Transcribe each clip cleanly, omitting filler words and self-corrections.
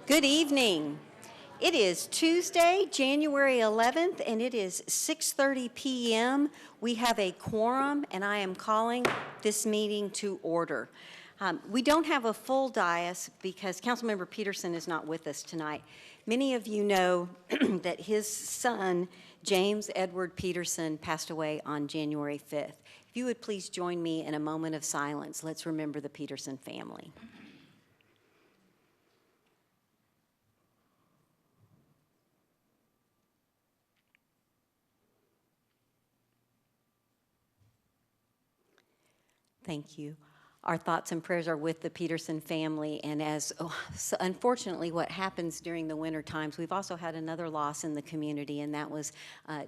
Good evening. It is Tuesday, January 11th, and it is 6:30 p.m. We have a quorum, and I am calling this meeting to order. We don't have a full dais because Councilmember Peterson is not with us tonight. Many of you know that his son, James Edward Peterson, passed away on January 5th. If you would please join me in a moment of silence, let's remember the Peterson family. Thank you. Our thoughts and prayers are with the Peterson family, and so unfortunately what happens during the winter times, we've also had another loss in the community, and that was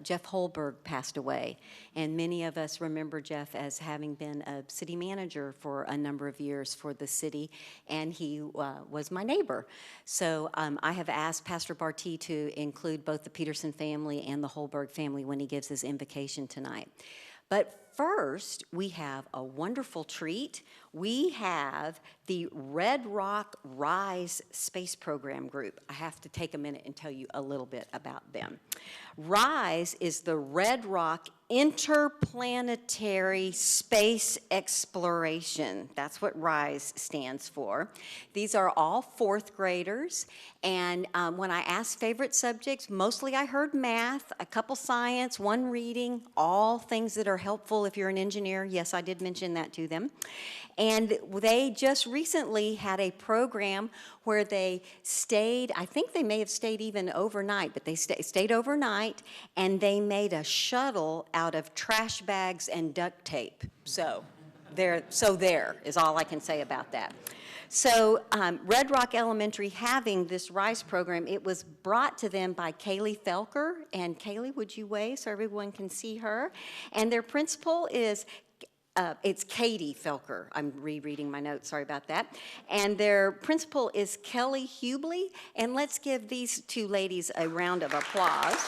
Jeff Holberg passed away. And many of us remember Jeff as having been a city manager for a number of years for the city, and he was my neighbor. So I have asked Pastor Barty to include both the Peterson family and the Holberg family when he gives his invocation tonight. But first, we have a wonderful treat. We have the Red Rock RISE Space Program Group. I have to take a minute and tell you a little bit about them. RISE is the Red Rock Interplanetary Space Exploration. That's what RISE stands for. These are all fourth graders, and when I asked favorite subjects, mostly I heard math, a couple science, one reading, all things that are helpful if you're an engineer. Yes, I did mention that to them. And they just recently had a program where they stayed, I think they may have stayed even overnight, but they stayed overnight, and they made a shuttle out of trash bags and duct tape. So there is all I can say about that. So Red Rock Elementary having this RISE program, it was brought to them by Kaylee Felker. And Kaylee, would you wave so everyone can see her? And their principal is it's Katie Felker. I'm rereading my notes, sorry about that. And their principal is Kelly Hubley. And let's give these two ladies a round of applause.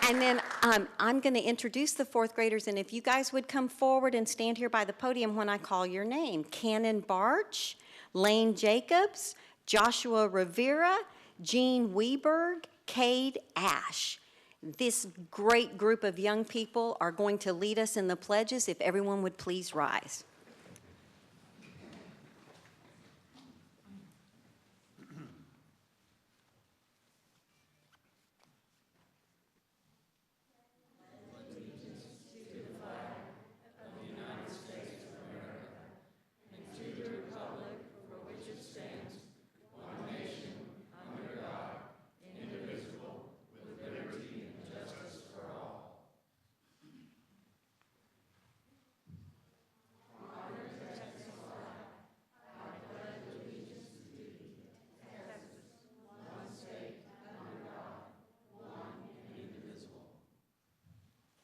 And then I'm going to introduce the fourth graders, and if you guys would come forward and stand here by the podium when I call your name. Cannon Barch, Lane Jacobs, Joshua Rivera, Jean Weberg, Cade Ash. This great group of young people are going to lead us in the pledges. If everyone would please rise.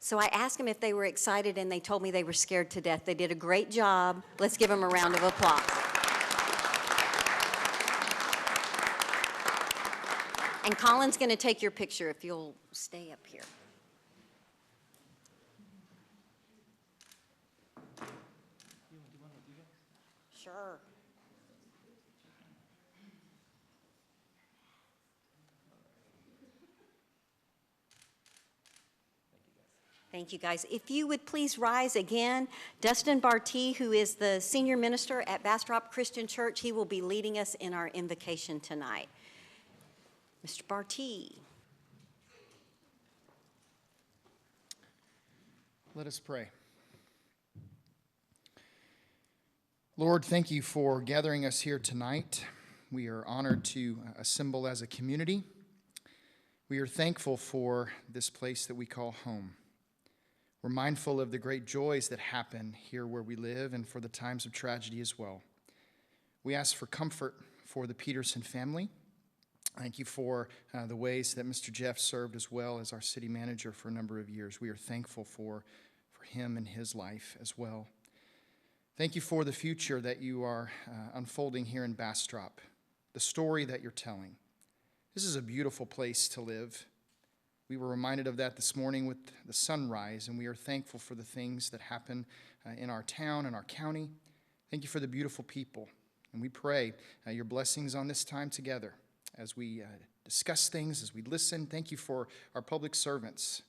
So I asked them if they were excited, and they told me they were scared to death. They did a great job. Let's give them a round of applause. And Colin's going to take your picture if you'll stay up here. Sure. Thank you, guys. If you would please rise again. Dustin Barty, who is the senior minister at Bastrop Christian Church, he will be leading us in our invocation tonight. Mr. Barty. Let us pray. Lord, thank you for gathering us here tonight. We are honored to assemble as a community. We are thankful for this place that we call home. We're mindful of the great joys that happen here where we live and for the times of tragedy as well. We ask for comfort for the Peterson family. Thank you for the ways that Mr. Jeff served as well as our city manager for a number of years. We are thankful for him and his life as well. Thank you for the future that you are unfolding here in Bastrop, the story that you're telling. This is a beautiful place to live. We were reminded of that this morning with the sunrise, and we are thankful for the things that happen in our town and our county. Thank you for the beautiful people. And we pray your blessings on this time together as we discuss things, as we listen. Thank you for our public servants,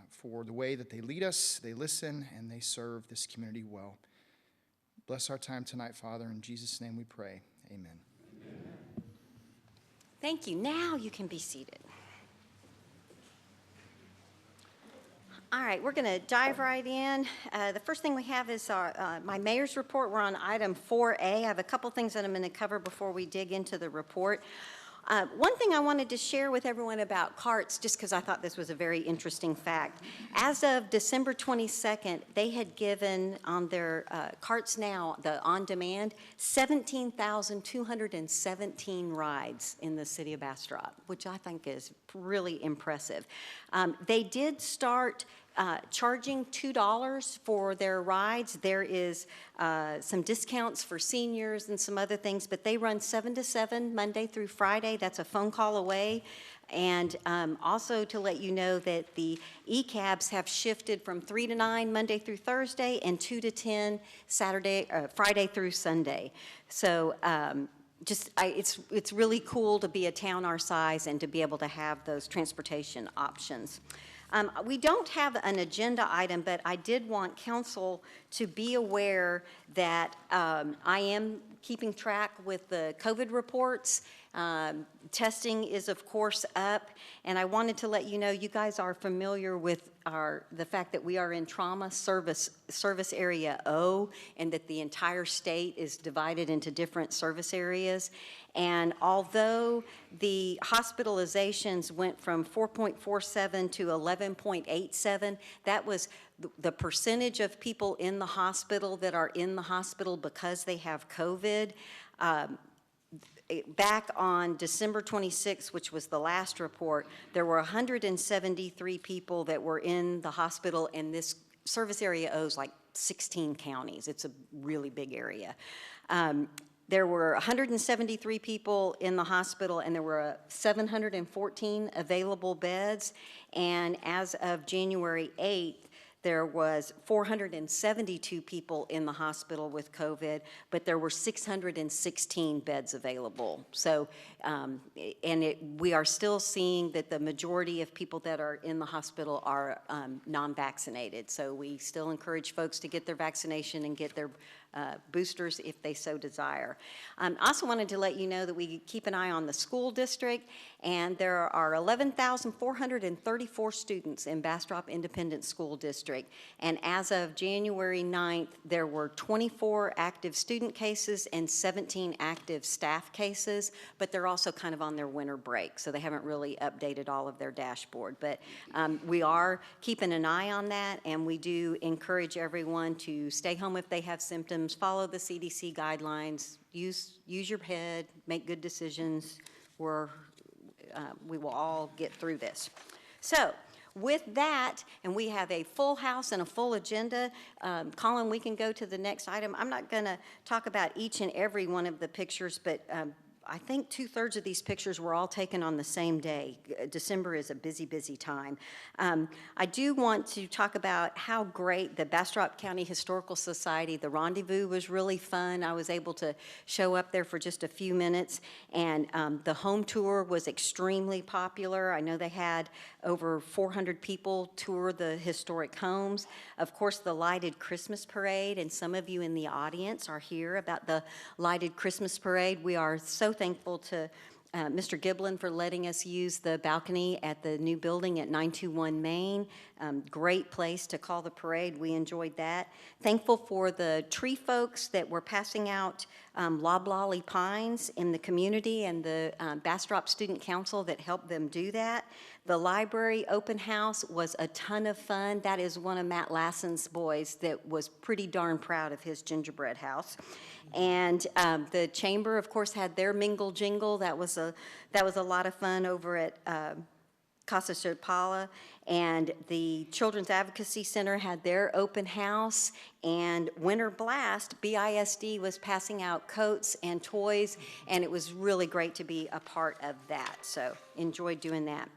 for the way that they lead us, they listen, and they serve this community well. Bless our time tonight, Father. In Jesus' name we pray. Amen. Thank you. Now you can be seated. All right, we're going to dive right in. The first thing we have is my mayor's report. We're on item 4A. I have a couple things that I'm going to cover before we dig into the report. One thing I wanted to share with everyone about carts, just because I thought this was a very interesting fact. As of December 22nd, they had given on their Carts Now, the on-demand, 17,217 rides in the city of Bastrop, which I think is really impressive. They did start charging $2 for their rides. There is some discounts for seniors and some other things, but they run 7 to 7 Monday through Friday. That's a phone call away. And also to let you know that the e-cabs have shifted from 3 to 9 Monday through Thursday and 2 to 10 Friday through Sunday. So it's really cool to be a town our size and to be able to have those transportation options. We don't have an agenda item, but I did want council to be aware that I am keeping track with the COVID reports. Testing is, of course, up, and I wanted to let you know you guys are familiar with the fact that we are in trauma service area O, and that the entire state is divided into different service areas. And although the hospitalizations went from 4.47 to 11.87, that was the percentage of people in the hospital that are in the hospital because they have COVID. Back on December 26th, which was the last report, there were 173 people that were in the hospital, and this service area owes like 16 counties. It's a really big area. There were 173 people in the hospital, and there were 714 available beds. And as of January 8th, there was 472 people in the hospital with COVID, but there were 616 beds available. So, we are still seeing that the majority of people that are in the hospital are non-vaccinated. So we still encourage folks to get their vaccination and get their boosters if they so desire. I also wanted to let you know that we keep an eye on the school district, and there are 11,434 students in Bastrop Independent School District. And as of January 9th, there were 24 active student cases and 17 active staff cases, but they're also kind of on their winter break, so they haven't really updated all of their dashboard. But we are keeping an eye on that, and we do encourage everyone to stay home if they have symptoms, follow the CDC guidelines, use your head, make good decisions. We will all get through this. So with that, and we have a full house and a full agenda, Colin, we can go to the next item. I'm not going to talk about each and every one of the pictures, but I think 2/3 of these pictures were all taken on the same day. December is a busy, busy time. I do want to talk about how great the Bastrop County Historical Society, the rendezvous was really fun. I was able to show up there for just a few minutes, and the home tour was extremely popular. I know they had over 400 people tour the historic homes. Of course, the lighted Christmas parade, and some of you in the audience are here about the lighted Christmas parade. We are so thankful to Mr. Giblin for letting us use the balcony at the new building at 921 Main. Great place to call the parade. We enjoyed that. Thankful for the tree folks that were passing out loblolly pines in the community, and the Bastrop Student Council that helped them do that. The library open house was a ton of fun. That is one of Matt Lassen's boys that was pretty darn proud of his gingerbread house. And the chamber, of course, had their mingle jingle. That was a lot of fun over at Casa Chapala. And the Children's Advocacy Center had their open house. And Winter Blast, BISD was passing out coats and toys, and it was really great to be a part of that. So enjoyed doing that.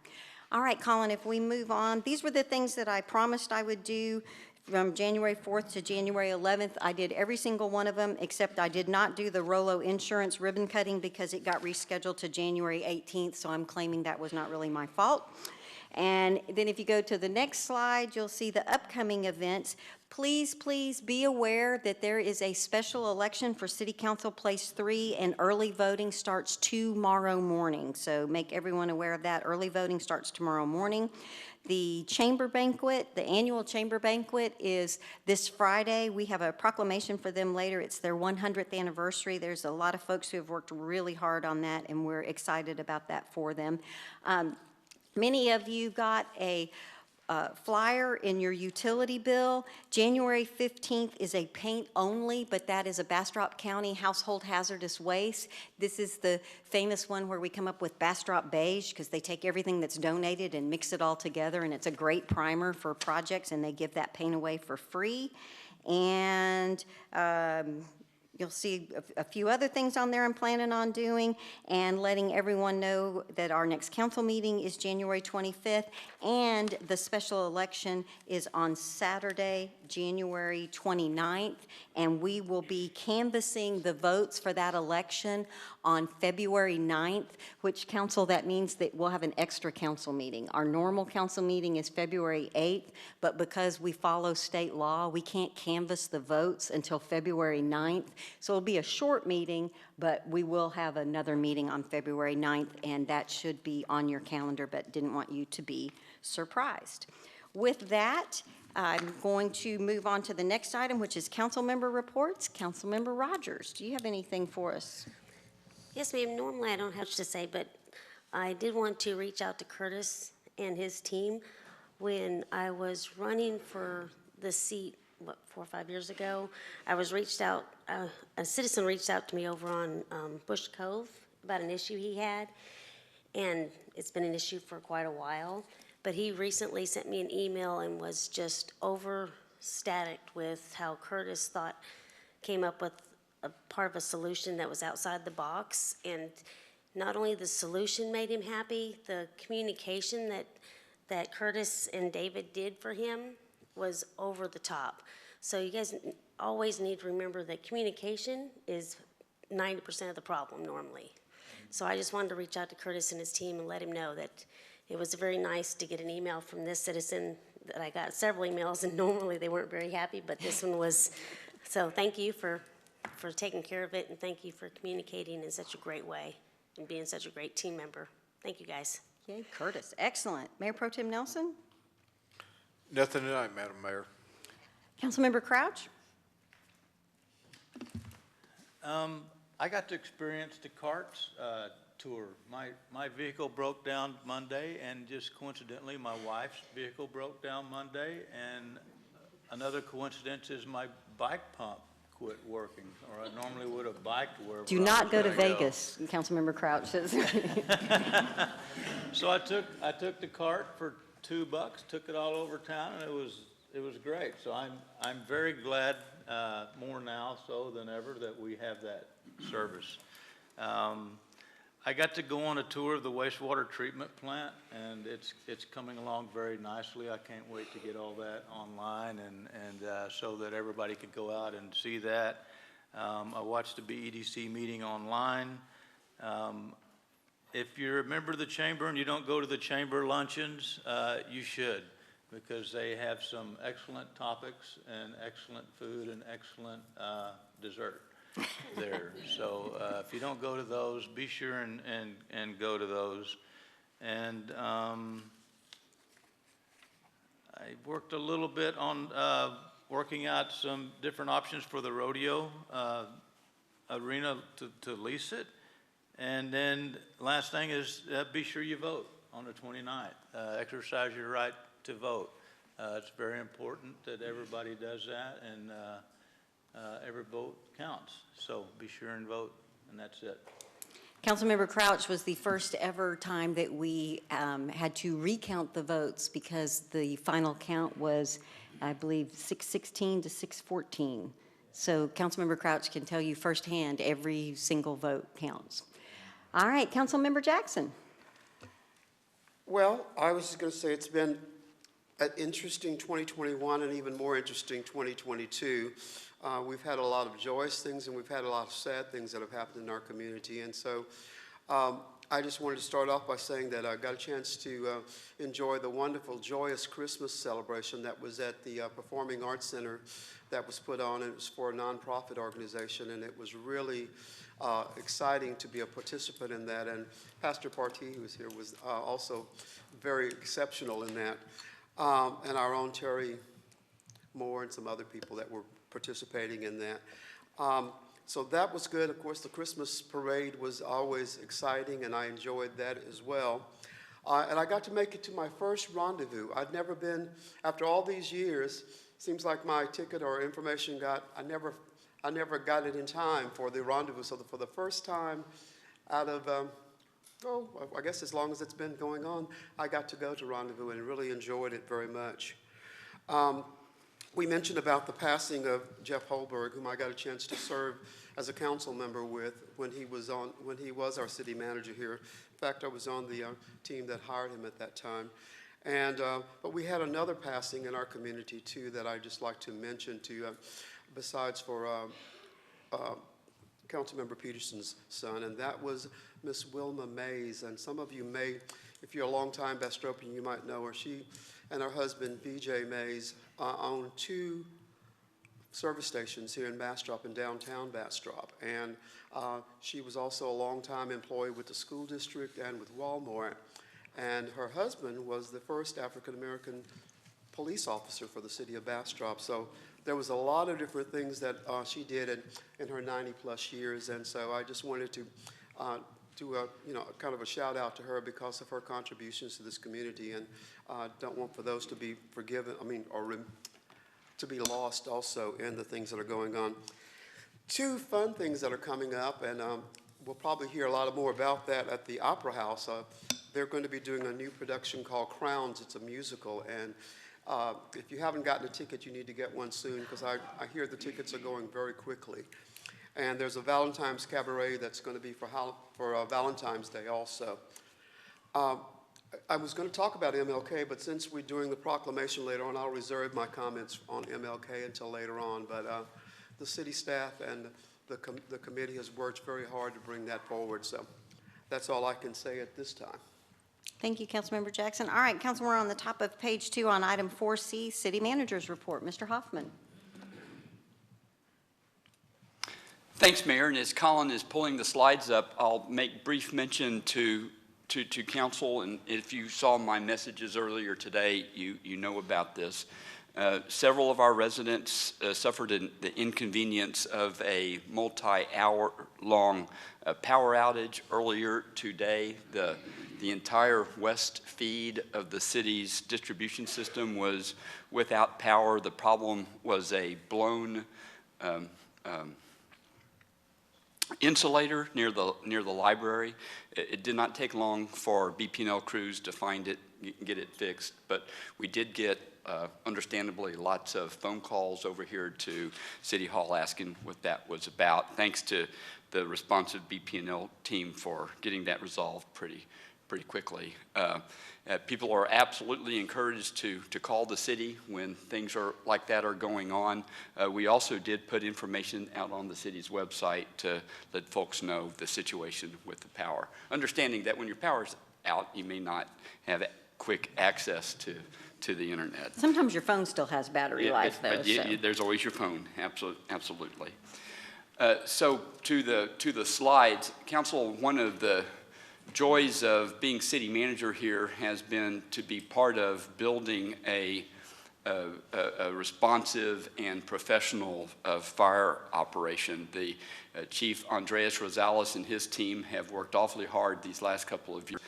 All right, Colin, if we move on, these were the things that I promised I would do from January 4th to January 11th. I did every single one of them, except I did not do the Rolo Insurance ribbon cutting because it got rescheduled to January 18th, so I'm claiming that was not really my fault. And then if you go to the next slide, you'll see the upcoming events. Please, please be aware that there is a special election for City Council Place 3, and early voting starts tomorrow morning. So make everyone aware of that. Early voting starts tomorrow morning. The chamber banquet, the annual chamber banquet, is this Friday. We have a proclamation for them later. It's their 100th anniversary. There's a lot of folks who have worked really hard on that, and we're excited about that for them. Many of you got a flyer in your utility bill. January 15th is a paint only, but that is a Bastrop County household hazardous waste. This is the famous one where we come up with Bastrop beige because they take everything that's donated and mix it all together, and it's a great primer for projects, and they give that paint away for free. And you'll see a few other things on there I'm planning on doing, and letting everyone know that our next council meeting is January 25th, and the special election is on Saturday, January 29th, and we will be canvassing the votes for that election on February 9th, which council, that means that we'll have an extra council meeting. Our normal council meeting is February 8th, but because we follow state law, we can't canvass the votes until February 9th. So it'll be a short meeting, but we will have another meeting on February 9th, and that should be on your calendar, but didn't want you to be surprised. With that, I'm going to move on to the next item, which is council member reports. Councilmember Rogers, do you have anything for us? Yes, ma'am. Normally I don't have much to say, but I did want to reach out to Curtis and his team. When I was running for the seat, 4 or 5 years ago, I was reached out, a citizen reached out to me over on Bush Cove about an issue he had, and it's been an issue for quite a while. But he recently sent me an email and was just ecstatic with how Curtis came up with a part of a solution that was outside the box. And not only the solution made him happy, the communication that Curtis and David did for him was over the top. So you guys always need to remember that communication is 90% of the problem normally. So I just wanted to reach out to Curtis and his team and let him know that it was very nice to get an email from this citizen, that I got several emails, and normally they weren't very happy, but this one was. So thank you for taking care of it, and thank you for communicating in such a great way and being such a great team member. Thank you, guys. Yay, Curtis, excellent. Mayor Pro Tem Nelson? Nothing tonight, Madam Mayor. Councilmember Crouch? I got to experience the carts tour. My vehicle broke down Monday, and just coincidentally, my wife's vehicle broke down Monday, and another coincidence is my bike pump quit working, or I normally would have biked wherever. Do not go to Vegas, Councilmember Crouch says. So I took the cart for $2, took it all over town, and it was great. So I'm very glad, more now so than ever, that we have that service. I got to go on a tour of the wastewater treatment plant, and it's coming along very nicely. I can't wait to get all that online, and so that everybody could go out and see that. I watched the BEDC meeting online. If you're a member of the chamber and you don't go to the chamber luncheons, you should, because they have some excellent topics and excellent food and excellent dessert there. So if you don't go to those, be sure and go to those. And I worked a little bit on working out some different options for the rodeo arena to lease it. And then last thing is be sure you vote on the 29th. Exercise your right to vote. It's very important that everybody does that, and every vote counts. So be sure and vote, and that's it. Councilmember Crouch, was the first ever time that we had to recount the votes because the final count was, I believe, 616 to 614. So Councilmember Crouch can tell you firsthand every single vote counts. All right, Councilmember Jackson. Well, I was just going to say it's been an interesting 2021 and even more interesting 2022. We've had a lot of joyous things and we've had a lot of sad things that have happened in our community. And so I just wanted to start off by saying that I got a chance to enjoy the wonderful, joyous Christmas celebration that was at the Performing Arts Center that was put on. It was for a nonprofit organization, and it was really exciting to be a participant in that. And Pastor Partee, who was here, was also very exceptional in that. And our own Terry Moore and some other people that were participating in that. So that was good. Of course, the Christmas parade was always exciting, and I enjoyed that as well. And I got to make it to my first rendezvous. I'd never been, after all these years, seems like my ticket or information I never got it in time for the rendezvous. So for the first time out of, I guess as long as it's been going on, I got to go to rendezvous and really enjoyed it very much. We mentioned about the passing of Jeff Holberg, whom I got a chance to serve as a council member with when he was our city manager here. In fact, I was on the team that hired him at that time. And but we had another passing in our community too that I just like to mention to, besides for Councilmember Peterson's son, and that was Miss Wilma Mays. And some of you may, if you're a longtime Bastropian, you might know her. She and her husband, B.J. Mays, own 2 service stations here in Bastrop, in downtown Bastrop. And she was also a longtime employee with the school district and with Walmart. And her husband was the first African-American police officer for the city of Bastrop. So there was a lot of different things that she did in her 90-plus years. And so I just wanted to do kind of a shout out to her because of her contributions to this community, and don't want for those to be forgiven, or to be lost also in the things that are going on. 2 fun things that are coming up, and we'll probably hear a lot more about that at the Opera House. They're going to be doing a new production called Crowns. It's a musical, and if you haven't gotten a ticket, you need to get one soon, because I hear the tickets are going very quickly. And there's a Valentine's Cabaret that's going to be for Valentine's Day also. I was going to talk about MLK, but since we're doing the proclamation later on, I'll reserve my comments on MLK until later on. But the city staff and the committee has worked very hard to bring that forward. So that's all I can say at this time. Thank you, Councilmember Jackson. All right, Council, we're on the top of page 2 on item 4C, City Manager's Report. Mr. Hoffman. Thanks, Mayor. And as Colin is pulling the slides up, I'll make brief mention to council. And if you saw my messages earlier today, you know about this. Several of our residents suffered the inconvenience of a multi-hour-long power outage earlier today. The entire west feed of the city's distribution system was without power. The problem was a blown insulator near the library. It did not take long for BP&L crews to find it, get it fixed, but we did get understandably lots of phone calls over here to City Hall asking what that was about. Thanks to the responsive BP&L team for getting that resolved pretty quickly. People are absolutely encouraged to call the city when things like that are going on. We also did put information out on the city's website to let folks know the situation with the power. Understanding that when your power's out, you may not have quick access to the internet. Sometimes your phone still has battery life, though. But there's always your phone, absolutely. So to the slides, Council, one of the joys of being city manager here has been to be part of building a responsive and professional fire operation. The Chief Andreas Rosales and his team have worked awfully hard these last couple of years.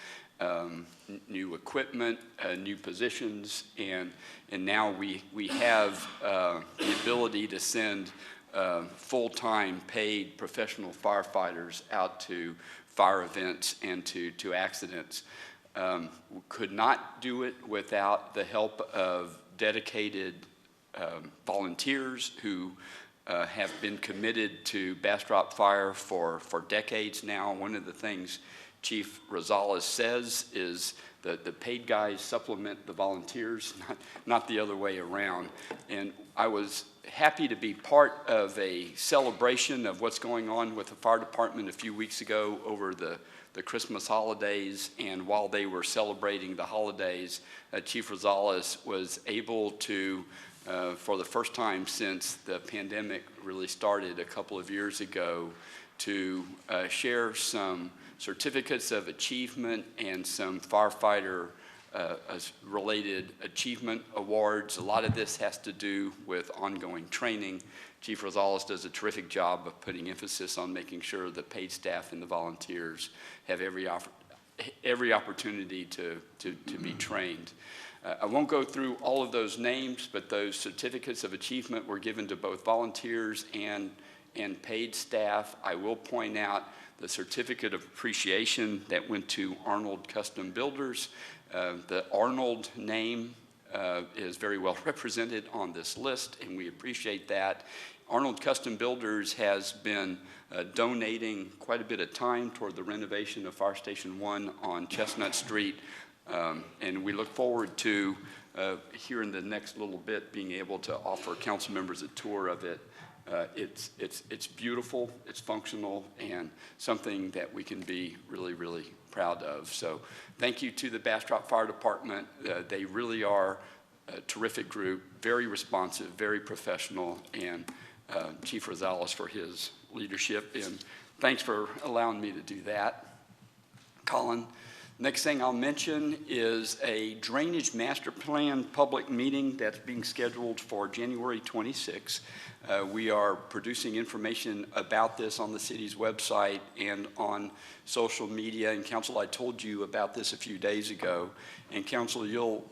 New equipment, new positions, and now we have the ability to send full-time paid professional firefighters out to fire events and to accidents. We could not do it without the help of dedicated volunteers who have been committed to Bastrop Fire for decades now. One of the things Chief Rosales says is the paid guys supplement the volunteers, not the other way around. And I was happy to be part of a celebration of what's going on with the fire department a few weeks ago over the Christmas holidays. And while they were celebrating the holidays, Chief Rosales was able to, for the first time since the pandemic really started a couple of years ago, to share some certificates of achievement and some firefighter related achievement awards. A lot of this has to do with ongoing training. Chief Rosales does a terrific job of putting emphasis on making sure the paid staff and the volunteers have every opportunity to be trained. I won't go through all of those names, but those certificates of achievement were given to both volunteers and paid staff. I will point out the certificate of appreciation that went to Arnold Custom Builders. The Arnold name is very well represented on this list, and we appreciate that. Arnold Custom Builders has been donating quite a bit of time toward the renovation of Fire Station 1 on Chestnut Street, and we look forward to here in the next little bit being able to offer council members a tour of it. It's beautiful, it's functional, and something that we can be really, really proud of. So thank you to the Bastrop Fire Department. They really are a terrific group, very responsive, very professional, and Chief Rosales for his leadership. And thanks for allowing me to do that. Colin, next thing I'll mention is a drainage master plan public meeting that's being scheduled for January 26. We are producing information about this on the city's website and on social media. And Council, I told you about this a few days ago. And Council, you'll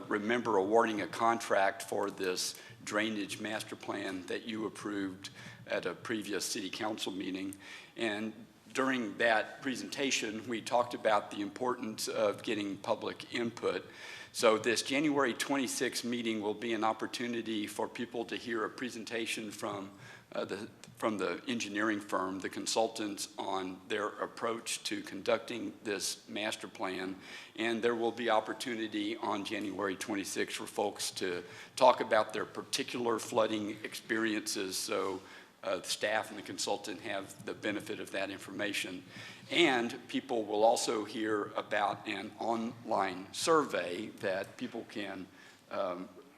remember awarding a contract for this drainage master plan that you approved at a previous city council meeting. And during that presentation, we talked about the importance of getting public input. So this January 26th meeting will be an opportunity for people to hear a presentation from the engineering firm, the consultants, on their approach to conducting this master plan. And there will be opportunity on January 26th for folks to talk about their particular flooding experiences, so the staff and the consultant have the benefit of that information. And people will also hear about an online survey that people can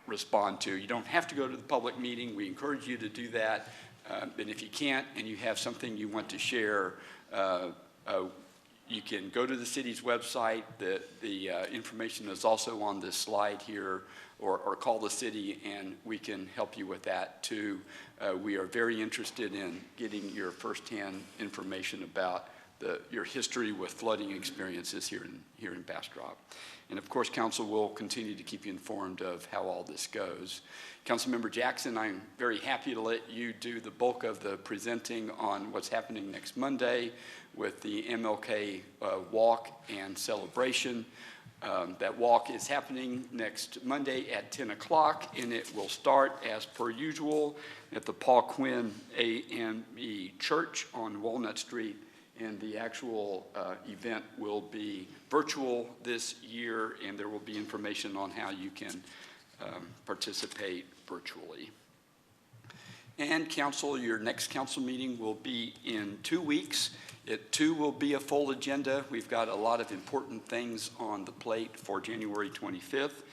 respond to. You don't have to go to the public meeting. We encourage you to do that. And if you can't and you have something you want to share, you can go to the city's website. The information is also on this slide here, or call the city and we can help you with that too. We are very interested in getting your firsthand information about your history with flooding experiences here in Bastrop. And of course, Council will continue to keep you informed of how all this goes. Councilmember Jackson, I'm very happy to let you do the bulk of the presenting on what's happening next Monday with the Mlk Walk and Celebration. That walk is happening next Monday at 10 o'clock, and it will start as per usual at the Paul Quinn AME Church on Walnut Street. And the actual event will be virtual this year, and there will be information on how you can participate virtually. And Council, your next council meeting will be in 2 weeks. It too will be a full agenda. We've got a lot of important things on the plate for January 25th.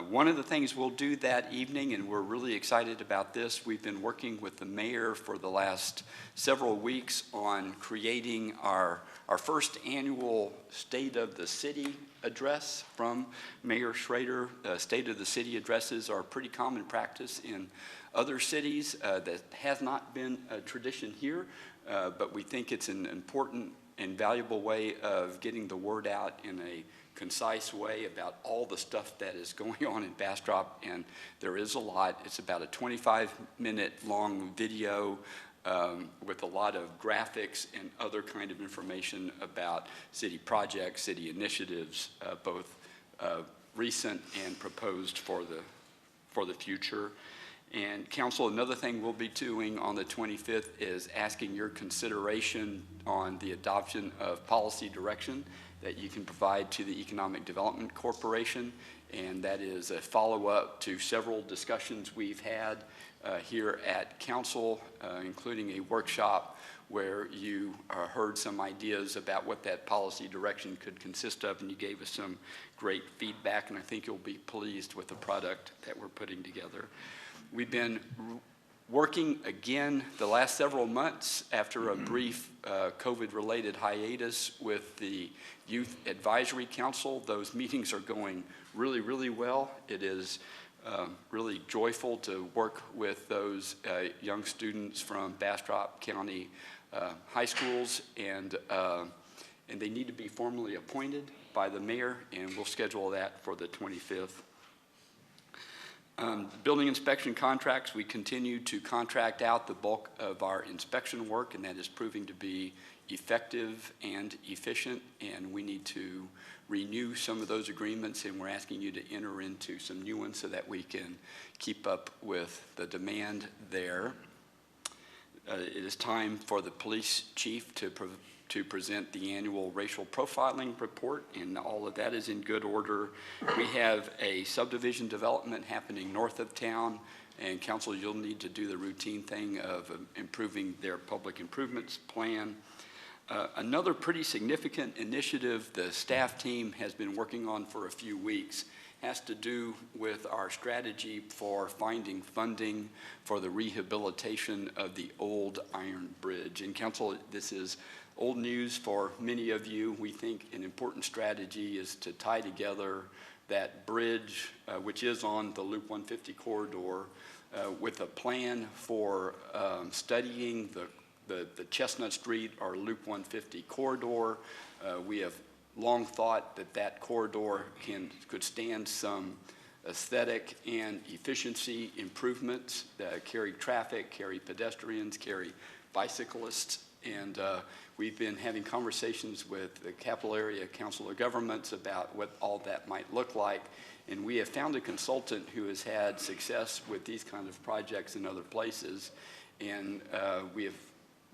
One of the things we'll do that evening, and we're really excited about this, we've been working with the mayor for the last several weeks on creating our first annual State of the City address from Mayor Schrader. State of the City addresses are pretty common practice in other cities. That has not been a tradition here, but we think it's an important and valuable way of getting the word out in a concise way about all the stuff that is going on in Bastrop, and there is a lot. It's about a 25-minute long video with a lot of graphics and other kind of information about city projects, city initiatives, both recent and proposed for the future. And Council, another thing we'll be doing on the 25th is asking your consideration on the adoption of policy direction that you can provide to the Economic Development Corporation, and that is a follow-up to several discussions we've had here at Council, including a workshop where you heard some ideas about what that policy direction could consist of, and you gave us some great feedback, and I think you'll be pleased with the product that we're putting together. We've been working again the last several months after a brief COVID-related hiatus with the Youth Advisory Council. Those meetings are going really, really well. It is really joyful to work with those young students from Bastrop County high schools, and they need to be formally appointed by the mayor, and we'll schedule that for the 25th. Building inspection contracts, we continue to contract out the bulk of our inspection work, and that is proving to be effective and efficient, and we need to renew some of those agreements, and we're asking you to enter into some new ones so that we can keep up with the demand there. It is time for the police chief to present the annual racial profiling report, and all of that is in good order. We have a subdivision development happening north of town, and council, you'll need to do the routine thing of improving their public improvements plan. Another pretty significant initiative the staff team has been working on for a few weeks has to do with our strategy for finding funding for the rehabilitation of the old iron bridge. And council, this is old news for many of you. We think an important strategy is to tie together that bridge, which is on the Loop 150 corridor, with a plan for studying the Chestnut Street or Loop 150 corridor. We have long thought that that corridor could stand some aesthetic and efficiency improvements that carry traffic, carry pedestrians, carry bicyclists, and we've been having conversations with the Capital Area Council of Governments about what all that might look like, and we have found a consultant who has had success with these kinds of projects in other places, and we have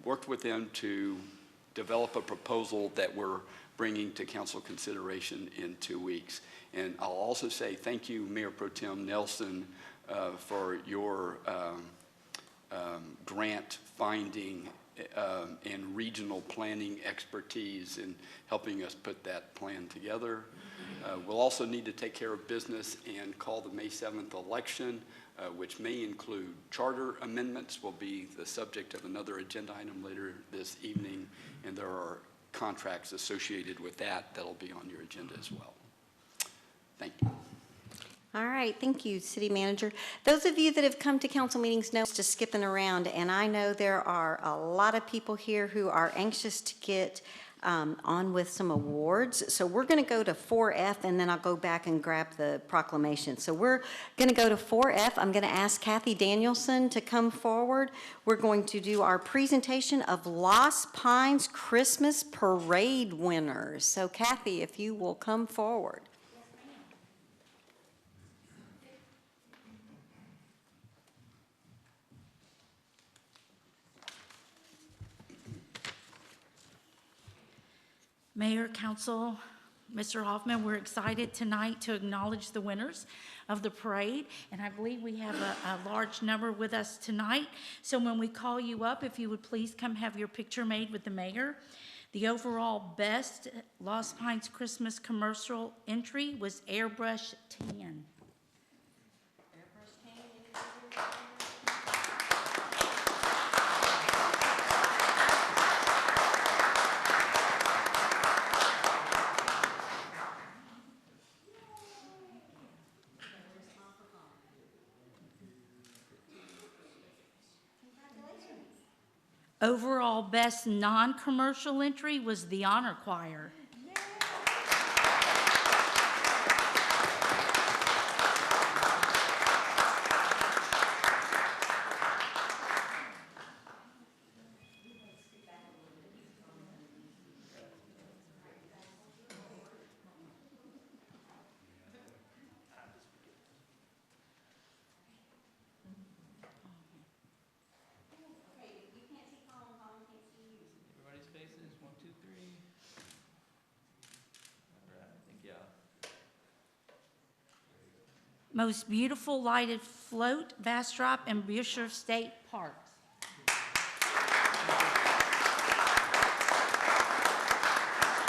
worked with them to develop a proposal that we're bringing to council consideration in 2 weeks. And I'll also say thank you, Mayor Pro Tem Nelson, for your grant finding and regional planning expertise in helping us put that plan together. We'll also need to take care of business and call the May 7th election, which may include charter amendments, will be the subject of another agenda item later this evening, and there are contracts associated with that that'll be on your agenda as well. Thank you. All right, thank you, City Manager. Those of you that have come to council meetings know it's just skipping around, and I know there are a lot of people here who are anxious to get on with some awards. So we're going to go to 4F, and then I'll go back and grab the proclamation. So we're going to go to 4F. I'm going to ask Kathy Danielson to come forward. We're going to do our presentation of Lost Pines Christmas Parade winners. So Kathy, if you will come forward. Mayor, Council, Mr. Hoffman, we're excited tonight to acknowledge the winners of the parade, and I believe we have a large number with us tonight. So when we call you up, if you would please come have your picture made with the mayor. The overall best Lost Pines Christmas commercial entry was Airbrush Tan. Overall best non-commercial entry was the Honor Choir. Most beautiful lighted float, Bastrop and Bastrop State Parks.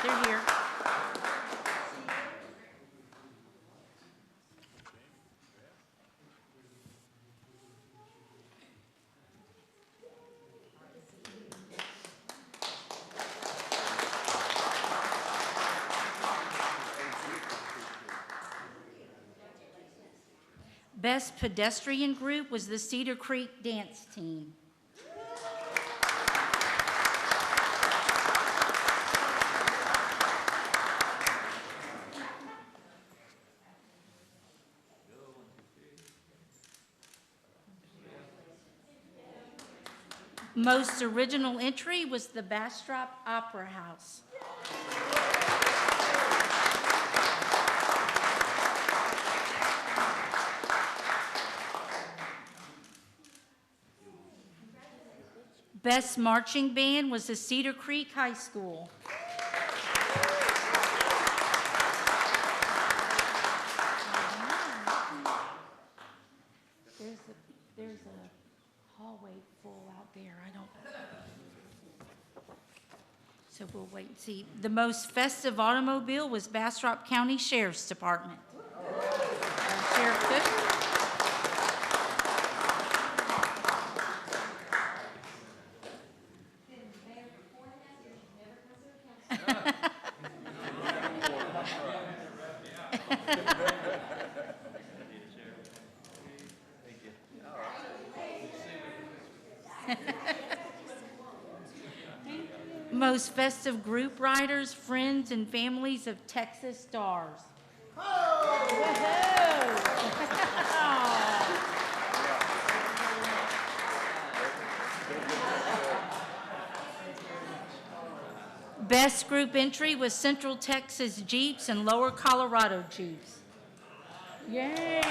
They're here. Best pedestrian group was the Cedar Creek Dance Team. Most original entry was the Bastrop Opera House. Best marching band was the Cedar Creek High School. There's a hallway full out there. I don't. So we'll wait and see. The most festive automobile was Bastrop County Sheriff's Department. Sheriff Cook. Most festive group riders, friends, and families of Texas Stars. Best group entry was Central Texas Jeeps and Lower Colorado Jeeps. Yay!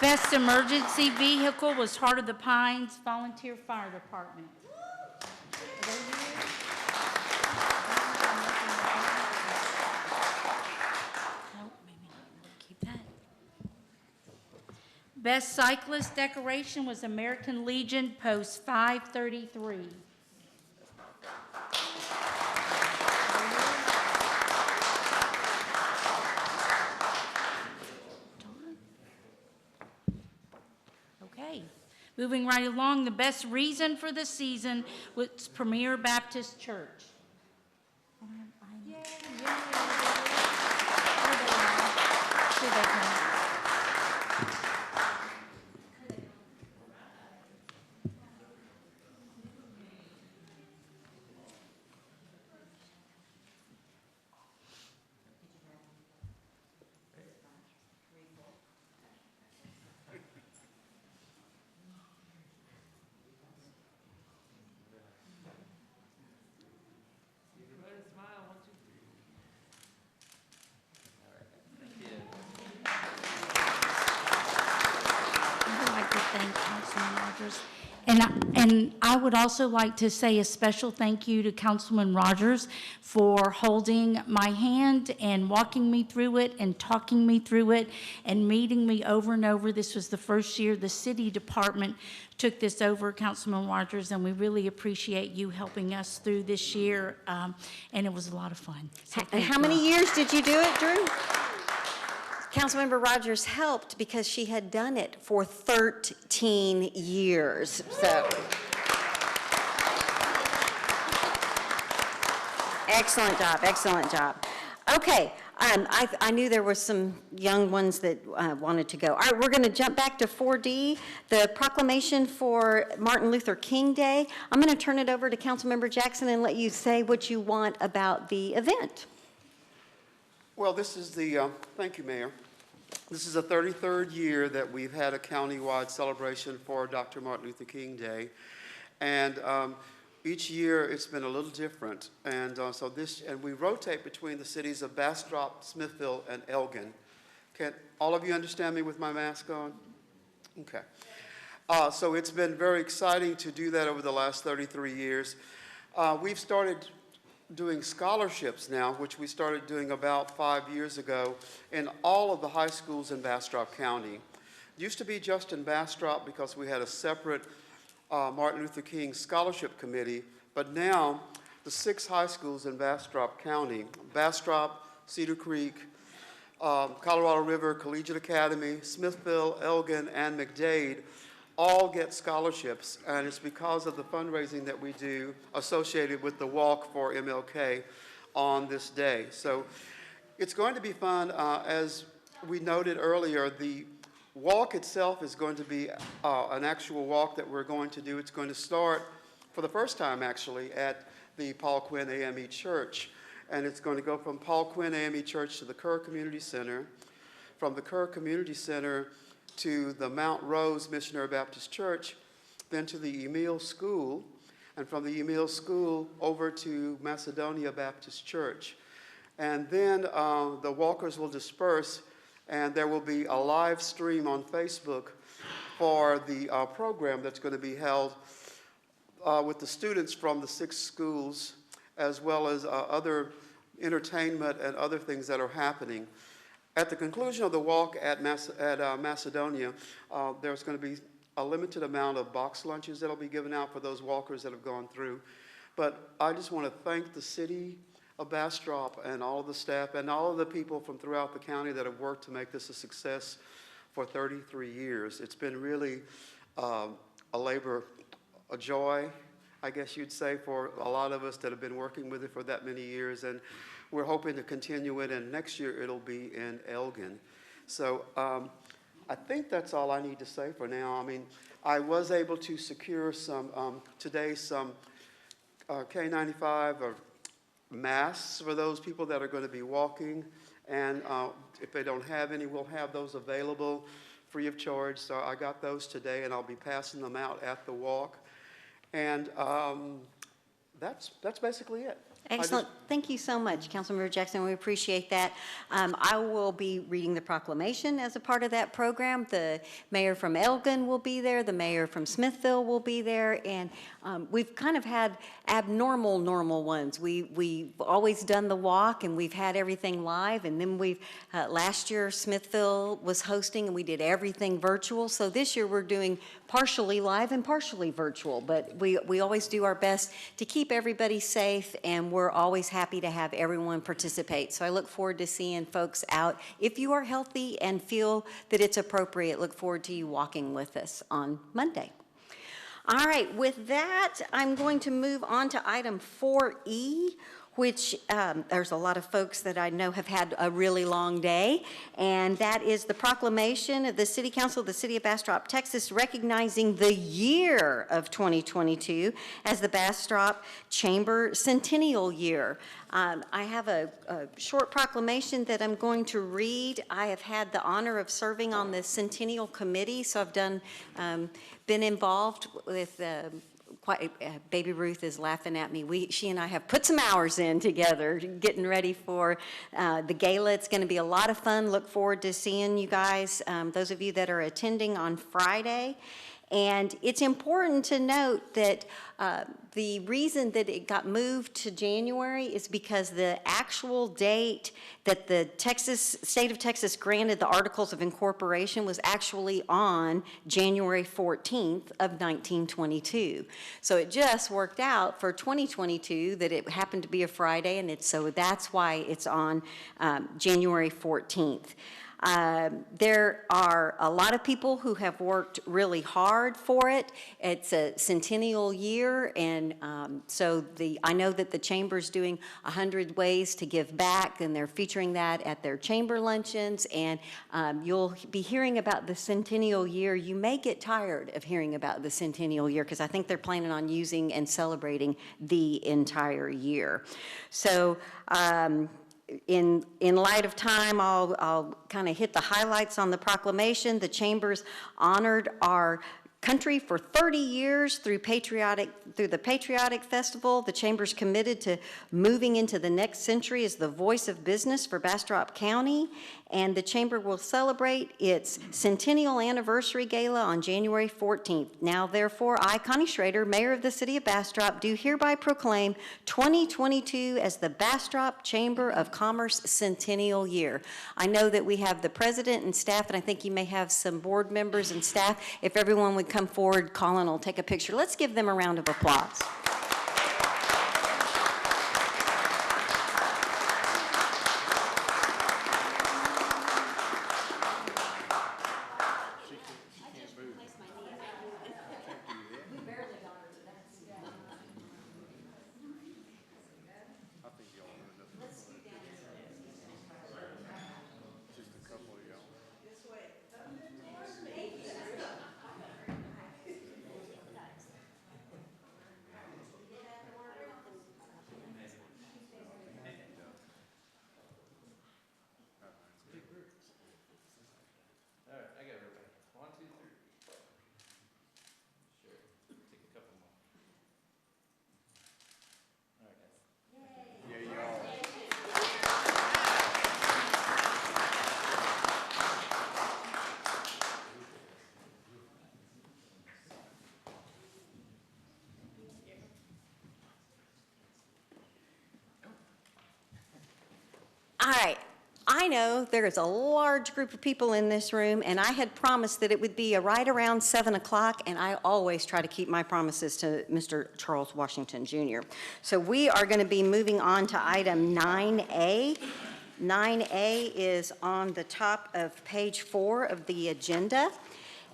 Best emergency vehicle was Heart of the Pines Volunteer Fire Department. Nope, maybe not. Keep that. Best cyclist decoration was American Legion Post 533. Okay, moving right along, the best reason for the season was Premier Baptist Church. And I would also like to say a special thank you to Councilman Rogers for holding my hand and walking me through it and talking me through it and meeting me over and over. This was the first year the city department took this over, Councilman Rogers, and we really appreciate you helping us through this year, and it was a lot of fun. So How many years did you do it, Drew? Councilmember Rogers helped because she had done it for 13 years. So, excellent job, excellent job. Okay, I knew there were some young ones that wanted to go. All right, we're going to jump back to 4D, the proclamation for Martin Luther King Day. I'm going to turn it over to Councilmember Jackson and let you say what you want about the event. Well, this is the, thank you, Mayor. This is the 33rd year that we've had a countywide celebration for Dr. Martin Luther King Day. And each year it's been a little different. And and we rotate between the cities of Bastrop, Smithville, and Elgin. Can all of you understand me with my mask on? Okay. So it's been very exciting to do that over the last 33 years. We've started doing scholarships now, which we started doing about 5 years ago in all of the high schools in Bastrop County. It used to be just in Bastrop because we had a separate Martin Luther King Scholarship Committee, but now the 6 high schools in Bastrop County, Bastrop, Cedar Creek, Colorado River, Collegiate Academy, Smithville, Elgin, and McDade all get scholarships, and it's because of the fundraising that we do associated with the Walk for MLK on this day. So it's going to be fun. As we noted earlier, the walk itself is going to be an actual walk that we're going to do. It's going to start for the first time, actually, at the Paul Quinn AME Church. And it's going to go from Paul Quinn AME Church to the Kerr Community Center, from the Kerr Community Center to the Mount Rose Missionary Baptist Church, then to the Emile School, and from the Emile School over to Macedonia Baptist Church. And then the walkers will disperse, and there will be a live stream on Facebook for the program that's going to be held with the students from the 6 schools, as well as other entertainment and other things that are happening. At the conclusion of the walk at Macedonia, there's going to be a limited amount of box lunches that will be given out for those walkers that have gone through. But I just want to thank the city of Bastrop and all of the staff and all of the people from throughout the county that have worked to make this a success for 33 years. It's been really a labor, a joy, I guess you'd say, for a lot of us that have been working with it for that many years. And we're hoping to continue it, and next year it'll be in Elgin. So I think that's all I need to say for now. I mean, I was able to secure some, today, some K95 or masks for those people that are going to be walking. And if they don't have any, we'll have those available free of charge. So I got those today, and I'll be passing them out at the walk. And that's basically it. Excellent. Thank you so much, Councilmember Jackson. We appreciate that. I will be reading the proclamation as a part of that program. The mayor from Elgin will be there. The mayor from Smithville will be there. And we've kind of had normal ones. We've always done the walk, and we've had everything live. And then we've, last year, Smithville was hosting, and we did everything virtual. So this year we're doing partially live and partially virtual. But we always do our best to keep everybody safe, and we're always happy to have everyone participate. So I look forward to seeing folks out. If you are healthy and feel that it's appropriate, look forward to you walking with us on Monday. All right, with that, I'm going to move on to item 4E, which there's a lot of folks that I know have had a really long day, and that is the proclamation of the City Council of the City of Bastrop, Texas, recognizing the year of 2022 as the Bastrop Chamber Centennial Year. I have a short proclamation that I'm going to read. I have had the honor of serving on the Centennial Committee, so I've been involved with Baby Ruth is laughing at me. She and I have put some hours in together, getting ready for the gala. It's going to be a lot of fun. Look forward to seeing you guys, those of you that are attending on Friday. And it's important to note that the reason that it got moved to January is because the actual date that the state of Texas granted the Articles of Incorporation was actually on January 14th of 1922. So it just worked out for 2022 that it happened to be a Friday, and so that's why it's on January 14th. There are a lot of people who have worked really hard for it. It's a centennial year, and so I know that the Chamber's doing 100 Ways to Give Back, and they're featuring that at their Chamber luncheons, and you'll be hearing about the centennial year. You may get tired of hearing about the centennial year, because I think they're planning on using and celebrating the entire year. So, in light of time, I'll kind of hit the highlights on the proclamation. The Chambers honored our country for 30 years through the Patriotic Festival. The Chamber's committed to moving into the next century as the voice of business for Bastrop County. And the Chamber will celebrate its centennial anniversary gala on January 14th. Now, therefore, I, Connie Schrader, Mayor of the City of Bastrop, do hereby proclaim 2022 as the Bastrop Chamber of Commerce Centennial Year. I know that we have the president and staff, and I think you may have some board members and staff. If everyone would come forward, Colin will take a picture. Let's give them a round of applause. All right, I know there is a large group of people in this room, and I had promised that it would be right around 7 o'clock, and I always try to keep my promises to Mr. Charles Washington Jr. So we are going to be moving on to item 9A. 9A is on the top of page 4 of the agenda,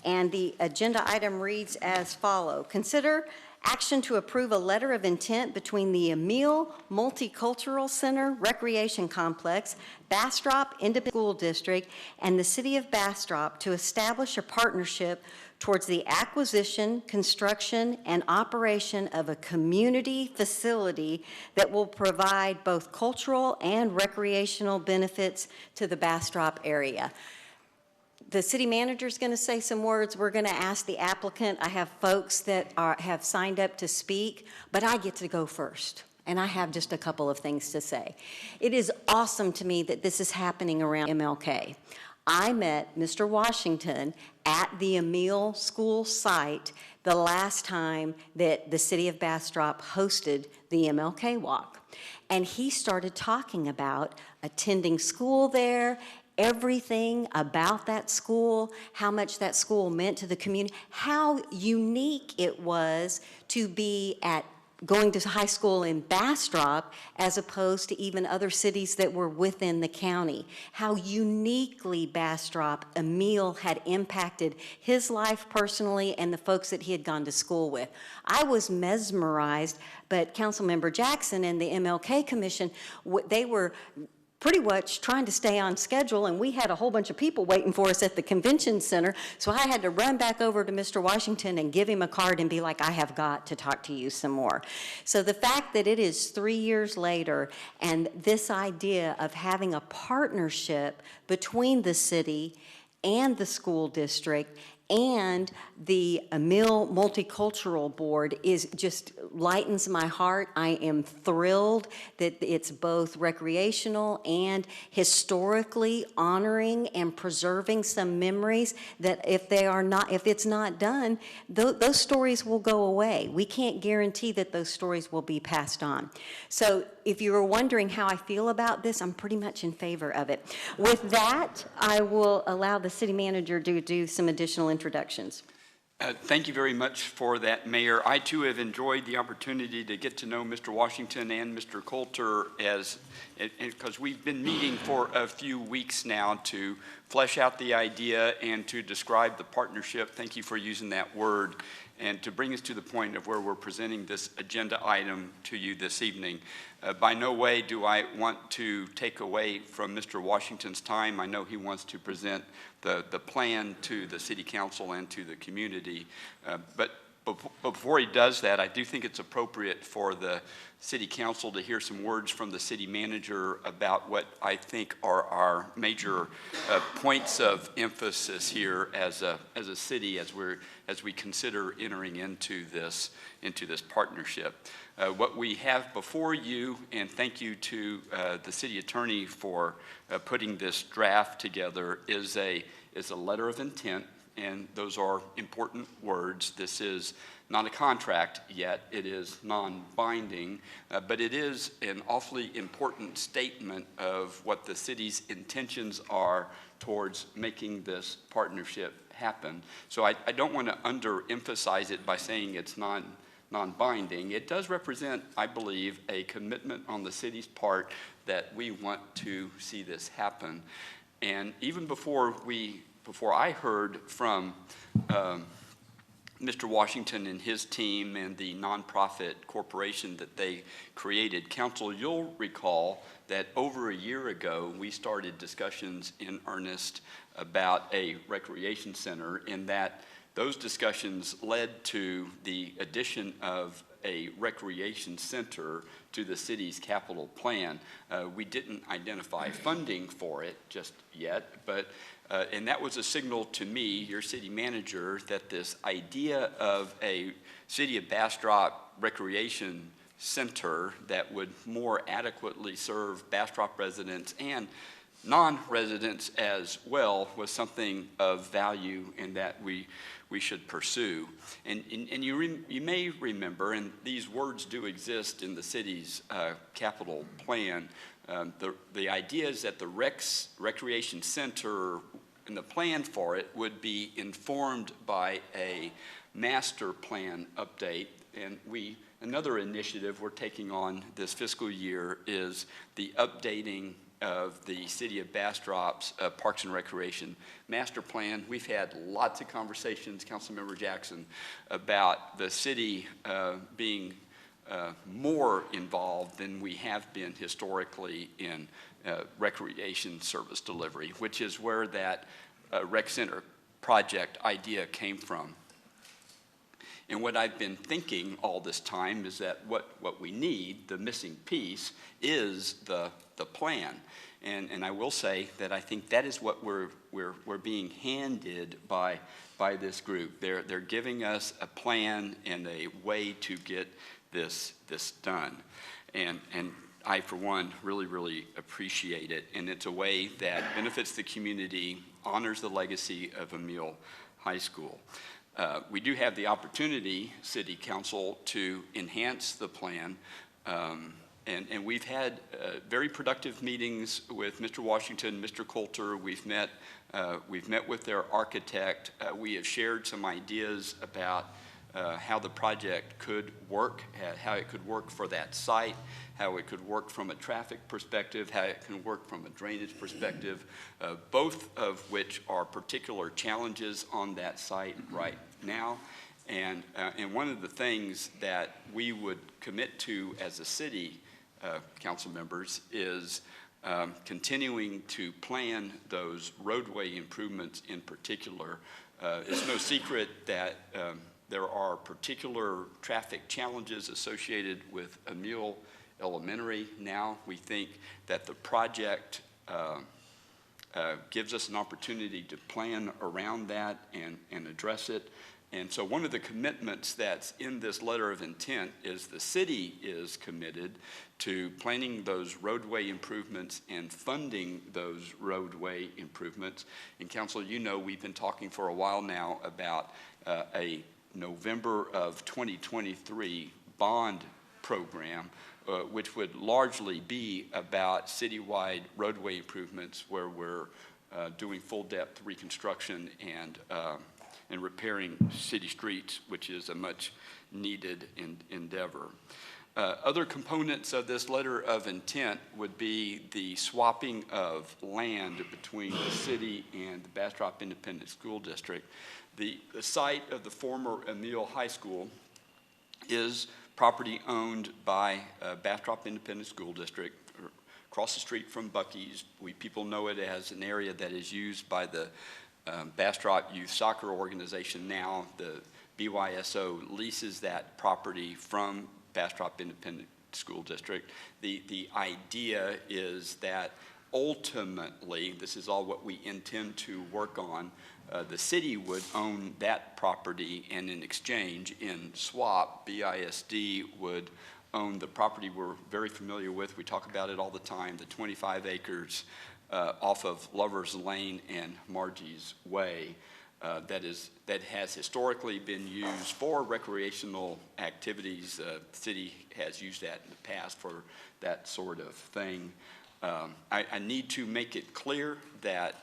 and the agenda item reads as follows. Consider action to approve a letter of intent between the Mlk Multicultural Center Recreation Complex, Bastrop Independent School District, and the City of Bastrop to establish a partnership towards the acquisition, construction, and operation of a community facility that will provide both cultural and recreational benefits to the Bastrop area. The city manager is going to say some words. We're going to ask the applicant. I have folks that have signed up to speak, but I get to go first, and I have just a couple of things to say. It is awesome to me that this is happening around MLK. I met Mr. Washington at the Emile School site the last time that the city of Bastrop hosted the MLK Walk, and he started talking about attending school there, everything about that school, how much that school meant to the community, how unique it was to be going to high school in Bastrop as opposed to even other cities that were within the county, how uniquely Bastrop, Emile had impacted his life personally and the folks that he had gone to school with. I was mesmerized, but Councilmember Jackson and the MLK Commission, they were pretty much trying to stay on schedule, and we had a whole bunch of people waiting for us at the convention center, so I had to run back over to Mr. Washington and give him a card and be like, I have got to talk to you some more. So the fact that it is 3 years later, and this idea of having a partnership between the city and the school district and the Emile Multicultural Board is just lightens my heart. I am thrilled that it's both recreational and historically honoring and preserving some memories that if it's not done, those stories will go away. We can't guarantee that those stories will be passed on. So if you were wondering how I feel about this, I'm pretty much in favor of it. With that, I will allow the city manager to do some additional introductions. Thank you very much for that, Mayor. I too have enjoyed the opportunity to get to know Mr. Washington and Mr. Coulter because we've been meeting for a few weeks now to flesh out the idea and to describe the partnership. Thank you for using that word, and to bring us to the point of where we're presenting this agenda item to you this evening. By no way do I want to take away from Mr. Washington's time. I know he wants to present the plan to the City Council and to the community, but before he does that, I do think it's appropriate for the city council to hear some words from the city manager about what I think are our major points of emphasis here as a city as we consider entering into this partnership. What we have before you, and thank you to the city attorney for putting this draft together, is a letter of intent. And those are important words. This is not a contract yet. It is non-binding, but it is an awfully important statement of what the city's intentions are towards making this partnership happen. So I don't want to underemphasize it by saying it's non-binding. It does represent, I believe, a commitment on the city's part that we want to see this happen. And even before I heard from Mr. Washington and his team and the nonprofit corporation that they created, Council, you'll recall that over a year ago, we started discussions in earnest about a recreation center, and that those discussions led to the addition of a recreation center to the city's capital plan. We didn't identify funding for it just yet, but and that was a signal to me, your city manager, that this idea of a City of Bastrop recreation center that would more adequately serve Bastrop residents and non-residents as well was something of value and that we should pursue. And you may remember, and these words do exist in the city's capital plan, the idea is that the recreation center and the plan for it would be informed by a master plan update. And another initiative we're taking on this fiscal year is the updating of the City of Bastrop's Parks and Recreation Master Plan. We've had lots of conversations, Councilmember Jackson, about the city being more involved than we have been historically in recreation service delivery, which is where that rec center project idea came from. And what I've been thinking all this time is that what we need, the missing piece, is the plan. And I will say that I think that is what we're being handed by this group. They're giving us a plan and a way to get this done. And I, for one, really appreciate it. And it's a way that benefits the community, honors the legacy of Mlk High School. We do have the opportunity, City Council, to enhance the plan. And we've had very productive meetings with Mr. Washington, Mr. Coulter. We've met with their architect. We have shared some ideas about how the project could work, how it could work for that site, how it could work from a traffic perspective, how it can work from a drainage perspective, both of which are particular challenges on that site right now. And one of the things that we would commit to as a city, council members, is continuing to plan those roadway improvements in particular. It's no secret that there are particular traffic challenges associated with Mlk Elementary now. We think that the project gives us an opportunity to plan around that and address it. And so one of the commitments that's in this letter of intent is the city is committed to planning those roadway improvements and funding those roadway improvements. And council, you know, we've been talking for a while now about a November of 2023 bond program, which would largely be about citywide roadway improvements where we're doing full depth reconstruction and repairing city streets, which is a much needed endeavor. Other components of this letter of intent would be the swapping of land between the city and the Bastrop Independent School District. The site of the former Mlk High School is property owned by Bastrop Independent School District, across the street from Buc-ee's. People know it as an area that is used by the Bastrop Youth Soccer Organization now. The BYSO leases that property from Bastrop Independent School District. The idea is that ultimately, this is all what we intend to work on, the city would own that property, and in exchange, in swap, BISD would own the property we're very familiar with. We talk about it all the time, the 25 acres off of Lover's Lane and Margie's Way that has historically been used for recreational activities. The city has used that in the past for that sort of thing. I need to make it clear that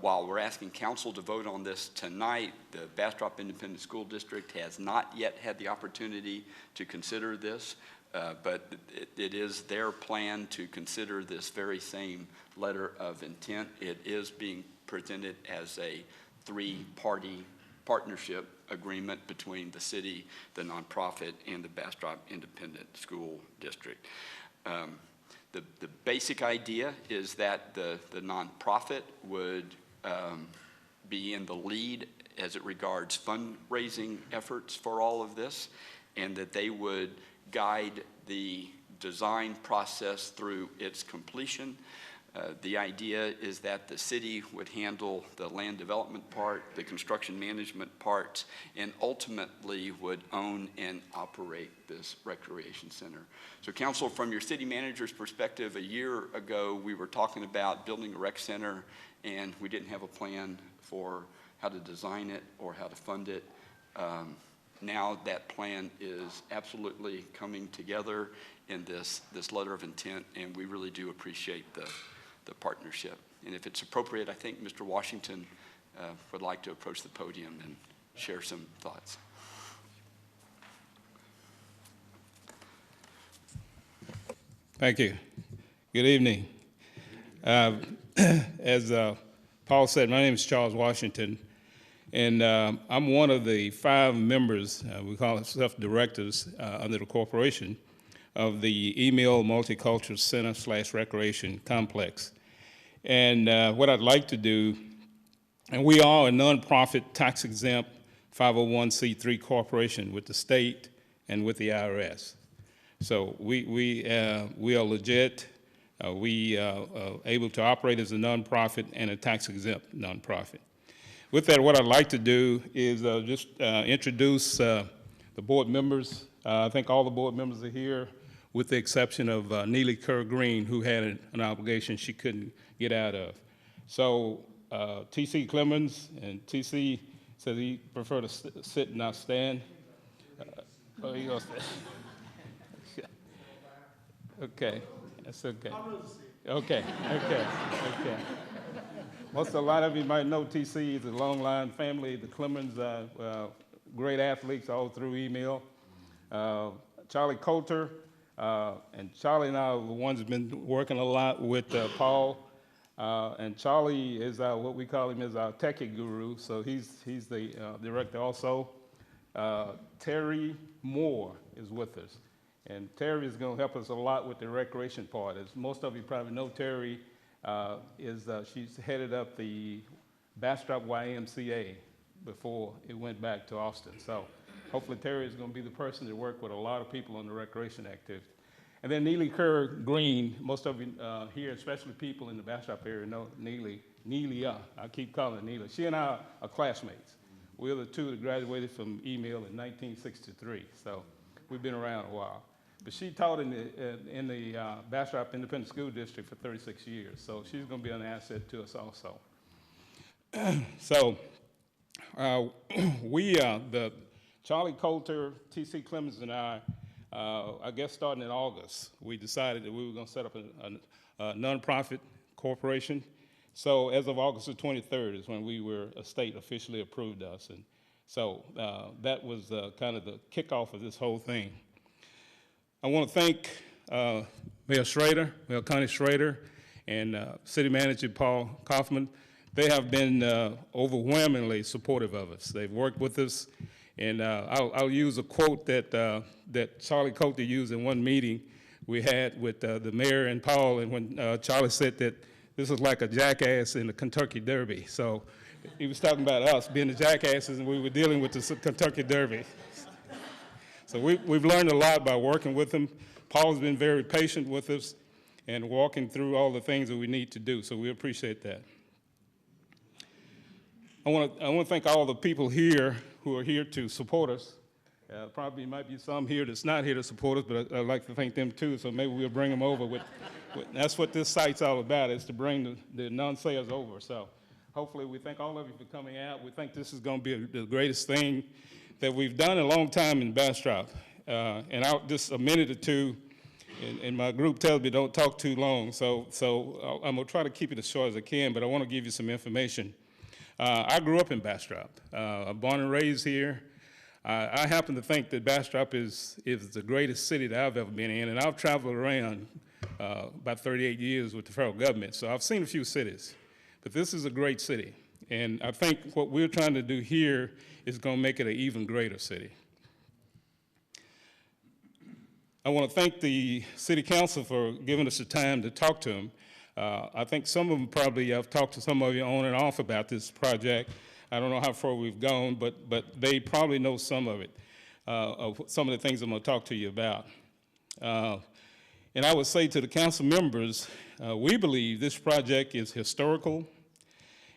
while we're asking council to vote on this tonight, the Bastrop Independent School District has not yet had the opportunity to consider this, but it is their plan to consider this very same letter of intent. It is being presented as a three-party partnership agreement between the city, the nonprofit, and the Bastrop Independent School District. The basic idea is that the nonprofit would be in the lead as it regards fundraising efforts for all of this, and that they would guide the design process through its completion. The idea is that the city would handle the land development part, the construction management part, and ultimately would own and operate this recreation center. So council, from your city manager's perspective, a year ago we were talking about building a rec center, and we didn't have a plan for how to design it or how to fund it. Now that plan is absolutely coming together in this letter of intent, and we really do appreciate the partnership. And if it's appropriate, I think Mr. Washington would like to approach the podium and share some thoughts. Thank you. Good evening. As Paul said, my name is Charles Washington, and I'm one of the 5 members, we call ourselves directors under the corporation, of the Email Multicultural Center/Recreation Complex. And what I'd like to do, and we are a nonprofit tax-exempt 501c3 corporation with the state and with the IRS. So we are legit. We are able to operate as a nonprofit and a tax-exempt nonprofit. With that, what I'd like to do is just introduce the board members. I think all the board members are here, with the exception of Neely Kerr Green, who had an obligation she couldn't get out of. So T.C. Clemens, and T.C. said he preferred to sit and not stand. Oh, he goes. Okay, that's okay. Okay. A lot of you might know T.C. is a long line family. The Clemens, great athletes all through email. Charlie Coulter, and Charlie and I are the ones who've been working a lot with Paul. And Charlie is what we call him is our techie guru, so he's the director also. Terry Moore is with us. And Terry is going to help us a lot with the recreation part. As most of you probably know, Terry she's headed up the Bastrop YMCA before it went back to Austin. So hopefully Terry is going to be the person to work with a lot of people on the recreation activity. And then Neely Kerr Green, most of you here, especially people in the Bastrop area, know Neely. I keep calling her Neely. She and I are classmates. We're the two that graduated from email in 1963. So we've been around a while. But she taught in the Bastrop Independent School District for 36 years, so she's going to be an asset to us also. So the Charlie Coulter, T.C. Clemens, and I guess starting in August, we decided that we were going to set up a nonprofit corporation. So as of August the 23rd is when a state officially approved us, and so that was kind of the kickoff of this whole thing. I want to thank Mayor Connie Schrader, and City Manager Paul Kaufman. They have been overwhelmingly supportive of us. They've worked with us, and I'll use a quote that Charlie Coulter used in one meeting we had with the mayor and Paul, and when Charlie said that this was like a jackass in the Kentucky Derby. So He was talking about us being the jackasses, and we were dealing with the Kentucky Derby. So we've learned a lot by working with him. Paul's been very patient with us and walking through all the things that we need to do, so we appreciate that. I want to thank all the people here who are here to support us. Probably might be some here that's not here to support us, but I'd like to thank them too, so maybe we'll bring them over. That's what this site's all about, is to bring the naysayers over. So hopefully we thank all of you for coming out. We think this is going to be the greatest thing that we've done in a long time in Bastrop. And just a minute or two, and my group tells me don't talk too long, so I'm going to try to keep it as short as I can, but I want to give you some information. I grew up in Bastrop. I'm born and raised here. I happen to think that Bastrop is the greatest city that I've ever been in, and I've traveled around about 38 years with the federal government, so I've seen a few cities. But this is a great city, and I think what we're trying to do here is going to make it an even greater city. I want to thank the City Council for giving us the time to talk to them. I think some of them probably, I've talked to some of you on and off about this project. I don't know how far we've gone, but they probably know some of it, of some of the things I'm going to talk to you about. And I would say to the council members, we believe this project is historical,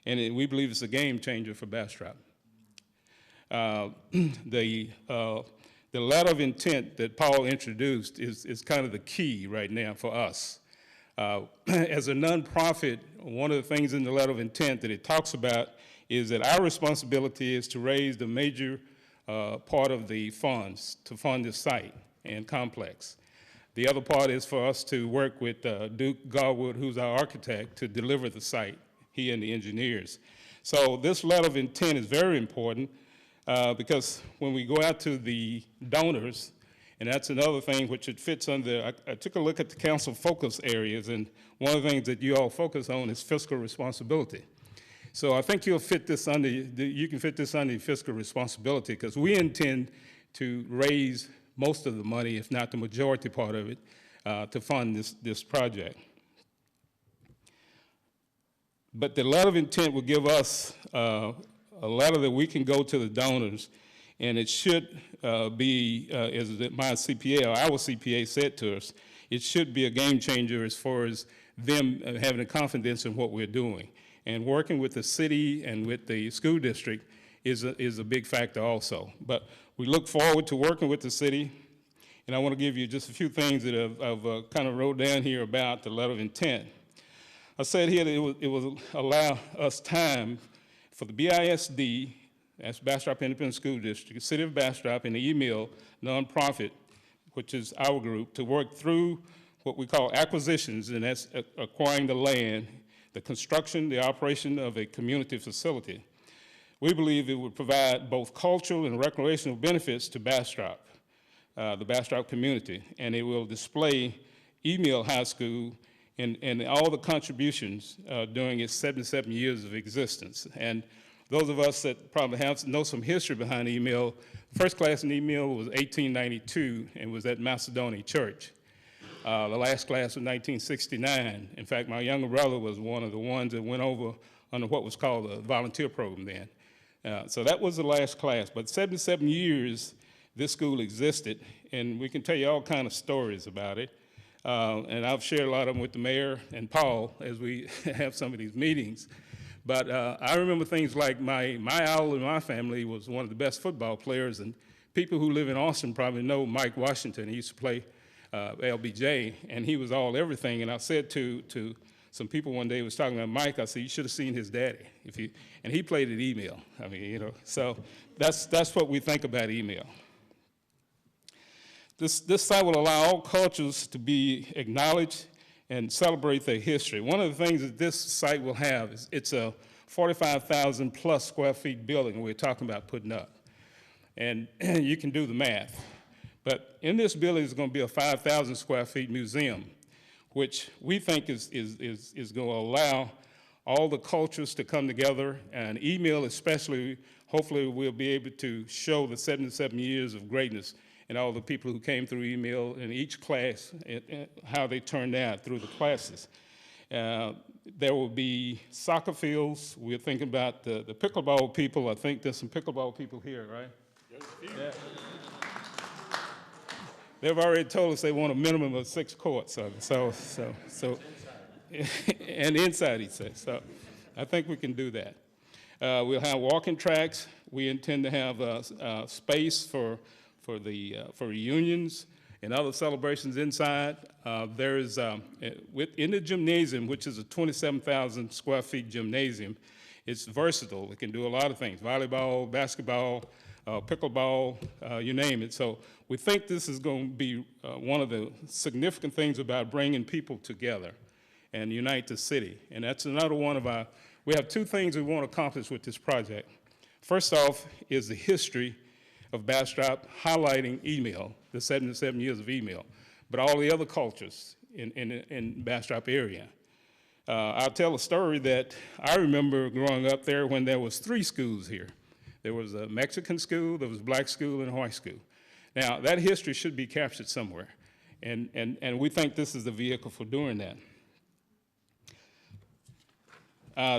and we believe it's a game changer for Bastrop. The letter of intent that Paul introduced is kind of the key right now for us. As a nonprofit, one of the things in the letter of intent that it talks about is that our responsibility is to raise the major part of the funds to fund this site and complex. The other part is for us to work with Duke Garwood, who's our architect, to deliver the site, he and the engineers. So this letter of intent is very important because when we go out to the donors, and that's another thing which it fits under, I took a look at the council focus areas, and one of the things that you all focus on is fiscal responsibility. So I think you'll fit this under, you can fit this under fiscal responsibility, because we intend to raise most of the money, if not the majority part of it, to fund this project. But the letter of intent will give us a letter that we can go to the donors, and it should be, as my CPA or our CPA said to us, it should be a game changer as far as them having a confidence in what we're doing. And working with the city and with the school district is a big factor also. But we look forward to working with the city, and I want to give you just a few things that I've kind of wrote down here about the letter of intent. I said here that it will allow us time for the BISD, that's Bastrop Independent School District, the City of Bastrop, and the email nonprofit, which is our group, to work through what we call acquisitions, and that's acquiring the land, the construction, the operation of a community facility. We believe it would provide both cultural and recreational benefits to Bastrop, the Bastrop community, and it will display Email High School and all the contributions during its 77 years of existence. And those of us that probably know some history behind Email, first class in Email was 1892 and was at Macedonia Church. The last class was 1969. In fact, my younger brother was one of the ones that went over under what was called the volunteer program then. So that was the last class. But 77 years this school existed, and we can tell you all kind of stories about it. And I've shared a lot of them with the mayor and Paul as we have some of these meetings. But I remember things like my owl in my family was one of the best football players, and people who live in Austin probably know Mike Washington. He used to play LBJ, and he was all everything. And I said to some people one day, was talking about Mike, I said, you should have seen his daddy. And he played at Email. I mean, you know, so that's what we think about Email. This site will allow all cultures to be acknowledged and celebrate their history. One of the things that this site will have is it's a 45,000 plus square feet building we're talking about putting up. And you can do the math. But in this building is going to be a 5,000 square feet museum, which we think is going to allow all the cultures to come together, and Email especially, hopefully we'll be able to show the 77 years of greatness and all the people who came through Email in each class and how they turned out through the classes. There will be soccer fields. We're thinking about the pickleball people. I think there's some pickleball people here, right? Yeah. They've already told us they want a minimum of 6 courts. So, and inside, he says. So I think we can do that. We'll have walking tracks. We intend to have space for reunions and other celebrations inside. There is, in the gymnasium, which is a 27,000 square feet gymnasium, it's versatile. It can do a lot of things, volleyball, basketball, pickleball, you name it. So we think this is going to be one of the significant things about bringing people together and unite the city. And that's another one of our, we have 2 things we want to accomplish with this project. First off is the history of Bastrop, highlighting email, the 77 years of email, but all the other cultures in Bastrop area. I'll tell a story that I remember growing up there when there was 3 schools here. There was a Mexican school, there was a black school, and a white school. Now, that history should be captured somewhere, and we think this is the vehicle for doing that.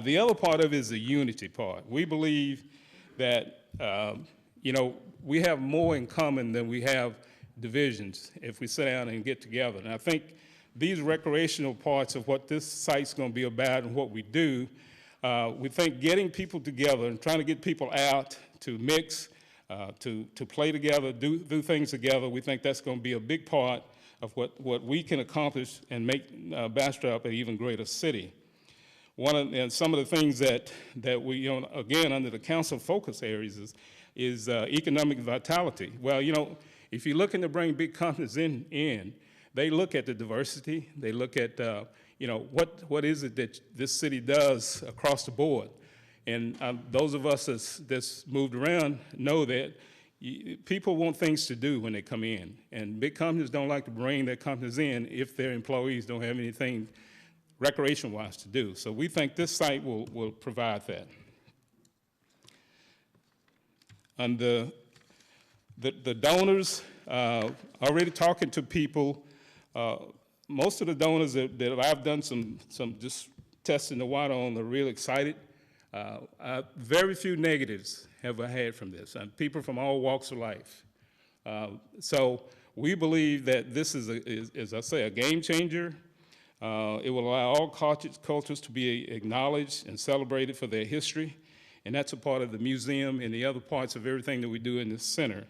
The other part of it is the unity part. We believe that, we have more in common than we have divisions if we sit down and get together. And I think these recreational parts of what this site's going to be about and what we do, we think getting people together and trying to get people out to mix, to play together, do things together, we think that's going to be a big part of what we can accomplish and make Bastrop an even greater city. And some of the things that we, again, under the council focus areas is economic vitality. Well, if you're looking to bring big companies in, they look at the diversity, they look at, what is it that this city does across the board. And those of us that's moved around know that people want things to do when they come in. And big companies don't like to bring their companies in if their employees don't have anything recreation-wise to do. So we think this site will provide that. And the donors, already talking to people, most of the donors that I've done some just testing the water on are really excited. Very few negatives have I had from this, and people from all walks of life. So we believe that this is, as I say, a game changer. It will allow all cultures to be acknowledged and celebrated for their history, and that's a part of the museum and the other parts of everything that we do in this center.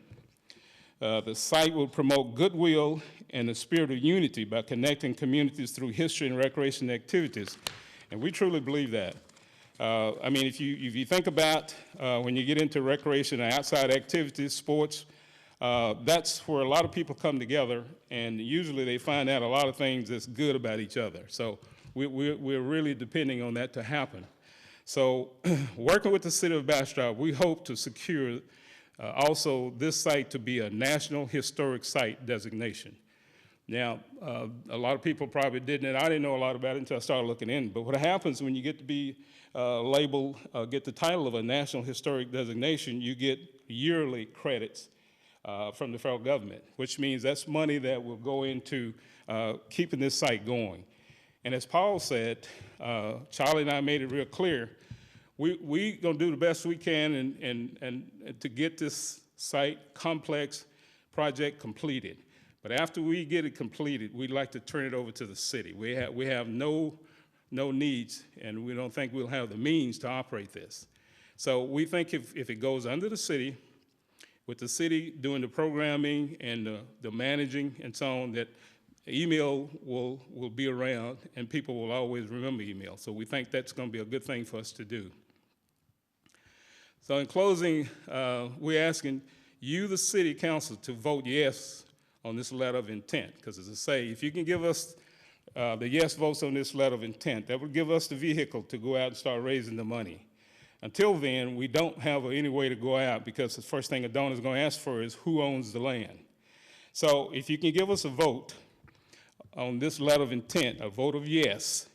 The site will promote goodwill and the spirit of unity by connecting communities through history and recreation activities, and we truly believe that. I mean, if you think about when you get into recreation and outside activities, sports, that's where a lot of people come together, and usually they find out a lot of things that's good about each other. So we're really depending on that to happen. So working with the city of Bastrop, we hope to secure also this site to be a National Historic Site designation. Now, a lot of people probably didn't, and I didn't know a lot about it until I started looking in, but what happens when you get to be labeled, get the title of a National Historic designation, you get yearly credits from the federal government, which means that's money that will go into keeping this site going. And as Paul said, Charlie and I made it real clear, we gonna do the best we can and to get this site complex project completed. But after we get it completed, we'd like to turn it over to the city. We have no needs, and we don't think we'll have the means to operate this. So we think if it goes under the city, with the city doing the programming and the managing and so on, that email will be around and people will always remember email. So we think that's going to be a good thing for us to do. So in closing, we're asking you, the city council, to vote yes on this letter of intent. Because as I say, if you can give us the yes votes on this letter of intent, that would give us the vehicle to go out and start raising the money. Until then, we don't have any way to go out because the first thing a donor is going to ask for is who owns the land. So if you can give us a vote on this letter of intent, a vote of yes,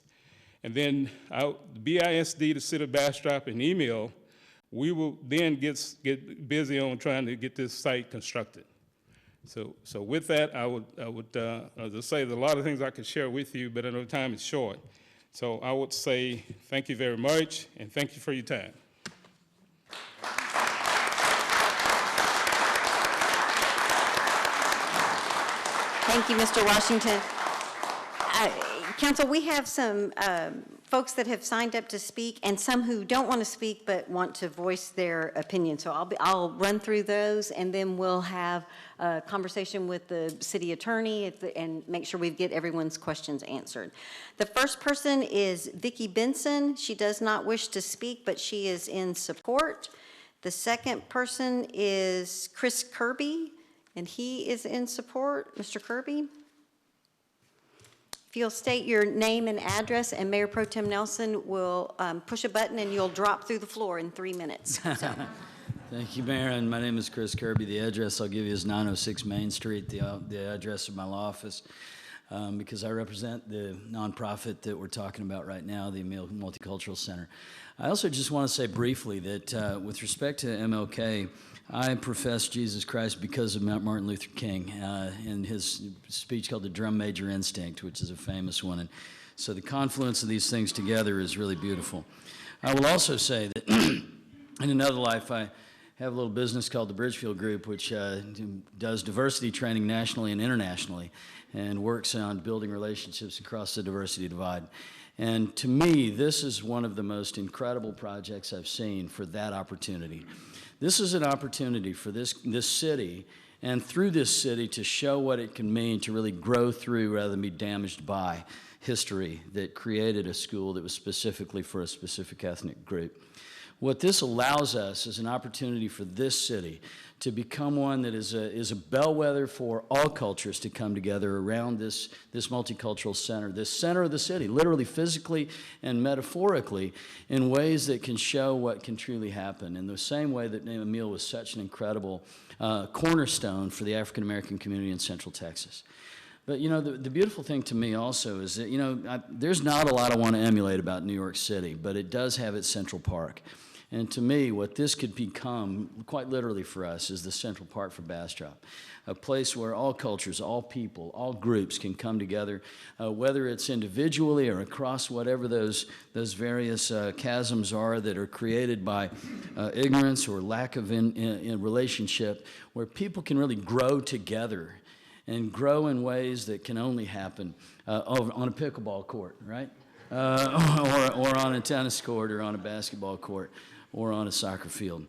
and then BISD, the city of Bastrop, and email, we will then get busy on trying to get this site constructed. So with that, I would as I say, there's a lot of things I could share with you, but I know time is short. So I would say thank you very much, and thank you for your time. Thank you, Mr. Washington. Council, we have some folks that have signed up to speak and some who don't want to speak but want to voice their opinion. So I'll run through those, and then we'll have a conversation with the city attorney and make sure we get everyone's questions answered. The first person is Vicki Benson. She does not wish to speak, but she is in support. The second person is Chris Kirby, and he is in support. Mr. Kirby? If you'll state your name and address, and Mayor Pro Tem Nelson will push a button and you'll drop through the floor in 3 minutes. So. Thank you, Mayor, and my name is Chris Kirby. The address I'll give you is 906 Main Street, the address of my law office, because I represent the nonprofit that we're talking about right now, the Multicultural Center. I also just want to say briefly that with respect to MLK, I profess Jesus Christ because of Martin Luther King in his speech called The Drum Major Instinct, which is a famous one. And so the confluence of these things together is really beautiful. I will also say that in another life, I have a little business called the Bridgefield Group, which does diversity training nationally and internationally and works on building relationships across the diversity divide. And to me, this is one of the most incredible projects I've seen for that opportunity. This is an opportunity for this city and through this city to show what it can mean to really grow through rather than be damaged by history that created a school that was specifically for a specific ethnic group. What this allows us is an opportunity for this city to become one that is a bellwether for all cultures to come together around this multicultural center, this center of the city, literally, physically, and metaphorically, in ways that can show what can truly happen. In the same way that Emil was such an incredible cornerstone for the African American community in Central Texas. But, you know, the beautiful thing to me also is that, you know, there's not a lot I want to emulate about New York City, but it does have its Central Park. And to me, what this could become, quite literally for us, is the Central Park for Bastrop, a place where all cultures, all people, all groups can come together, whether it's individually or across whatever those various chasms are that are created by ignorance or lack of in relationship, where people can really grow together and grow in ways that can only happen on a pickleball court, right? Or on a tennis court or on a basketball court or on a soccer field.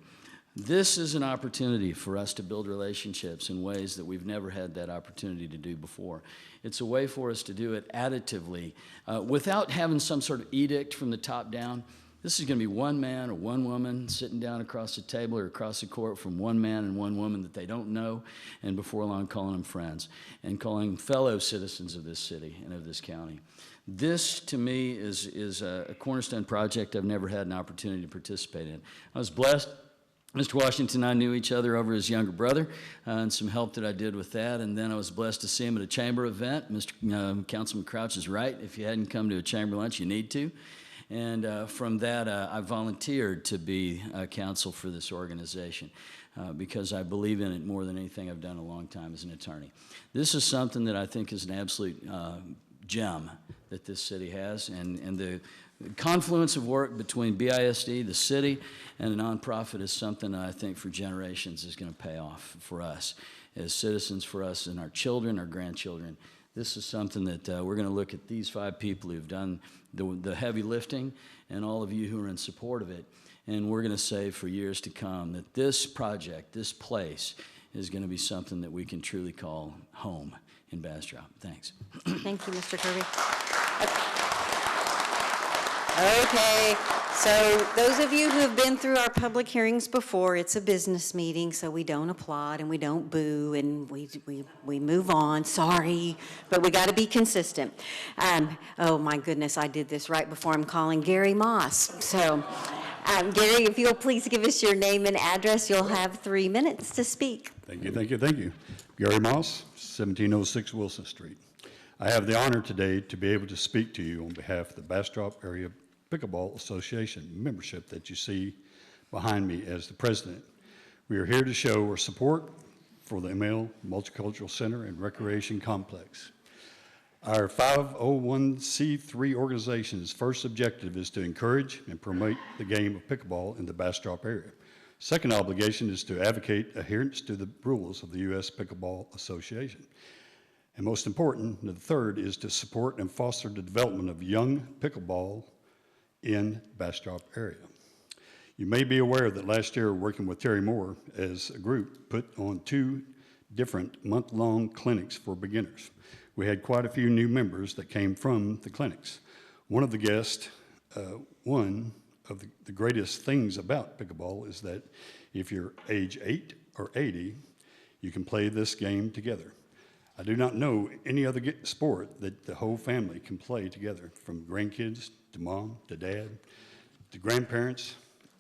This is an opportunity for us to build relationships in ways that we've never had that opportunity to do before. It's a way for us to do it additively without having some sort of edict from the top down. This is going to be one man or one woman sitting down across the table or across the court from one man and one woman that they don't know, and before long calling them friends and calling fellow citizens of this city and of this county. This, to me, is a cornerstone project I've never had an opportunity to participate in. I was blessed. Mr. Washington and I knew each other over his younger brother and some help that I did with that. And then I was blessed to see him at a chamber event. Councilman Crouch is right. If you hadn't come to a chamber lunch, you need to. And from that, I volunteered to be counsel for this organization because I believe in it more than anything I've done in a long time as an attorney. This is something that I think is an absolute gem that this city has, and the confluence of work between BISD, the city, and a nonprofit is something that I think for generations is going to pay off for us as citizens, for us and our children, our grandchildren. This is something that we're going to look at these 5 people who've done the heavy lifting and all of you who are in support of it, and we're going to say for years to come that this project, this place, is going to be something that we can truly call home in Bastrop. Thanks. Thank you, Mr. Kirby. Okay, so those of you who have been through our public hearings before, it's a business meeting, so we don't applaud and we don't boo and we move on. Sorry, but we got to be consistent. Oh my goodness, I did this right before I'm calling Gary Moss. So, Gary, if you'll please give us your name and address, you'll have 3 minutes to speak. Thank you, thank you, thank you. Gary Moss, 1706 Wilson Street. I have the honor today to be able to speak to you on behalf of the Bastrop Area Pickleball Association membership that you see behind me as the president. We are here to show our support for the Mlk Multicultural Center and Recreation Complex. Our 501c3 organization's first objective is to encourage and promote the game of pickleball in the Bastrop area. Second obligation is to advocate adherence to the rules of the U.S. Pickleball Association. And most important, the third is to support and foster the development of young pickleball in Bastrop area. You may be aware that last year, working with Terry Moore as a group, put on 2 different month-long clinics for beginners. We had quite a few new members that came from the clinics. One of the guests, one of the greatest things about pickleball is that if you're age 8 or 80, you can play this game together. I do not know any other sport that the whole family can play together, from grandkids to mom to dad to grandparents,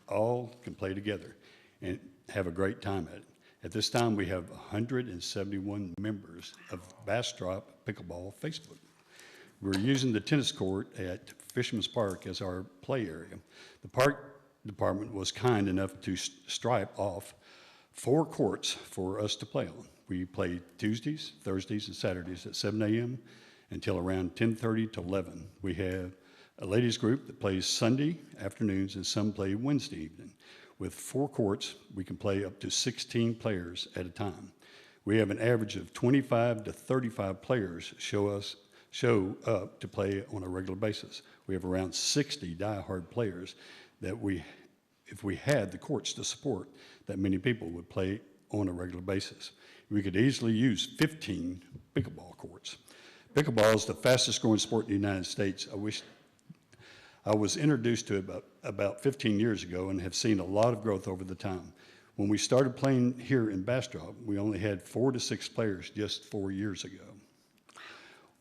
all can play together and have a great time at it. At this time, we have 171 members of Bastrop Pickleball Facebook. We're using the tennis court at Fisherman's Park as our play area. The park department was kind enough to stripe off 4 courts for us to play on. We play Tuesdays, Thursdays, and Saturdays at 7 a.m. until around 10:30 to 11. We have a ladies group that plays Sunday afternoons, and some play Wednesday evening. With 4 courts, we can play up to 16 players at a time. We have an average of 25 to 35 players show up to play on a regular basis. We have around 60 die-hard players that if we had the courts to support, that many people would play on a regular basis. We could easily use 15 pickleball courts. Pickleball is the fastest growing sport in the United States. I was introduced to it about 15 years ago and have seen a lot of growth over the time. When we started playing here in Bastrop, we only had 4 to 6 players just 4 years ago.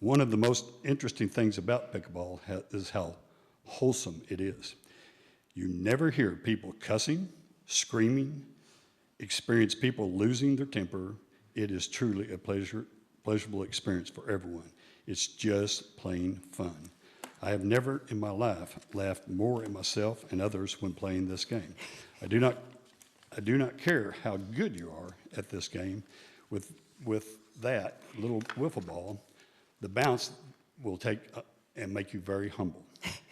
One of the most interesting things about pickleball is how wholesome it is. You never hear people cussing, screaming, experience people losing their temper. It is truly a pleasurable experience for everyone. It's just plain fun. I have never in my life laughed more at myself and others when playing this game. I do not care how good you are at this game. With that little wiffle ball, the bounce will take and make you very humble,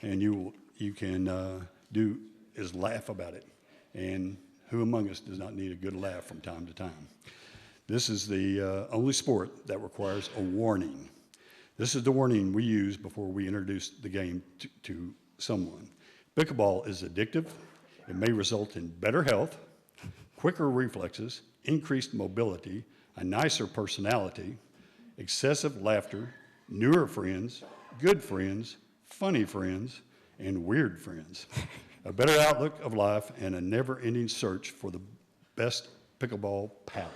and you can do is laugh about it. And who among us does not need a good laugh from time to time? This is the only sport that requires a warning. This is the warning we use before we introduce the game to someone. Pickleball is addictive. It may result in better health, quicker reflexes, increased mobility, a nicer personality, excessive laughter, newer friends, good friends, funny friends, and weird friends. A better outlook of life and a never-ending search for the best pickleball paddle.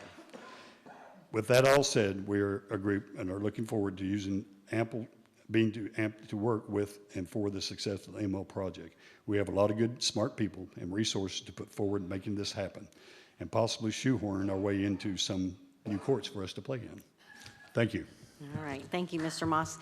With that all said, we're a group and are looking forward to to work with and for the success of the ML project. We have a lot of good, smart people and resources to put forward in making this happen, and possibly shoehorn our way into some new courts for us to play in. Thank you. All right, thank you, Mr. Moss.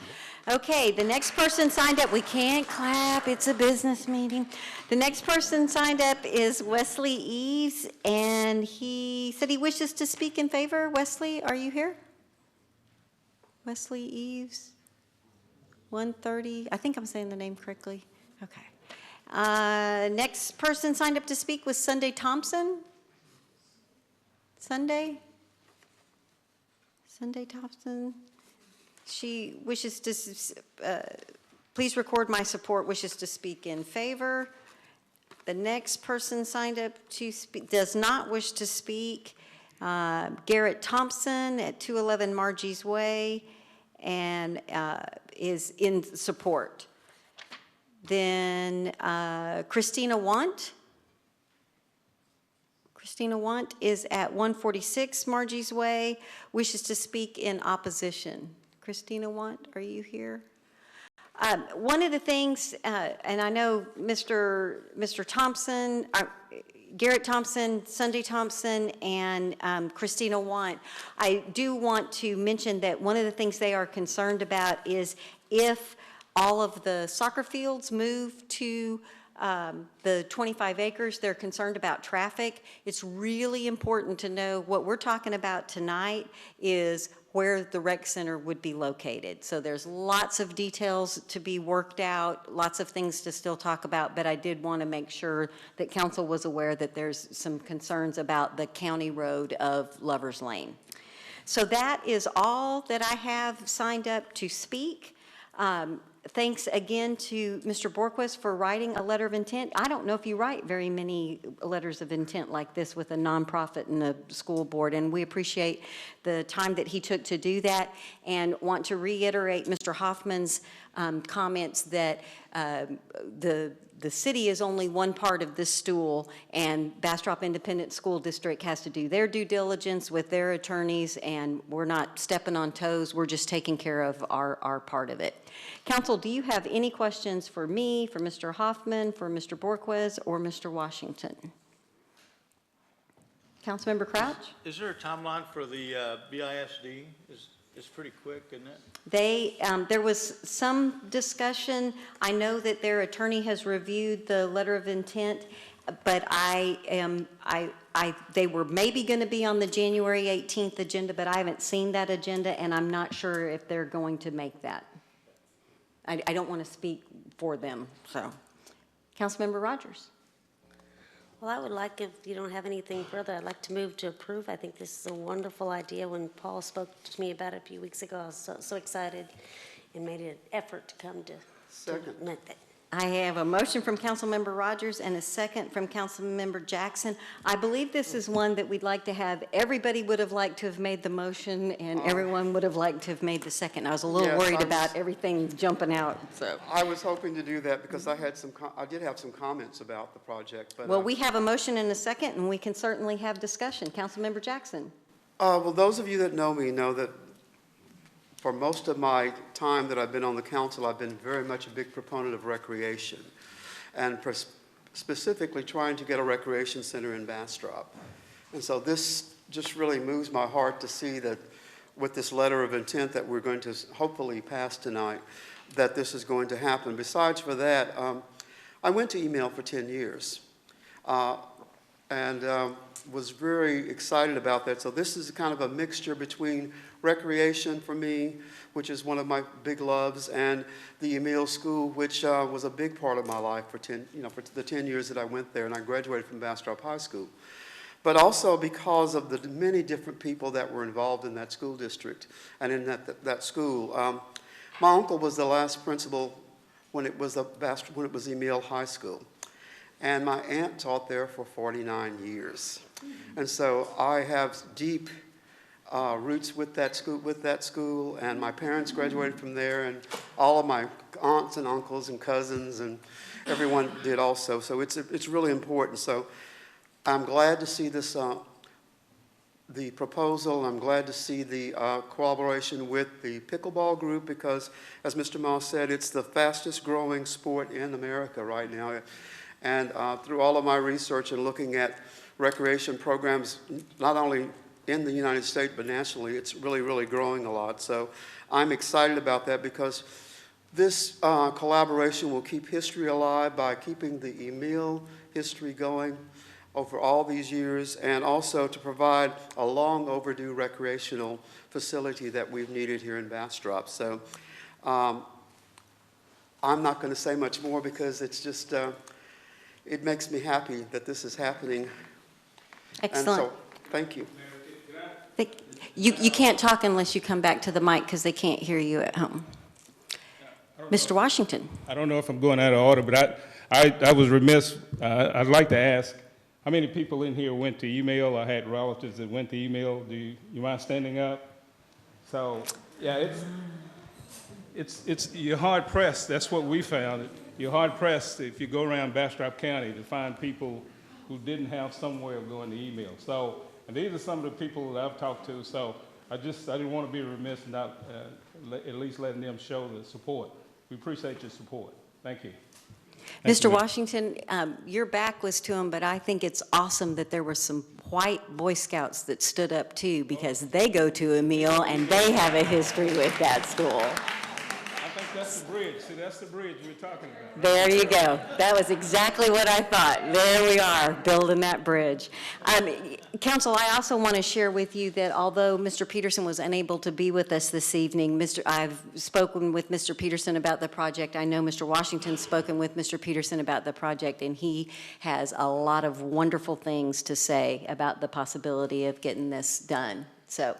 Okay, the next person signed up, we can't clap, it's a business meeting. The next person signed up is Wesley Eves, and he said he wishes to speak in favor. Wesley, are you here? Wesley Eves, 130, I think I'm saying the name correctly. Okay. Next person signed up to speak was Sunday Thompson. Sunday Thompson. She wishes to, please record my support, wishes to speak in favor. The next person signed up to speak, does not wish to speak. Garrett Thompson at 211 Margie's Way, and is in support. Then Christina Want. Christina Want is at 146 Margie's Way, wishes to speak in opposition. Christina Want, are you here? One of the things, and I know Mr. Thompson, Garrett Thompson, Sunday Thompson, and Christina Want, I do want to mention that one of the things they are concerned about is if all of the soccer fields move to the 25 acres, they're concerned about traffic. It's really important to know what we're talking about tonight is where the rec center would be located. So there's lots of details to be worked out, lots of things to still talk about, but I did want to make sure that council was aware that there's some concerns about the county road of Lover's Lane. So that is all that I have signed up to speak. Thanks again to Mr. Borquist for writing a letter of intent. I don't know if you write very many letters of intent like this with a nonprofit and a school board, and we appreciate the time that he took to do that, and want to reiterate Mr. Hoffman's comments that the city is only one part of this stool, and Bastrop Independent School District has to do their due diligence with their attorneys, and we're not stepping on toes. We're just taking care of our part of it. Council, do you have any questions for me, for Mr. Hoffman, for Mr. Borquist, or Mr. Washington? Councilmember Crouch? Is there a timeline for the BISD? It's pretty quick, isn't it? There was some discussion. I know that their attorney has reviewed the letter of intent, but they were maybe going to be on the January 18th agenda, but I haven't seen that agenda, and I'm not sure if they're going to make that. I don't want to speak for them, so. Councilmember Rogers. Well, I would like, if you don't have anything further, I'd like to move to approve. I think this is a wonderful idea. When Paul spoke to me about it a few weeks ago, I was so excited and made an effort to come to make that. I have a motion from Councilmember Rogers and a second from Councilmember Jackson. I believe this is one that we'd like to have, everybody would have liked to have made the motion and everyone would have liked to have made the second. I was a little worried about everything jumping out, so. I was hoping to do that because I did have some comments about the project, but. Well, we have a motion and a second, and we can certainly have discussion. Councilmember Jackson. Well, those of you that know me know that for most of my time that I've been on the council, I've been very much a big proponent of recreation, and specifically trying to get a recreation center in Bastrop. And so this just really moves my heart to see that with this letter of intent that we're going to hopefully pass tonight, that this is going to happen. Besides for that, I went to email for 10 years and was very excited about that. So this is kind of a mixture between recreation for me, which is one of my big loves, and the Emile School, which was a big part of my life for the 10 years that I went there, and I graduated from Bastrop High School. But also because of the many different people that were involved in that school district and in that school. My uncle was the last principal when it was Emile High School, and my aunt taught there for 49 years. And so I have deep roots with that school, and my parents graduated from there, and all of my aunts and uncles and cousins and everyone did also. So it's really important. So I'm glad to see this, the proposal. I'm glad to see the collaboration with the pickleball group because, as Mr. Moss said, it's the fastest growing sport in America right now. And through all of my research and looking at recreation programs, not only in the United States, but nationally, it's really, really growing a lot. So I'm excited about that because this collaboration will keep history alive by keeping the Emile history going over all these years, and also to provide a long overdue recreational facility that we've needed here in Bastrop. So I'm not going to say much more because it's just, it makes me happy that this is happening. Excellent. And so, thank you. You can't talk unless you come back to the mic because they can't hear you at home. Mr. Washington. I don't know if I'm going out of order, but I was remiss. I'd like to ask, how many people in here went to email or had relatives that went to email? Do you mind standing up? So, yeah, it's you're hard pressed. That's what we found. You're hard pressed if you go around Bastrop County to find people who didn't have some way of going to email. So, and these are some of the people that I've talked to. So I didn't want to be remiss and not at least letting them show the support. We appreciate your support. Thank you. Mr. Washington, your back was to him, but I think it's awesome that there were some white Boy Scouts that stood up too, because they go to Emile and they have a history with that school. I I think that's the bridge. See, that's the bridge we were talking about. There you go. That was exactly what I thought. There we are, building that bridge. Council, I also want to share with you that although Mr. Peterson was unable to be with us this evening, I've spoken with Mr. Peterson about the project. I know Mr. Washington's spoken with Mr. Peterson about the project, and he has a lot of wonderful things to say about the possibility of getting this done. So,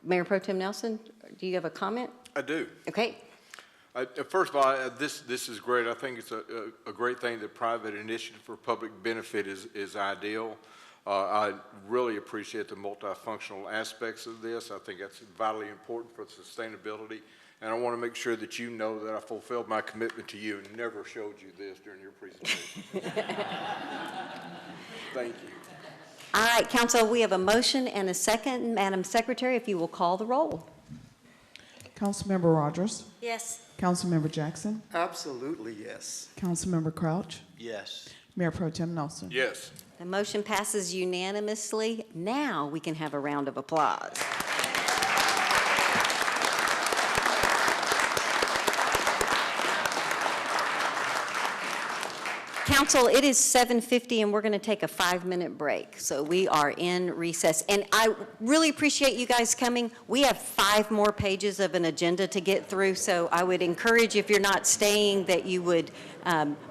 Mayor Pro Tem Nelson, do you have a comment? I do. Okay. First of all, this is great. I think it's a great thing that private initiative for public benefit is ideal. I really appreciate the multifunctional aspects of this. I think that's vitally important for sustainability. And I want to make sure that you know that I fulfilled my commitment to you and never showed you this during your presentation. Thank you. All right, Council, we have a motion and a second. Madam Secretary, if you will call the roll. Councilmember Rogers? Yes. Councilmember Jackson? Absolutely, yes. Councilmember Crouch? Yes. Mayor Pro Tem Nelson? Yes. The motion passes unanimously. Now we can have a round of applause. Council, it is 7:50 and we're going to take a 5-minute break. So we are in recess. And I really appreciate you guys coming. We have 5 more pages of an agenda to get through. So I would encourage, if you're not staying, that you would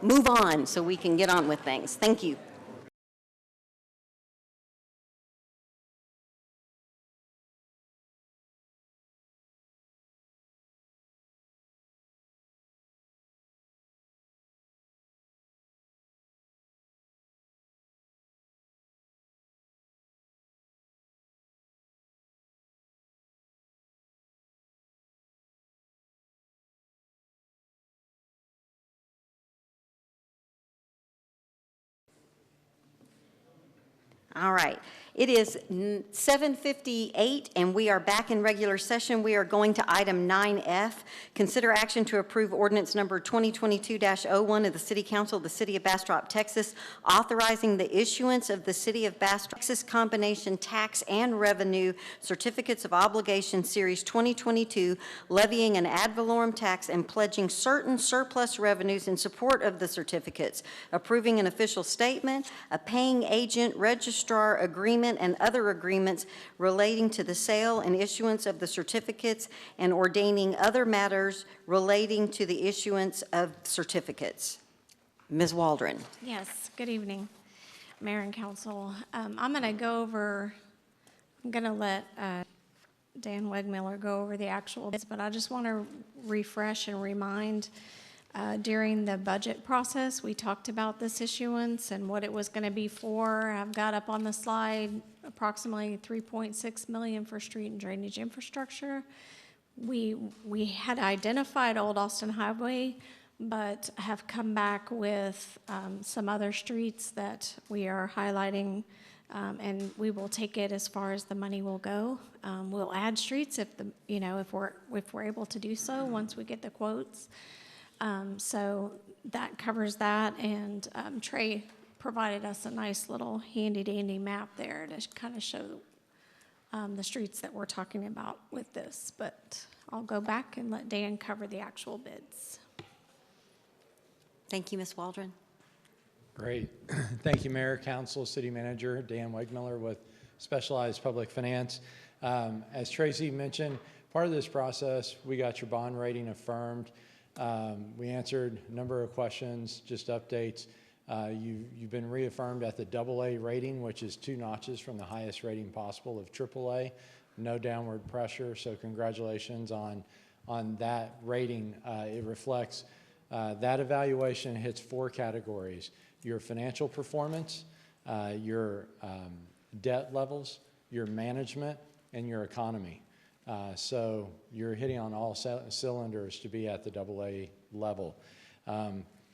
move on so we can get on with things. Thank you. All right. It is 7:58, and we are back in regular session. We are going to item 9F, consider action to approve ordinance number 2022-01 of the City Council of the City of Bastrop, Texas, authorizing the issuance of the City of Bastrop, Texas Combination Tax and Revenue Certificates of Obligation Series 2022, levying an ad valorem tax and pledging certain surplus revenues in support of the certificates, approving an official statement, a paying agent registrar agreement, and other agreements relating to the sale and issuance of the certificates, and ordaining other matters relating to the issuance of certificates. Ms. Waldron. Yes, good evening, Mayor and Council. I'm going to let Dan Wegmiller go over the actual bids, but I just want to refresh and remind, during the budget process, we talked about this issuance and what it was going to be for. I've got up on the slide approximately $3.6 million for street and drainage infrastructure. We had identified Old Austin Highway, but have come back with some other streets that we are highlighting, and we will take it as far as the money will go. We'll add streets if we're able to do so once we get the quotes. So that covers that, and Trey provided us a nice little handy-dandy map there to kind of show the streets that we're talking about with this. But I'll go back and let Dan cover the actual bids. Thank you, Ms. Waldron. Great. Thank you, Mayor, Council, City Manager Dan Wegmiller with Specialized Public Finance. As Tracy mentioned, part of this process, we got your bond rating affirmed. We answered a number of questions, just updates. You've been reaffirmed at the AA rating, which is 2 notches from the highest rating possible of AAA. No downward pressure, so congratulations on that rating. It reflects that evaluation hits 4 categories: your financial performance, your debt levels, your management, and your economy. So you're hitting on all cylinders to be at the AA level.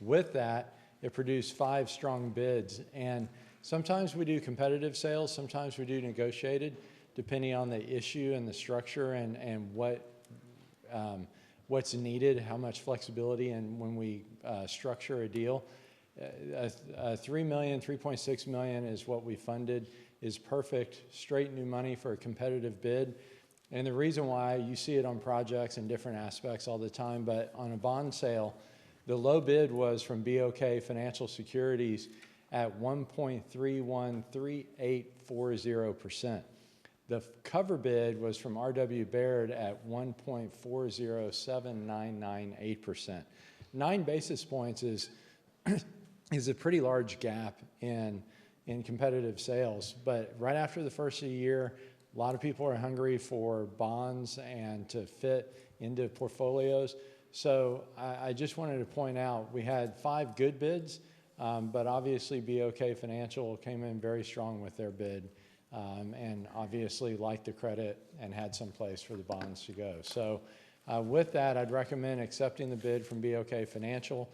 With that, it produced 5 strong bids, and sometimes we do competitive sales, sometimes we do negotiated, depending on the issue and the structure and what's needed, how much flexibility, and when we structure a deal. $3.6 million is what we funded, is perfect, straight new money for a competitive bid. And the reason why, you see it on projects and different aspects all the time, but on a bond sale, the low bid was from BOK Financial Securities at 1.313840%. The cover bid was from R.W. Baird at 1.407998%. 9 basis points is a pretty large gap in competitive sales. But right after the first of the year, a lot of people are hungry for bonds and to fit into portfolios. So I just wanted to point out, we had 5 good bids, but obviously BOK Financial came in very strong with their bid, and obviously liked the credit and had some place for the bonds to go. So with that, I'd recommend accepting the bid from BOK Financial.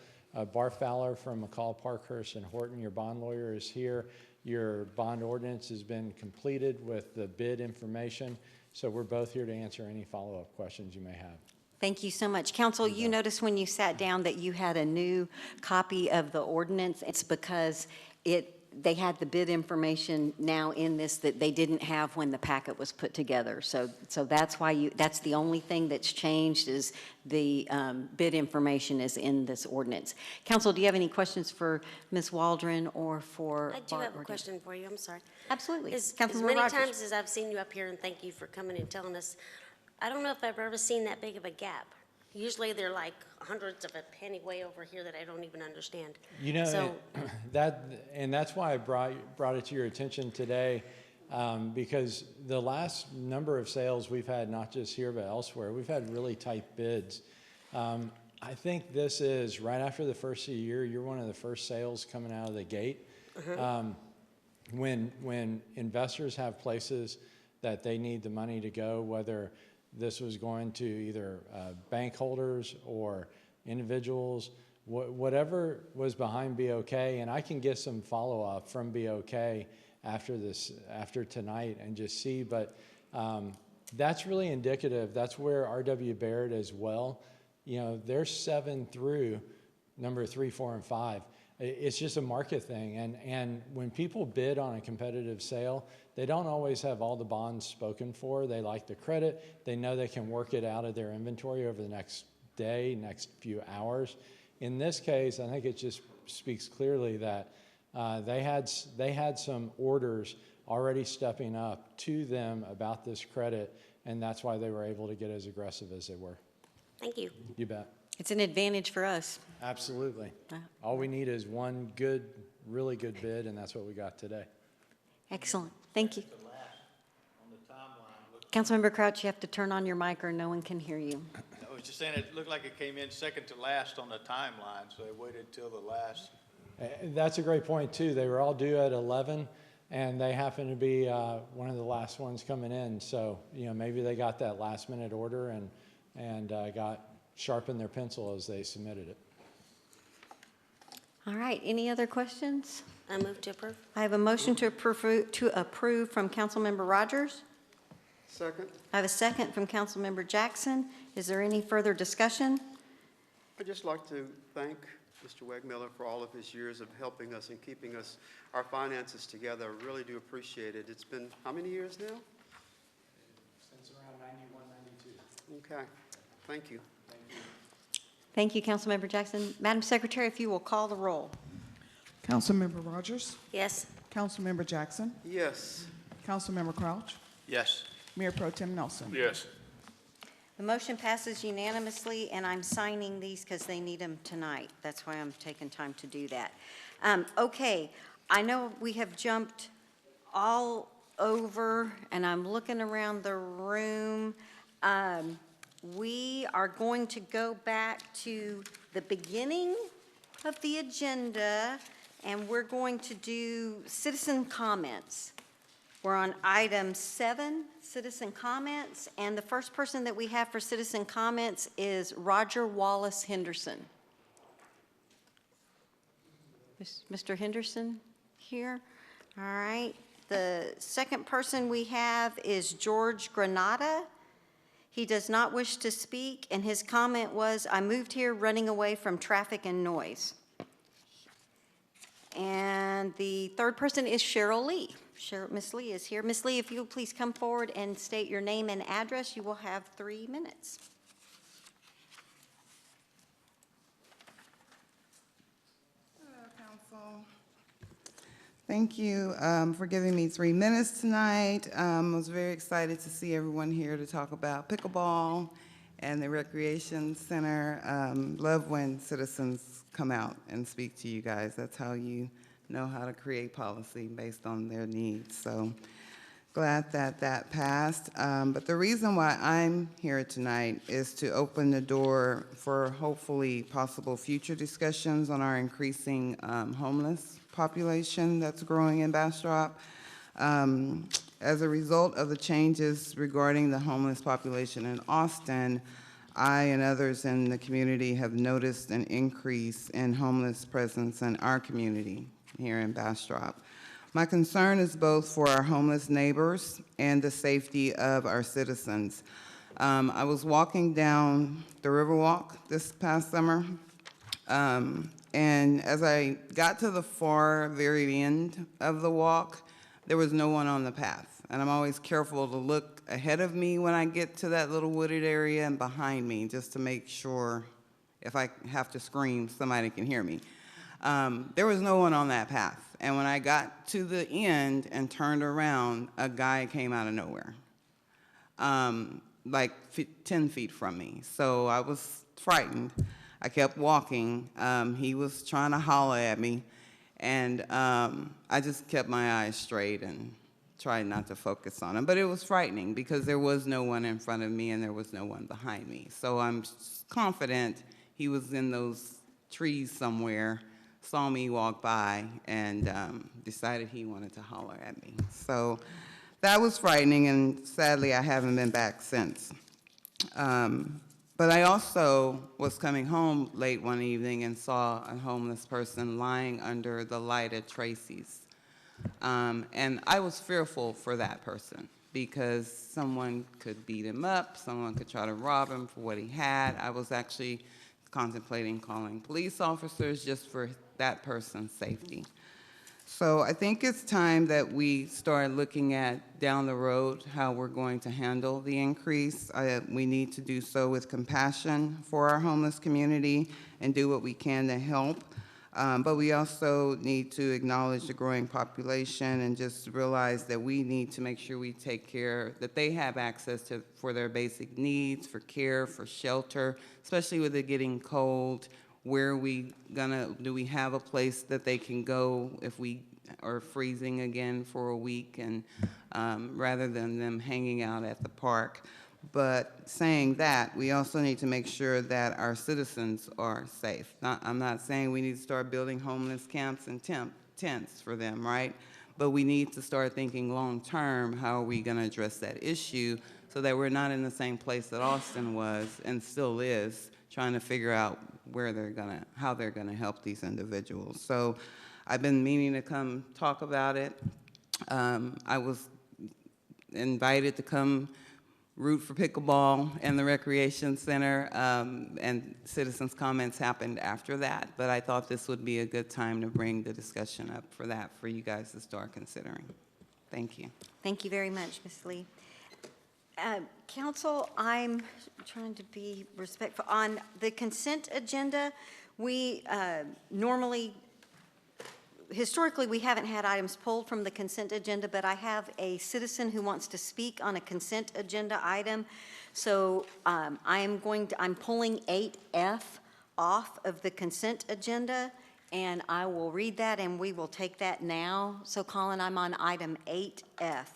Bart Fowler from McCall, Parkhurst, and Horton, your bond lawyer, is here. Your bond ordinance has been completed with the bid information, so we're both here to answer any follow-up questions you may have. Thank you so much. Council, you noticed when you sat down that you had a new copy of the ordinance. It's because they had the bid information now in this that they didn't have when the packet was put together. So that's why that's the only thing that's changed, is the bid information is in this ordinance. Council, do you have any questions for Ms. Waldron or for I do Bart have a or question for you, I'm sorry. Absolutely. As Councilmember many Rogers. times as I've seen you up here, and thank you for coming and telling us, I don't know if I've ever seen that big of a gap. Usually they're like hundreds of a penny way over here that I don't even understand. You know, So, that's why I brought it to your attention today, because the last number of sales we've had, not just here but elsewhere, we've had really tight bids. I think this is right after the first of the year. You're one of the first sales coming out of the gate. When investors have places that they need the money to go, whether this was going to either bank holders or individuals, whatever was behind BOK, and I can get some follow-up from BOK after tonight and just see, but that's really indicative. That's where R.W. Baird as well, you know, they're 7 through number 3, 4, and 5. It's just a market thing, and when people bid on a competitive sale, they don't always have all the bonds spoken for. They like the credit. They know they can work it out of their inventory over the next day, next few hours. In this case, I think it just speaks clearly that they had some orders already stepping up to them about this credit, and that's why they were able to get as aggressive as they were. thank you. You bet. It's an advantage for us. Absolutely. All we need is one good, really good bid, and that's what we got today. Excellent. Thank you. Councilmember Crouch, you have to turn on your mic or no one can hear you. I was just saying, it looked like it came in second to last on the timeline, so they waited till the last. That's a great point, too. They were all due at 11, and they happened to be one of the last ones coming in. So, you know, maybe they got that last-minute order and sharpened their pencil as they submitted it. All right, any other questions? I move to approve. I have a motion to approve from Councilmember Rogers. Second. I have a second from Councilmember Jackson. Is there any further discussion? I'd just like to thank Mr. Wegmiller for all of his years of helping us and keeping our finances together. I really do appreciate it. It's been how many years now? Since around 91, 92. Okay, thank you. Thank you, Councilmember Jackson. Madam Secretary, if you will call the roll. Councilmember Rogers? Yes, Councilmember Jackson? Yes. Councilmember Crouch? Yes. Mayor Pro Tem Nelson? Yes. The motion passes unanimously, and I'm signing these because they need them tonight. That's why I'm taking time to do that. Okay, I know we have jumped all over, and I'm looking around the room. We are going to go back to the beginning of the agenda, and we're going to do citizen comments. We're on item 7, citizen comments, and the first person that we have for citizen comments is Roger Wallace Henderson. Mr. Henderson here? All right. The second person we have is George Granada. He does not wish to speak, and his comment was, "I moved here running away from traffic and noise." And the third person is Cheryl Lee. sure Ms. Lee is here. Ms. Lee, if you'll please come forward and state your name and address, you will have 3 minutes. Hello, Council. Thank you for giving me 3 minutes tonight. I was very excited to see everyone here to talk about pickleball and the Recreation Center. Love when citizens come out and speak to you guys. That's how you know how to create policy based on their needs. So glad that that passed. But the reason why I'm here tonight is to open the door for hopefully possible future discussions on our increasing homeless population that's growing in Bastrop. As a result of the changes regarding the homeless population in Austin, I and others in the community have noticed an increase in homeless presence in our community here in Bastrop. My concern is both for our homeless neighbors and the safety of our citizens. I was walking down the Riverwalk this past summer, and as I got to the far very end of the walk, there was no one on the path. And I'm always careful to look ahead of me when I get to that little wooded area and behind me, just to make sure if I have to scream, somebody can hear me. There was no one on that path. And when I got to the end and turned around, a guy came out of nowhere, like 10 feet from me. So I was frightened. I kept walking. He was trying to holler at me. And I just kept my eyes straight and tried not to focus on him. But it was frightening because there was no one in front of me and there was no one behind me. So I'm confident he was in those trees somewhere, saw me walk by, and decided he wanted to holler at me. So that was frightening, and sadly I haven't been back since. But I also was coming home late one evening and saw a homeless person lying under the light at Tracy's. And I was fearful for that person because someone could beat him up, someone could try to rob him for what he had. I was actually contemplating calling police officers just for that person's safety. So I think it's time that we start looking at down the road how we're going to handle the increase. We need to do so with compassion for our homeless community and do what we can to help. But we also need to acknowledge the growing population and just realize that we need to make sure we take care, that they have access to for their basic needs, for care, for shelter, especially with it getting cold. Where are we do we have a place that they can go if we are freezing again for a week, and rather than them hanging out at the park. But saying that, we also need to make sure that our citizens are safe. I'm not saying we need to start building homeless camps and tents for them, right? But we need to start thinking long-term, how are we going to address that issue so that we're not in the same place that Austin was and still is, trying to figure out how they're gonna help these individuals. So I've been meaning to come talk about it. I was invited to come root for pickleball in the Recreation Center, and citizens' comments happened after that, but I thought this would be a good time to bring the discussion up for that, for you guys to start considering. Thank you. Thank you very much, Ms. Lee. Council, I'm trying to be respectful. On the consent agenda, we historically, we haven't had items pulled from the consent agenda, but I have a citizen who wants to speak on a consent agenda item. So I'm pulling 8F off of the consent agenda, and I will read that, and we will take that now. So Colin, I'm on item 8F.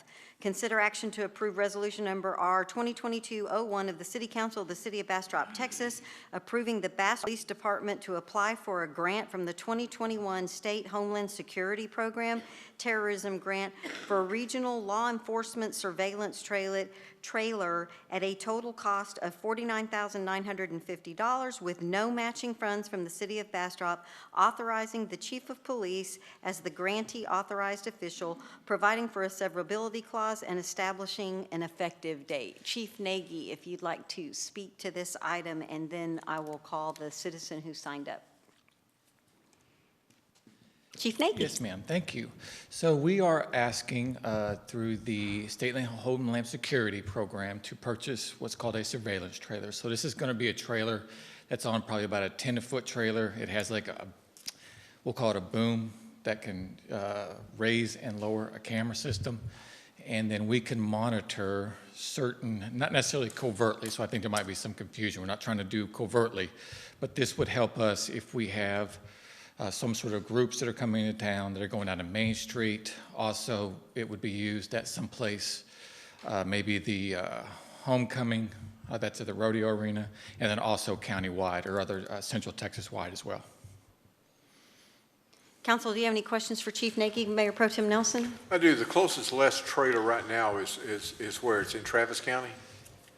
Consider action to approve resolution number R 2022-01 of the City Council of the City of Bastrop, Texas, approving the Bastrop Police Department to apply for a grant from the 2021 State Homeland Security Program Terrorism Grant for a regional law enforcement surveillance trailer at a total cost of $49,950 with no matching funds from the City of Bastrop, authorizing the Chief of Police as the grantee authorized official, providing for a severability clause, and establishing an effective date. Chief Nagy, if you'd like to speak to this item, and then I will call the citizen who signed up. Chief Nagy. Yes, ma'am. Thank you. So we are asking through the State Homeland Security Program to purchase what's called a surveillance trailer. So this is going to be a trailer that's on probably about a 10-foot trailer. It has like we'll call it a boom that can raise and lower a camera system. And then we can monitor certain, not necessarily covertly, so I think there might be some confusion. We're not trying to do covertly, but this would help us if we have some sort of groups that are coming into town that are going down to Main Street. Also, it would be used at some place, maybe the homecoming that's at the rodeo arena, and then also countywide or other Central Texas-wide as well. Council, do you have any questions for Chief Nagy, Mayor Pro Tem Nelson? I do. The closest less trailer right now is where? It's in Travis County?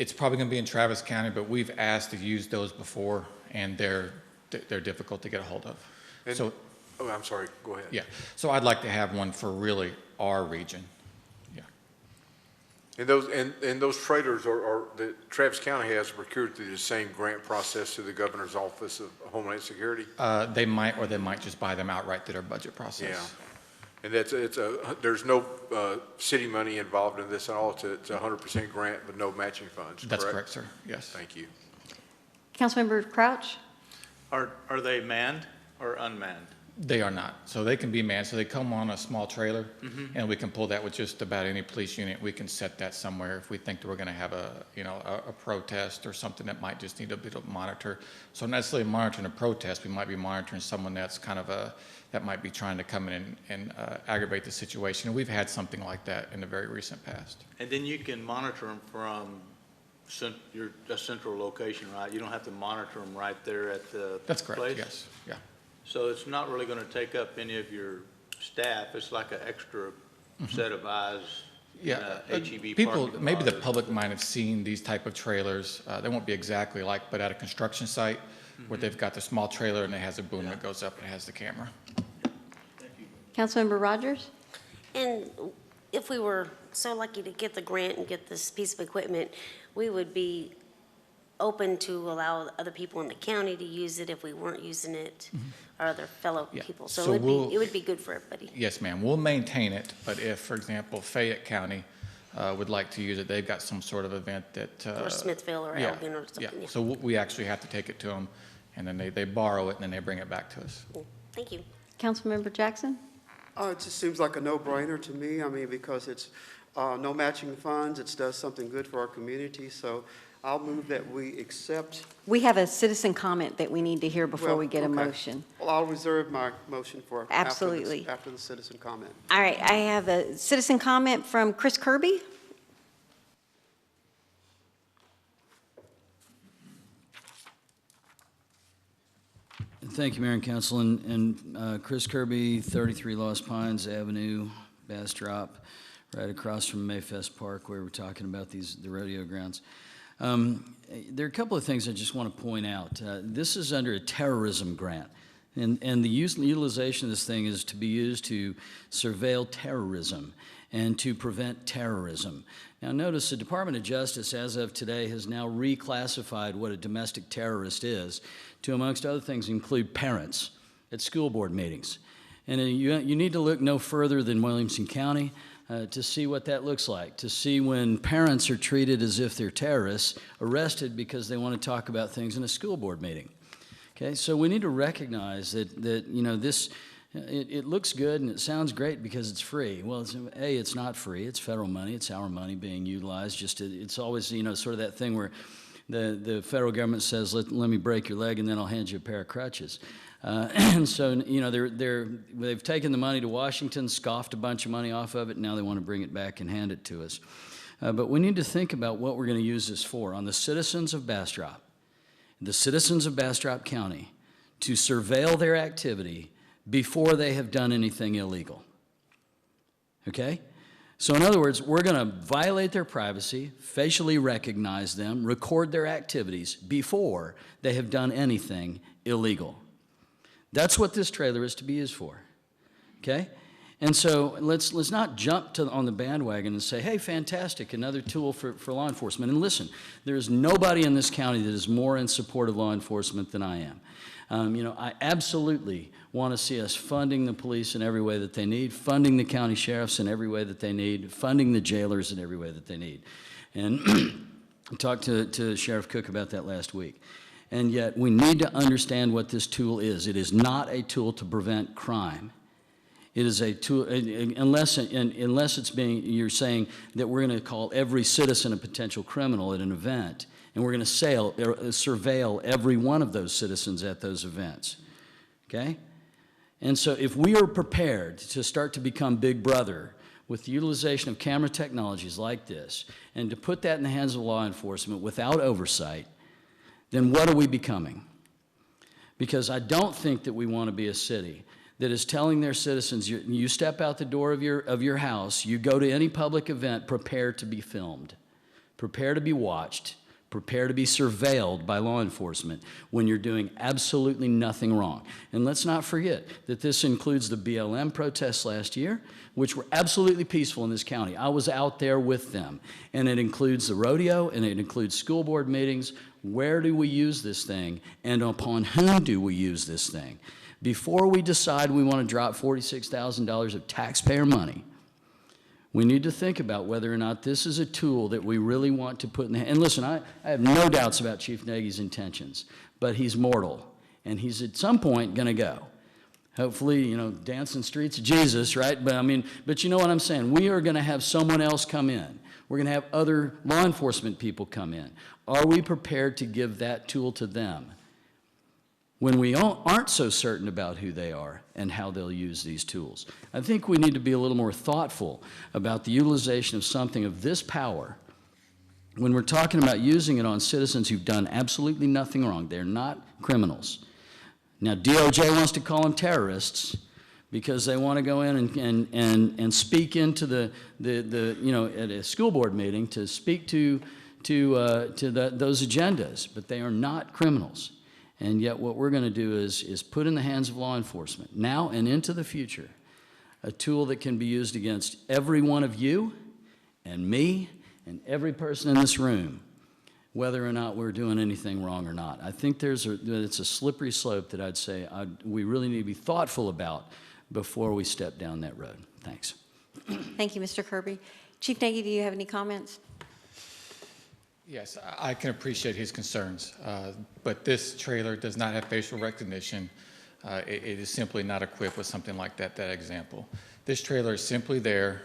It's probably going to be in Travis County, but we've asked to use those before, and they're difficult to get a hold of. And, so, oh, I'm sorry. Go ahead. Yeah. So I'd like to have one for really our region. Yeah. And those trailers are that Travis County has procured through the same grant process through the Governor's Office of Homeland Security? They might, or they might just buy them outright through their budget process. Yeah. And there's no city money involved in this at all. It's a 100% grant, but no matching funds. That's correct, sir. Yes. Thank you. Councilmember Crouch? Are they manned or unmanned? They are not. So they can be manned. So they come on a small trailer, and we can pull that with just about any police unit. We can set that somewhere if we think that we're going to have a protest or something that might just need a bit of monitor. So not necessarily monitoring a protest, we might be monitoring someone that's kind of that might be trying to come in and aggravate the situation. And we've had something like that in the very recent past. And then you can monitor them from a central location, right? You don't have to monitor them right there at the That's correct, place? yes. Yeah. So it's not really going to take up any of your staff. It's like an extra set of eyes. Yeah, HEB people, parking maybe the lot. public might have seen these type of trailers. They won't be exactly like, but at a construction site where they've got the small trailer and it has a boom that goes up and it has the camera. Councilmember Rogers? And if we were so lucky to get the grant and get this piece of equipment, we would be open to allow other people in the county to use it if we weren't using it, our other fellow people. So, it would be good for everybody. Yes, ma'am. We'll maintain it, but if, for example, Fayette County would like to use it, they've got some sort of event that... or Smithville or Elgin or something. Yeah. So we actually have to take it to them, and then they borrow it, and then they bring it back to us. Thank you. Councilmember Jackson? It just seems like a no-brainer to me. I mean, because it's no matching funds, it does something good for our community. So I'll move that we accept. We have a citizen comment that we need to hear before we get a motion. Well, I'll reserve my motion for Absolutely. after the citizen comment. All right, I have a citizen comment from Chris Kirby. Thank you, Mayor and Council. And Chris Kirby, 33 Lost Pines Avenue, Bastrop, right across from Mayfest Park, where we're talking about the rodeo grounds. There are a couple of things I just want to point out. This is under a terrorism grant, and the utilization of this thing is to be used to surveil terrorism and to prevent terrorism. Now notice the Department of Justice, as of today, has now reclassified what a domestic terrorist is to, amongst other things, include parents at school board meetings. And you need to look no further than Williamson County to see what that looks like, to see when parents are treated as if they're terrorists, arrested because they want to talk about things in a school board meeting. Okay, so we need to recognize that you know, this, it looks good and it sounds great because it's free. Well, it's not free. It's federal money. It's our money being utilized. It's always, you know, sort of that thing where the federal government says, let me break your leg and then I'll hand you a pair of crutches. And so, you know, they've taken the money to Washington, scoffed a bunch of money off of it, and now they want to bring it back and hand it to us. But we need to think about what we're going to use this for. On the citizens of Bastrop, the citizens of Bastrop County, to surveil their activity before they have done anything illegal. Okay? So in other words, we're going to violate their privacy, facially recognize them, record their activities before they have done anything illegal. That's what this trailer is to be used for, okay? And so let's not jump on the bandwagon and say, hey, fantastic, another tool for law enforcement. And listen, there is nobody in this county that is more in support of law enforcement than I am. I absolutely want to see us funding the police in every way that they need, funding the county sheriffs in every way that they need, funding the jailers in every way that they need. And I talked to Sheriff Cook about that last week. And yet we need to understand what this tool is. It is not a tool to prevent crime. It is a tool, unless you're saying that we're going to call every citizen a potential criminal at an event, and we're going to surveil every one of those citizens at those events, okay? And so if we are prepared to start to become Big Brother with the utilization of camera technologies like this, and to put that in the hands of law enforcement without oversight, then what are we becoming? Because I don't think that we want to be a city that is telling their citizens, you step out the door of your house, you go to any public event, prepare to be filmed, prepare to be watched, prepare to be surveilled by law enforcement when you're doing absolutely nothing wrong. And let's not forget that this includes the BLM protests last year, which were absolutely peaceful in this county. I was out there with them. And it includes the rodeo, and it includes school board meetings. Where do we use this thing, and upon whom do we use this thing? Before we decide we want to drop $46,000 of taxpayer money, we need to think about whether or not this is a tool that we really want to put in the hand. And listen, I have no doubts about Chief Nagy's intentions, but he's mortal, and he's at some point going to go. Hopefully, dancing streets of Jesus, right? But you know what I'm saying? We are going to have someone else come in. We're going to have other law enforcement people come in. Are we prepared to give that tool to them when we aren't so certain about who they are and how they'll use these tools? I think we need to be a little more thoughtful about the utilization of something of this power when we're talking about using it on citizens who've done absolutely nothing wrong. They're not criminals. Now, DOJ wants to call them terrorists because they want to go in and speak into at a school board meeting to speak to those agendas, but they are not criminals. And yet what we're going to do is put in the hands of law enforcement, now and into the future, a tool that can be used against every one of you and me and every person in this room, whether or not we're doing anything wrong or not. I think it's a slippery slope that I'd say we really need to be thoughtful about before we step down that road. Thanks. Thank you, Mr. Kirby. Chief Nagy, do you have any comments? Yes, I can appreciate his concerns, but this trailer does not have facial recognition. It is simply not equipped with something like that example. This trailer is simply there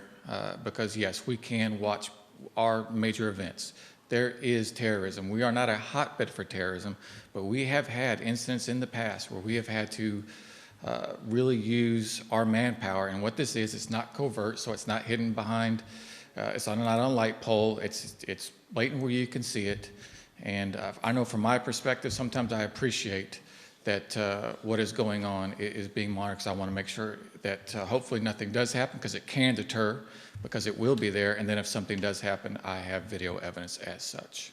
because, yes, we can watch our major events. There is terrorism. We are not a hotbed for terrorism, but we have had incidents in the past where we have had to really use our manpower. And what this is, it's not covert, so it's not hidden behind, it's not on a light pole. It's blatant where you can see it. And I know from my perspective, sometimes I appreciate that what is going on is being monitored, because I want to make sure that hopefully nothing does happen, because it can deter, because it will be there. And then if something does happen, I have video evidence as such.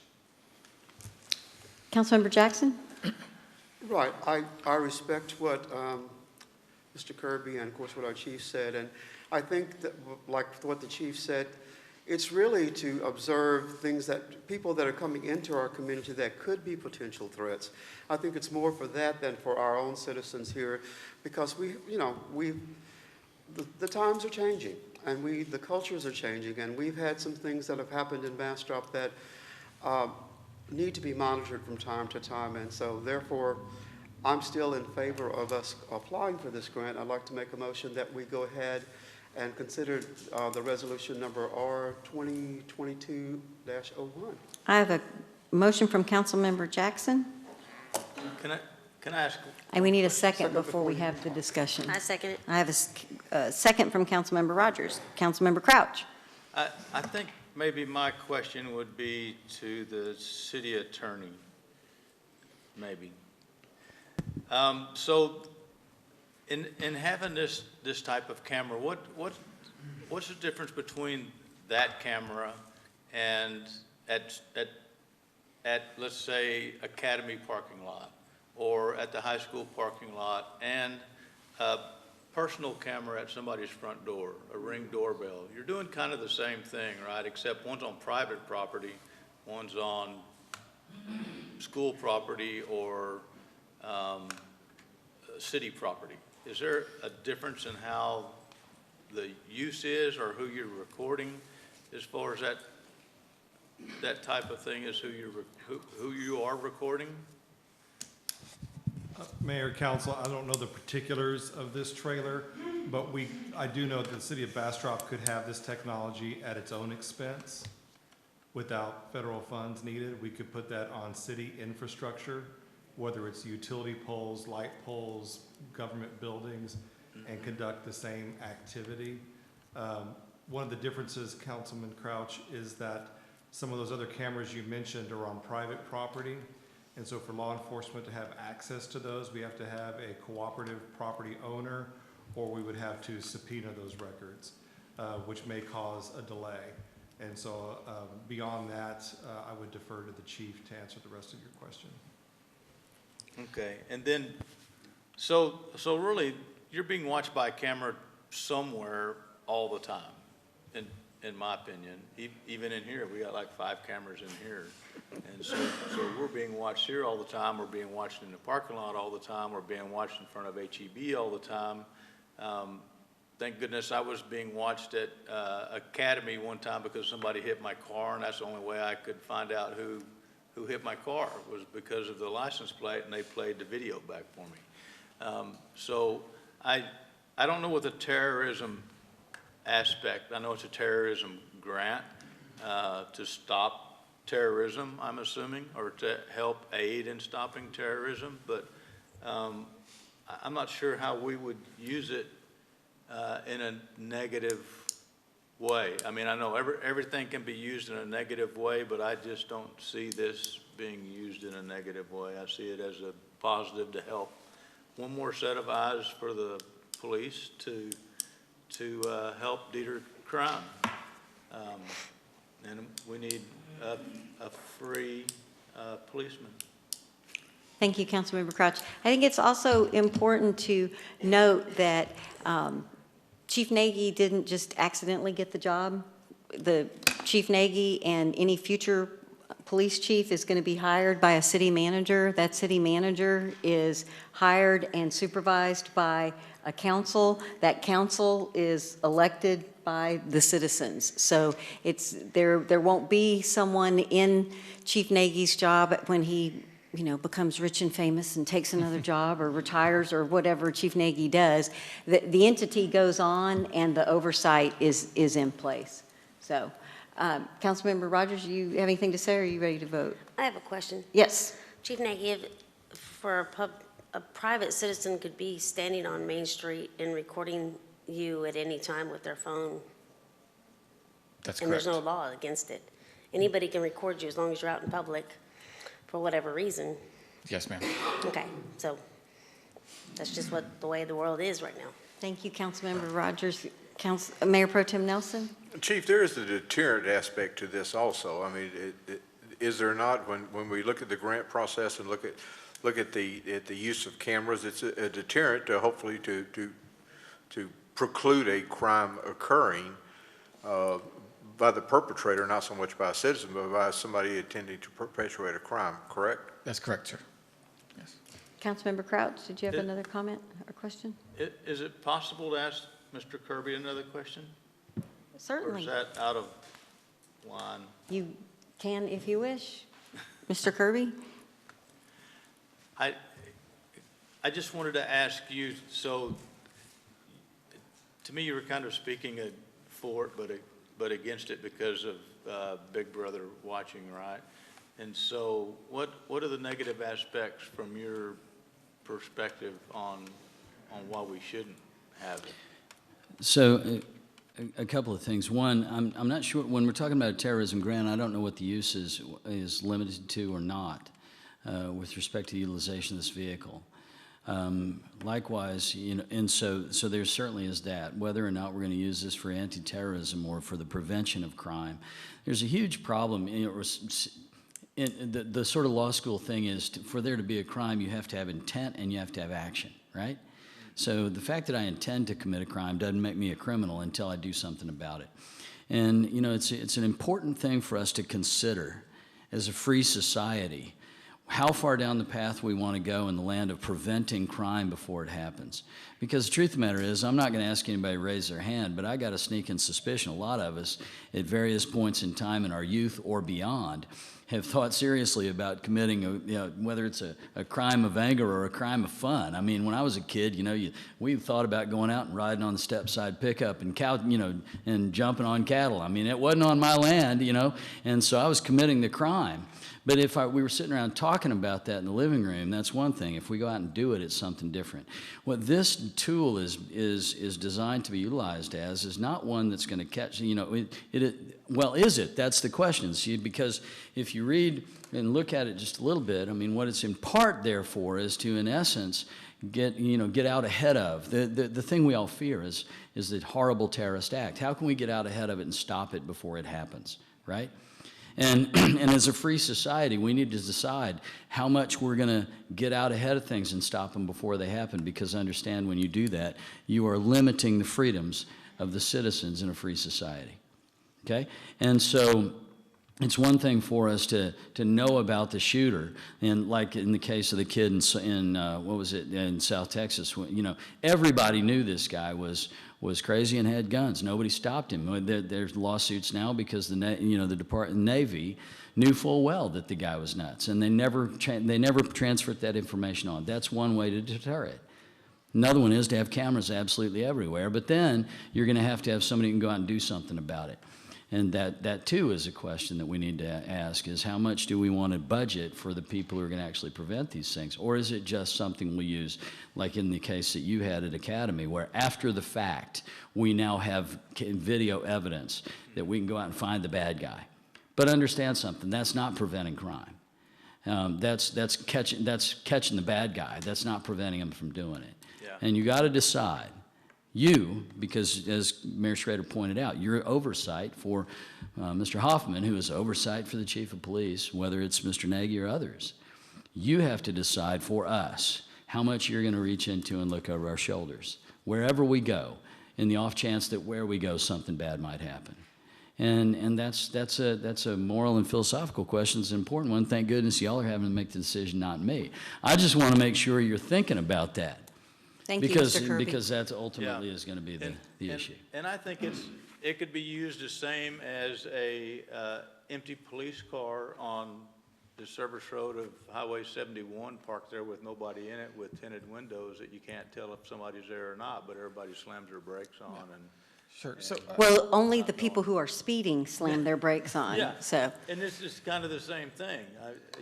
Councilmember Jackson? Right. I respect what Mr. Kirby and, of course, what our chief said. And I think that, like what the chief said, it's really to observe things that people that are coming into our community that could be potential threats. I think it's more for that than for our own citizens here, because the times are changing, and the cultures are changing, and we've had some things that have happened in Bastrop that need to be monitored from time to time. And so therefore, I'm still in favor of us applying for this grant. I'd like to make a motion that we go ahead and consider the resolution number R2022-01. I have a motion from Councilmember Jackson. Can I ask? And we need a second before we have the discussion. I second it. I have a second from Councilmember Rogers. Councilmember Crouch. I think maybe my question would be to the city attorney, maybe. So in having this type of camera, what's the difference between that camera and at let's say Academy parking lot, or at the high school parking lot, and personal camera at somebody's front door, a Ring doorbell. You're doing kind of the same thing, right? Except one's on private property, one's on school property or city property. Is there a difference in how the use is or who you're recording as far as that type of thing is who you are recording? Mayor, Council, I don't know the particulars of this trailer, but I do know that the city of Bastrop could have this technology at its own expense without federal funds needed. We could put that on city infrastructure, whether it's utility poles, light poles, government buildings, and conduct the same activity. One of the differences, Councilman Crouch, is that some of those other cameras you mentioned are on private property. And so for law enforcement to have access to those, we have to have a cooperative property owner, or we would have to subpoena those records, which may cause a delay. And so beyond that, I would defer to the chief to answer the rest of your question. Okay, and then, so really, you're being watched by a camera somewhere all the time, in my opinion. Even in here, we got like 5 cameras in here. And so we're being watched here all the time, we're being watched in the parking lot all the time, we're being watched in front of HEB all the time. Thank goodness I was being watched at Academy one time because somebody hit my car, and that's the only way I could find out who hit my car was because of the license plate, and they played the video back for me. So I don't know what the terrorism aspect, I know it's a terrorism grant to stop terrorism, I'm assuming, or to help aid in stopping terrorism, but I'm not sure how we would use it in a negative way. I mean, I know everything can be used in a negative way, but I just don't see this being used in a negative way. I see it as a positive to help one more set of eyes for the police to help deter crime. And we need a free policeman. Thank you, Councilmember Crouch. I think it's also important to note that Chief Nagy didn't just accidentally get the job. The Chief Nagy and any future police chief is going to be hired by a city manager. That city manager is hired and supervised by a council. That council is elected by the citizens. So there won't be someone in Chief Nagy's job when he becomes rich and famous and takes another job or retires or whatever Chief Nagy does. The entity goes on and the oversight is in place. So, Councilmember Rogers, you have anything to say or are you ready to vote? I have a question. Yes. Chief Nagy, for a private citizen could be standing on Main Street and recording you at any time with their phone. That's correct. And there's no law against it. Anybody can record you as long as you're out in public for whatever reason. Yes, ma'am. Okay, so that's just the way the world is right now. Thank you, Councilmember Rogers. Mayor Pro Tem Nelson? Chief, there is a deterrent aspect to this also. I mean, is there not, when we look at the grant process and look at the use of cameras, it's a deterrent to hopefully to preclude a crime occurring by the perpetrator, not so much by a citizen, but by somebody intending to perpetuate a crime, correct? That's correct, sir. Yes. Councilmember Crouch, did you have another comment or question? Is it possible to ask Mr. Kirby another question? Certainly. Or is that out of line? You can if you wish. Mr. Kirby? I just wanted to ask you, so to me you were kind of speaking for it, but against it because of Big Brother watching, right? And so what are the negative aspects from your perspective on why we shouldn't have it? So a couple of things. One, I'm not sure, when we're talking about a terrorism grant, I don't know what the use is limited to or not with respect to utilization of this vehicle. Likewise, and so there certainly is that. Whether or not we're going to use this for anti-terrorism or for the prevention of crime, there's a huge problem. The sort of law school thing is for there to be a crime, you have to have intent and you have to have action, right? So the fact that I intend to commit a crime doesn't make me a criminal until I do something about it. And, you know, it's an important thing for us to consider as a free society, how far down the path we want to go in the land of preventing crime before it happens. Because the truth of the matter is, I'm not going to ask anybody to raise their hand, but I got a sneaking suspicion a lot of us at various points in time in our youth or beyond have thought seriously about committing, whether it's a crime of anger or a crime of fun. I mean, when I was a kid, we thought about going out and riding on the step-side pickup and and jumping on cattle. I mean, it wasn't on my land, and so I was committing the crime. But if we were sitting around talking about that in the living room, that's one thing. If we go out and do it, it's something different. What this tool is designed to be utilized as is not one that's going to catch, well, is it? That's the question. See, because if you read and look at it just a little bit, I mean, what it's in part there for is to, in essence, get out ahead of. The thing we all fear is the horrible terrorist act. How can we get out ahead of it and stop it before it happens, right? And as a free society, we need to decide how much we're going to get out ahead of things and stop them before they happen, because understand when you do that, you are limiting the freedoms of the citizens in a free society, okay? And so it's one thing for us to know about the shooter, and like in the case of the kid in South Texas, everybody knew this guy was crazy and had guns. Nobody stopped him. There's lawsuits now because the Department of the Navy knew full well that the guy was nuts, and they never transferred that information on. That's one way to deter it. Another one is to have cameras absolutely everywhere, but then you're going to have somebody who can go out and do something about it. And that too is a question that we need to ask, is how much do we want to budget for the people who are going to actually prevent these things? Or is it just something we use, like in the case that you had at Academy, where after the fact, we now have video evidence that we can go out and find the bad guy? But understand something, that's not preventing crime. That's catching the bad guy. That's not preventing him from doing it. Yeah. And you got to decide. Because as Mayor Schrader pointed out, you're oversight for Mr. Hoffman, who is oversight for the chief of police, whether it's Mr. Nagy or others. You have to decide for us how much you're going to reach into and look over our shoulders wherever we go, in the off chance that where we go, something bad might happen. And that's a moral and philosophical question. It's an important one. Thank goodness y'all are having to make the decision, not me. I just want to make sure you're thinking about that. Thank you, Mr. Kirby. Because that ultimately is going to be the issue. And I think it could be used the same as a empty police car on the service road of Highway 71 parked there with nobody in it with tinted windows that you can't tell if somebody's there or not, but everybody slams their brakes on. And sure. So, well, only the people who are speeding slam their brakes on. Yeah. So. And this is kind of the same thing.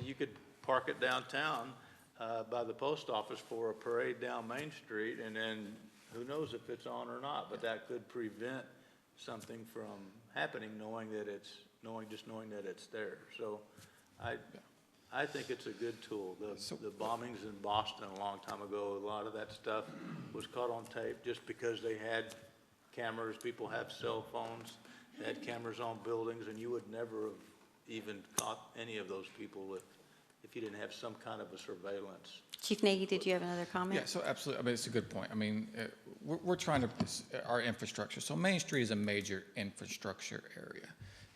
You could park it downtown by the post office for a parade down Main Street, and then who knows if it's on or not, but that could prevent something from happening, knowing that it's there. So I think it's a good tool. The bombings in Boston a long time ago, a lot of that stuff was caught on tape just because they had cameras. People have cell phones. They had cameras on buildings, and you would never have even caught any of those people if you didn't have some kind of a surveillance. Chief Nagy, did you have another comment? Yeah, so absolutely. I mean, it's a good point. I mean, we're trying to, our infrastructure. So Main Street is a major infrastructure area.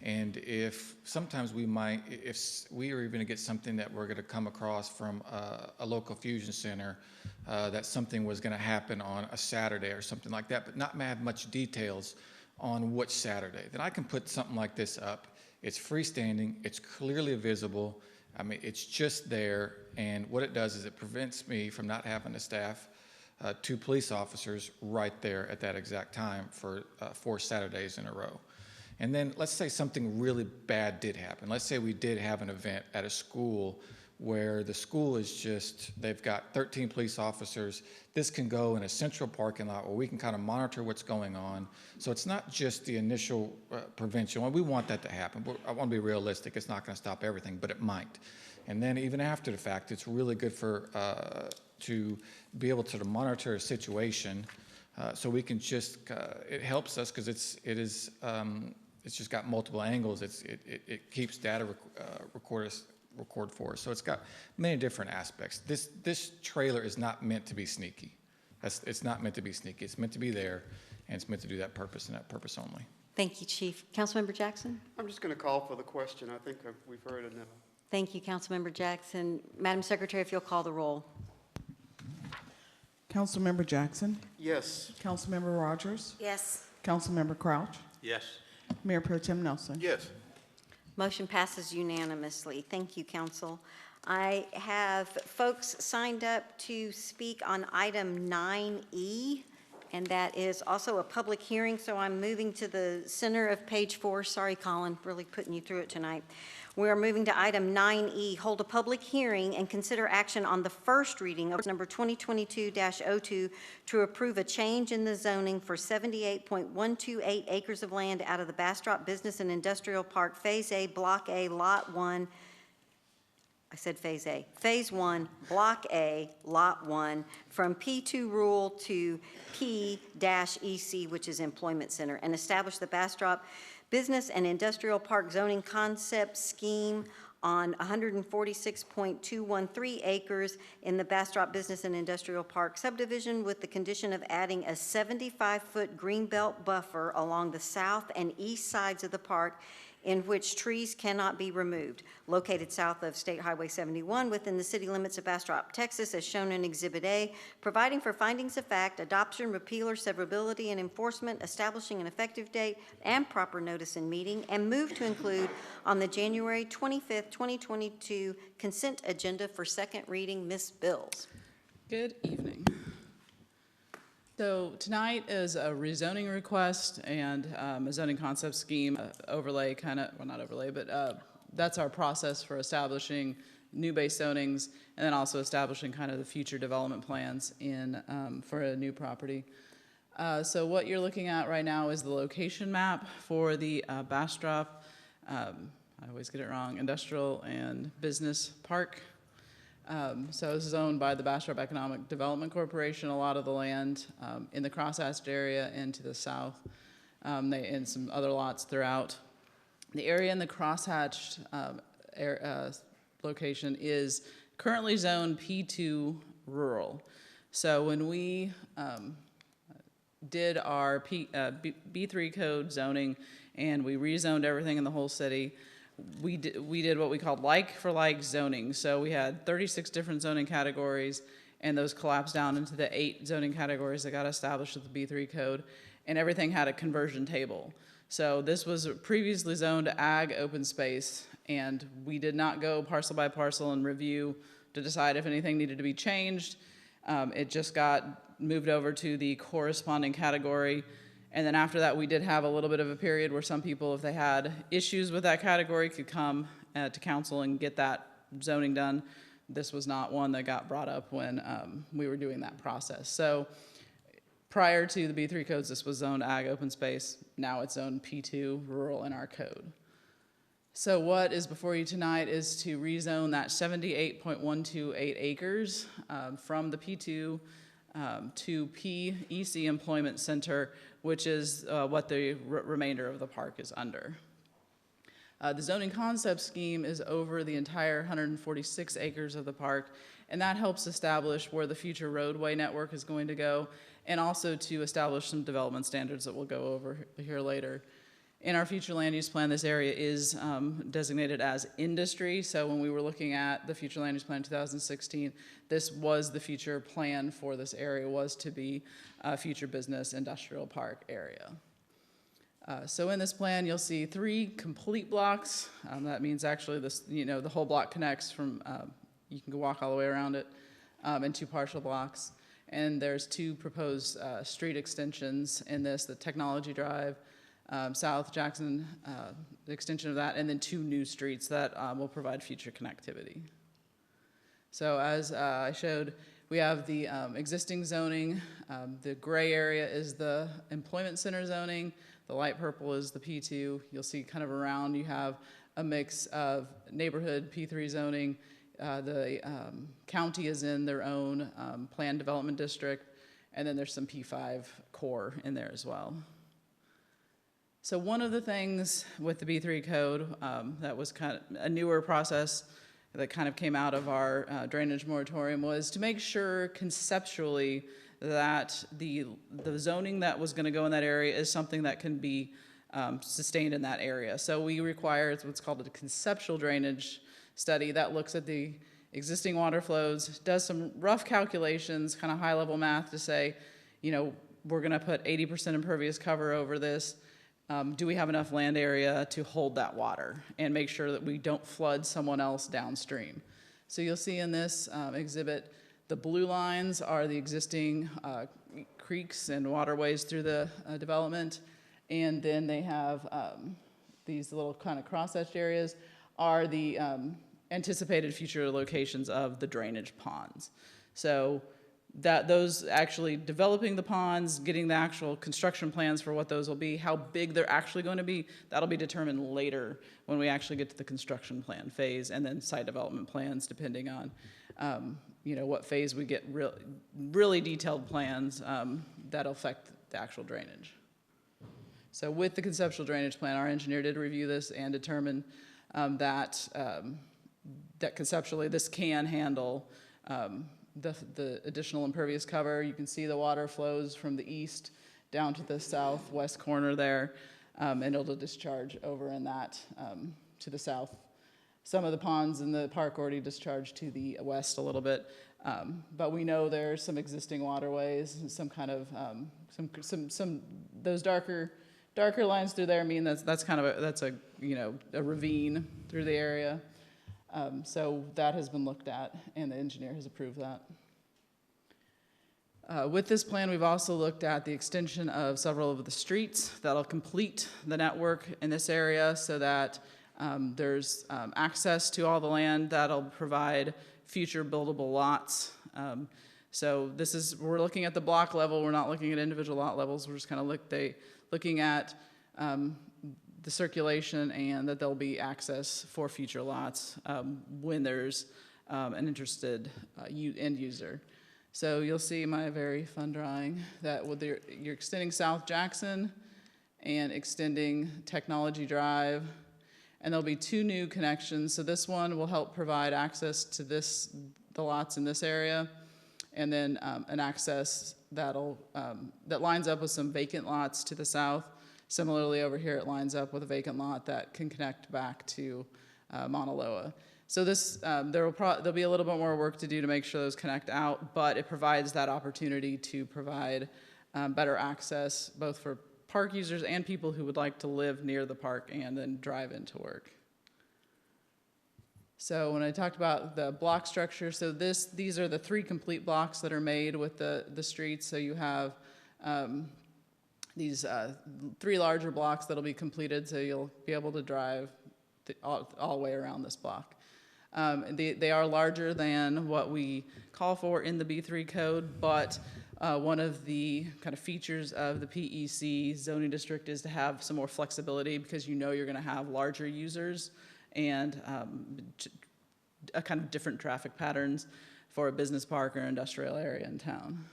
And if sometimes we might, if we are even going to get something that we're going to come across from a local fusion center, that something was going to happen on a Saturday or something like that, but not have much details on which Saturday, then I can put something like this up. It's freestanding. It's clearly visible. I mean, it's just there, and what it does is it prevents me from not having to staff 2 police officers right there at that exact time for 4 Saturdays in a row. And then let's say something really bad did happen. Let's say we did have an event at a school where the school is just, they've got 13 police officers. This can go in a central parking lot where we can kind of monitor what's going on. So it's not just the initial prevention. Well, we want that to happen, but I want to be realistic. It's not going to stop everything, but it might. And then even after the fact, it's really good for to be able to monitor a situation so we can just, it helps us because it's just got multiple angles. It keeps data record for us. So it's got many different aspects. This trailer is not meant to be sneaky. It's not meant to be sneaky. It's meant to be there, and it's meant to do that purpose and that purpose only. Thank you, Chief. Councilmember Jackson? I'm just going to call for the question. I think we've heard it now. Thank you, Councilmember Jackson. Madam Secretary, if you'll call the roll. Councilmember Jackson, Yes. Councilmember Rogers, Yes. Councilmember Crouch, Yes. Mayor Pro Tem Nelson. Yes. Motion passes unanimously. Thank you, Council. I have folks signed up to speak on item 9E, and that is also a public hearing, so I'm moving to the center of page 4. Sorry, Colin, really putting you through it tonight. We are moving to item 9E, hold a public hearing and consider action on the first reading of number 2022-02 to approve a change in the zoning for 78.128 acres of land out of the Bastrop Business and Industrial Park, Phase A, Block A, Lot 1. I said Phase A. Phase 1, Block A, Lot 1, from P2 rural to P-EC, which is Employment Center, and establish the Bastrop Business and Industrial Park zoning concept scheme on 146.213 acres in the Bastrop Business and Industrial Park subdivision, with the condition of adding a 75-foot greenbelt buffer along the south and east sides of the park, in which trees cannot be removed, located south of State Highway 71 within the city limits of Bastrop, Texas, as shown in Exhibit A, providing for findings of fact, adoption, repeal, or severability, and enforcement, establishing an effective date and proper notice and meeting, and move to include on the January 25th, 2022 consent agenda for second reading. Ms. Bills. Good evening. So tonight is a rezoning request and a zoning concept scheme overlay, well, not overlay, but that's our process for establishing new base zonings and then also establishing kind of the future development plans for a new property. So what you're looking at right now is the location map for the Bastrop, I always get it wrong, Industrial and Business Park. So this is owned by the Bastrop Economic Development Corporation. A lot of the land in the crosshatched area and to the south, and some other lots throughout. The area in the crosshatched location is currently zoned P2 rural. So when we did our B3 code zoning and we rezoned everything in the whole city, we did what we called like for like zoning. So we had 36 different zoning categories, and those collapsed down into the 8 zoning categories that got established with the B3 code, and everything had a conversion table. So this was previously zoned ag open space, and we did not go parcel by parcel and review to decide if anything needed to be changed. It just got moved over to the corresponding category. And then after that, we did have a little bit of a period where some people, if they had issues with that category, could come to council and get that zoning done. This was not one that got brought up when we were doing that process. So prior to the B3 codes, this was zoned ag open space. Now it's zoned P2 rural in our code. So what is before you tonight is to rezone that 78.128 acres from the P2 to PEC Employment Center, which is what the remainder of the park is under. The zoning concept scheme is over the entire 146 acres of the park, and that helps establish where the future roadway network is going to go, and also to establish some development standards that we'll go over here later. In our future land use plan, this area is designated as industry. So when we were looking at the future land use plan in 2016, this was the future plan for this area, was to be a future business industrial park area. So in this plan, you'll see 3 complete blocks. That means actually this, the whole block connects from, you can go walk all the way around it, and 2 partial blocks. And there's 2 proposed street extensions in this, the Technology Drive, South Jackson, the extension of that, and then 2 new streets that will provide future connectivity. So as I showed, we have the existing zoning. The gray area is the employment center zoning. The light purple is the P2. You'll see kind of around you have a mix of neighborhood P3 zoning. The county is in their own planned development district, and then there's some P5 core in there as well. So one of the things with the B3 code that was kind of a newer process that kind of came out of our drainage moratorium was to make sure conceptually that the zoning that was gonna go in that area is something that can be sustained in that area. So we require what's called a conceptual drainage study that looks at the existing water flows, does some rough calculations, kind of high-level math to say, you know, we're gonna put 80% impervious cover over this. Do we have enough land area to hold that water and make sure that we don't flood someone else downstream? So you'll see in this exhibit, the blue lines are the existing creeks and waterways through the development. And then they have these little kind of cross-hatched areas are the anticipated future locations of the drainage ponds. So that those actually developing the ponds, getting the actual construction plans for what those will be, how big they're actually going to be, that'll be determined later when we actually get to the construction plan phase, and then site development plans depending on you know, what phase we get really detailed plans that'll affect the actual drainage. So with the conceptual drainage plan, our engineer did review this and determine that conceptually this can handle the additional impervious cover. You can see the water flows from the east down to the southwest corner there, and it'll discharge over in that to the south. Some of the ponds in the park already discharge to the west a little bit, but we know there's some existing waterways, some kind of some those darker lines through there mean that's kind of that's a you know a ravine through the area. So that has been looked at, and the engineer has approved that. With this plan, we've also looked at the extension of several of the streets that'll complete the network in this area so that there's access to all the land that'll provide future buildable lots. So we're looking at the block level. We're not looking at individual lot levels. We're just kind of looking at the circulation and that there'll be access for future lots when there's an interested end user. So you'll see my very fun drawing that you're extending South Jackson and extending Technology Drive, and there'll be two new connections. So this one will help provide access to the lots in this area, and then an access that lines up with some vacant lots to the south. Similarly, over here, it lines up with a vacant lot that can connect back to Mauna Loa. So there'll be a little bit more work to do to make sure those connect out, but it provides that opportunity to provide better access, both for park users and people who would like to live near the park and then drive into work. So when I talked about the block structure, so these are the 3 complete blocks that are made with the streets. So you have these 3 larger blocks that'll be completed, so you'll be able to drive all the way around this block. They are larger than what we call for in the B3 code, but one of the kind of features of the PEC zoning district is to have some more flexibility, because you know you're going to have larger users and a kind of different traffic patterns for a business park or industrial area in town.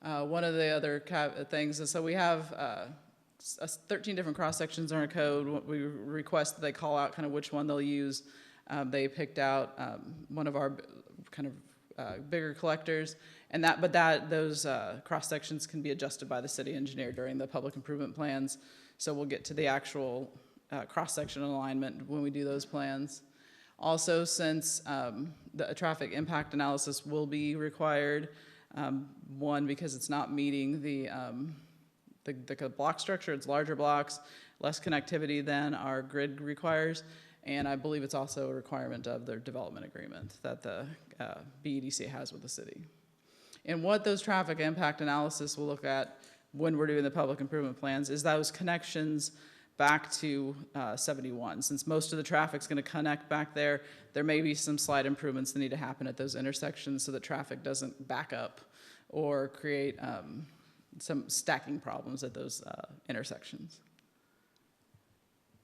One of the other things is, so we have 13 different cross sections in our code. We request that they call out kind of which one they'll use. They picked out one of our kind of bigger collectors, and those cross sections can be adjusted by the city engineer during the public improvement plans. So we'll get to the actual cross section alignment when we do those plans. Also, since the traffic impact analysis will be required, one, because it's not meeting the block structure, it's larger blocks, less connectivity than our grid requires, and I believe it's also a requirement of their development agreement that the BEDC has with the city. And what those traffic impact analysis will look at when we're doing the public improvement plans is those connections back to 71. Since most of the traffic's going to connect back there, there may be some slight improvements that need to happen at those intersections so that traffic doesn't back up or create some stacking problems at those intersections.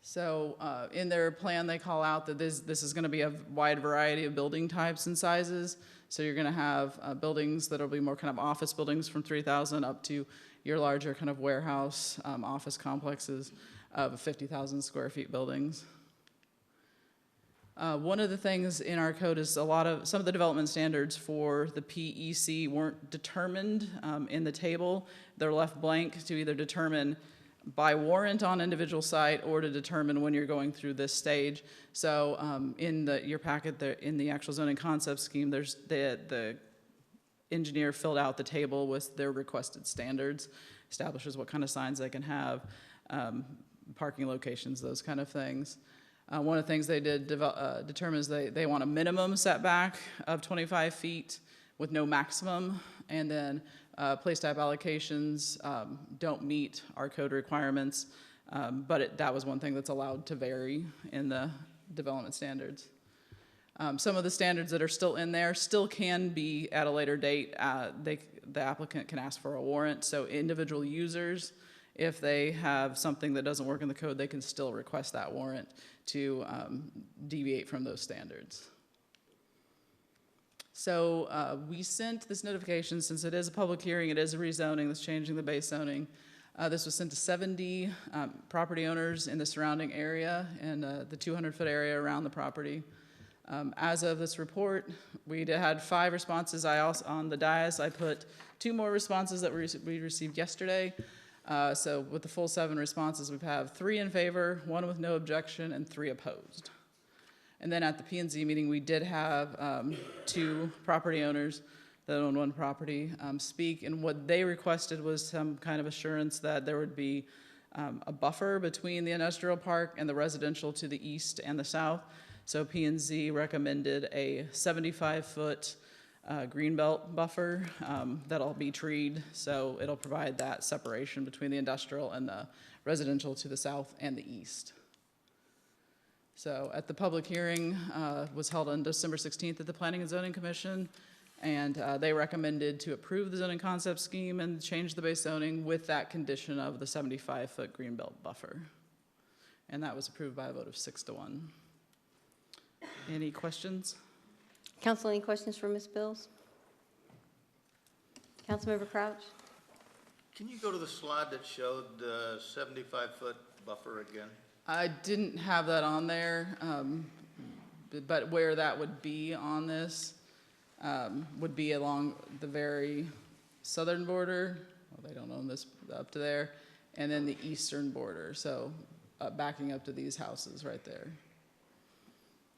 So in their plan, they call out that this is going to be a wide variety of building types and sizes. So you're going to have buildings that will be more kind of office buildings from 3,000 up to your larger kind of warehouse office complexes of 50,000 square feet buildings. One of the things in our code is some of the development standards for the PEC weren't determined in the table. They're left blank to either determine by warrant on individual site or to determine when you're going through this stage. So in your packet, in the actual zoning concept scheme, there's the engineer filled out the table with their requested standards, establishes what kind of signs they can have, parking locations, those kind of things. One of the things they did determine is they want a minimum setback of 25 feet with no maximum, and then place type allocations don't meet our code requirements, but that was one thing that's allowed to vary in the development standards. Some of the standards that are still in there still can be at a later date. The applicant can ask for a warrant, so individual users, if they have something that doesn't work in the code, they can still request that warrant to deviate from those standards. So we sent this notification, since it is a public hearing, it is a rezoning that's changing the base zoning. This was sent to 70 property owners in the surrounding area and the 200-foot area around the property. As of this report, we had 5 responses. On the dais, I put 2 more responses that we received yesterday. So with the full 7 responses, we have 3 in favor, 1 with no objection, and 3 opposed. And then at the P&Z meeting, we did have 2 property owners that own 1 property speak, and what they requested was some kind of assurance that there would be a buffer between the industrial park and the residential to the east and the south. So P&Z recommended a 75-foot greenbelt buffer that'll be treed, so it'll provide that separation between the industrial and the residential to the south and the east. So at the public hearing was held on December 16th at the Planning and Zoning Commission, and they recommended to approve the zoning concept scheme and change the base zoning with that condition of the 75-foot greenbelt buffer. And that was approved by a vote of 6-1. Any questions? Council, any questions for Ms. Bills? Councilmember Crouch? Can you go to the slide that showed the 75-foot buffer again? I didn't have that on there, but where that would be on this would be along the very southern border. Well, they don't own this up to there, and then the eastern border. So backing up to these houses right there.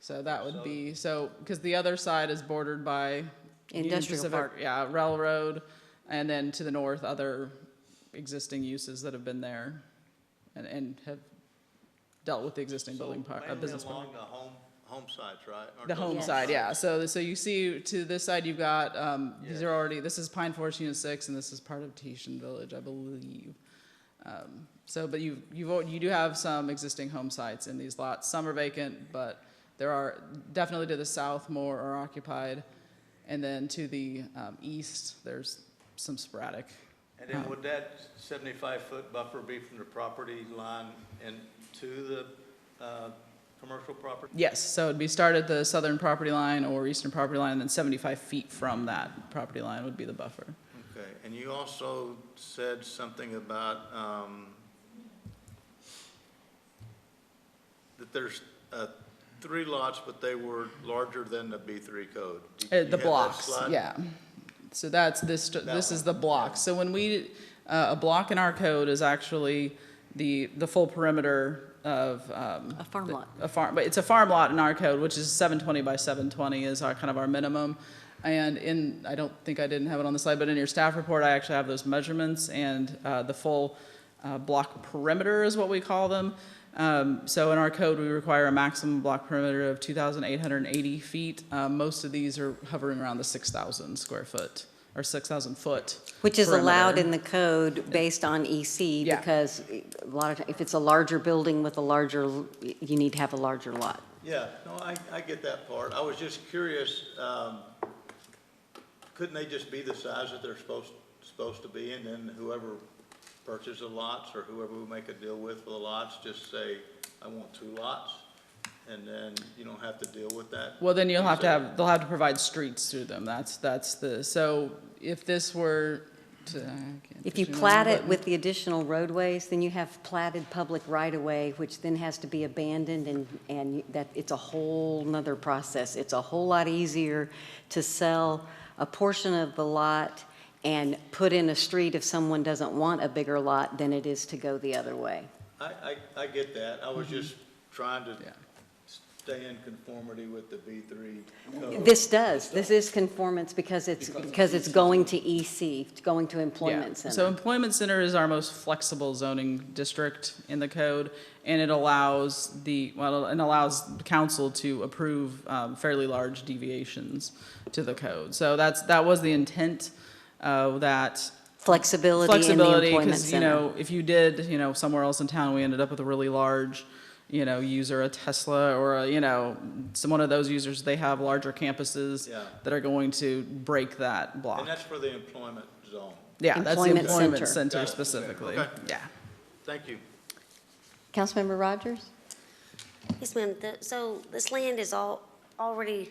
So that would be, because the other side is bordered by Industrial Park. Yeah, railroad, and then to the north, other existing uses that have been there and have dealt with the existing building part, business park. Mainly along the home sides, right? Or The home Yes. side, yeah. So you see to this side, you've got, these are already, this is Pine Forest Unit 6, and this is part of Tahitian Village, I believe. But you do have some existing home sites in these lots. Some are vacant, but there are definitely to the south more are occupied. And then to the east, there's some sporadic. And then would that 75-foot buffer be from the property line and to the commercial property? Yes, so it'd be start at the southern property line or eastern property line, and then 75 feet from that property line would be the buffer. Okay, and you also said something about that there's 3 lots, but they were larger than the B3 code. Do you have The that blocks, slide? yeah. So that's this is the block. So when a block in our code is actually the full perimeter of A farm lot. But it's a farm lot in our code, which is 720 by 720 is kind of our minimum. And I don't think I didn't have it on the slide, but in your staff report, I actually have those measurements, and the full block perimeter is what we call them. So in our code, we require a maximum block perimeter of 2,880 feet. Most of these are hovering around the 6,000 square foot or 6,000 foot. Which is perimeter. allowed in the code based on EC, Yeah. because a lot of, if it's a larger building with a larger, you need to have a larger lot. Yeah, no, I get that part. I was just curious, couldn't they just be the size that they're supposed to be, and then whoever purchases the lots or whoever we make a deal with for the lots, just say, I want 2 lots, and then you don't have to deal with that? Well, then they'll have to provide streets through them. So if this were If you plat it with the additional roadways, then you have platted public right-of-way, which then has to be abandoned, and that, it's a whole nother process. It's a whole lot easier to sell a portion of the lot and put in a street if someone doesn't want a bigger lot than it is to go the other way. I get that. I was just trying to stay in conformity with the B3 code. This is conformance because it's going to EC, going to Employment Center. So Employment Center is our most flexible zoning district in the code, and it allows council to approve fairly large deviations to the code. So that was the intent of that. Flexibility in the Employment Because, Center. if you did, somewhere else in town, we ended up with a really large, user, a Tesla, or one of those users, they have larger campuses that are going to break that block. And that's for the employment zone. Yeah, that's the Employment Center. Center specifically. Okay. Yeah. Thank you. Councilmember Rogers? Yes, ma'am. So this land is already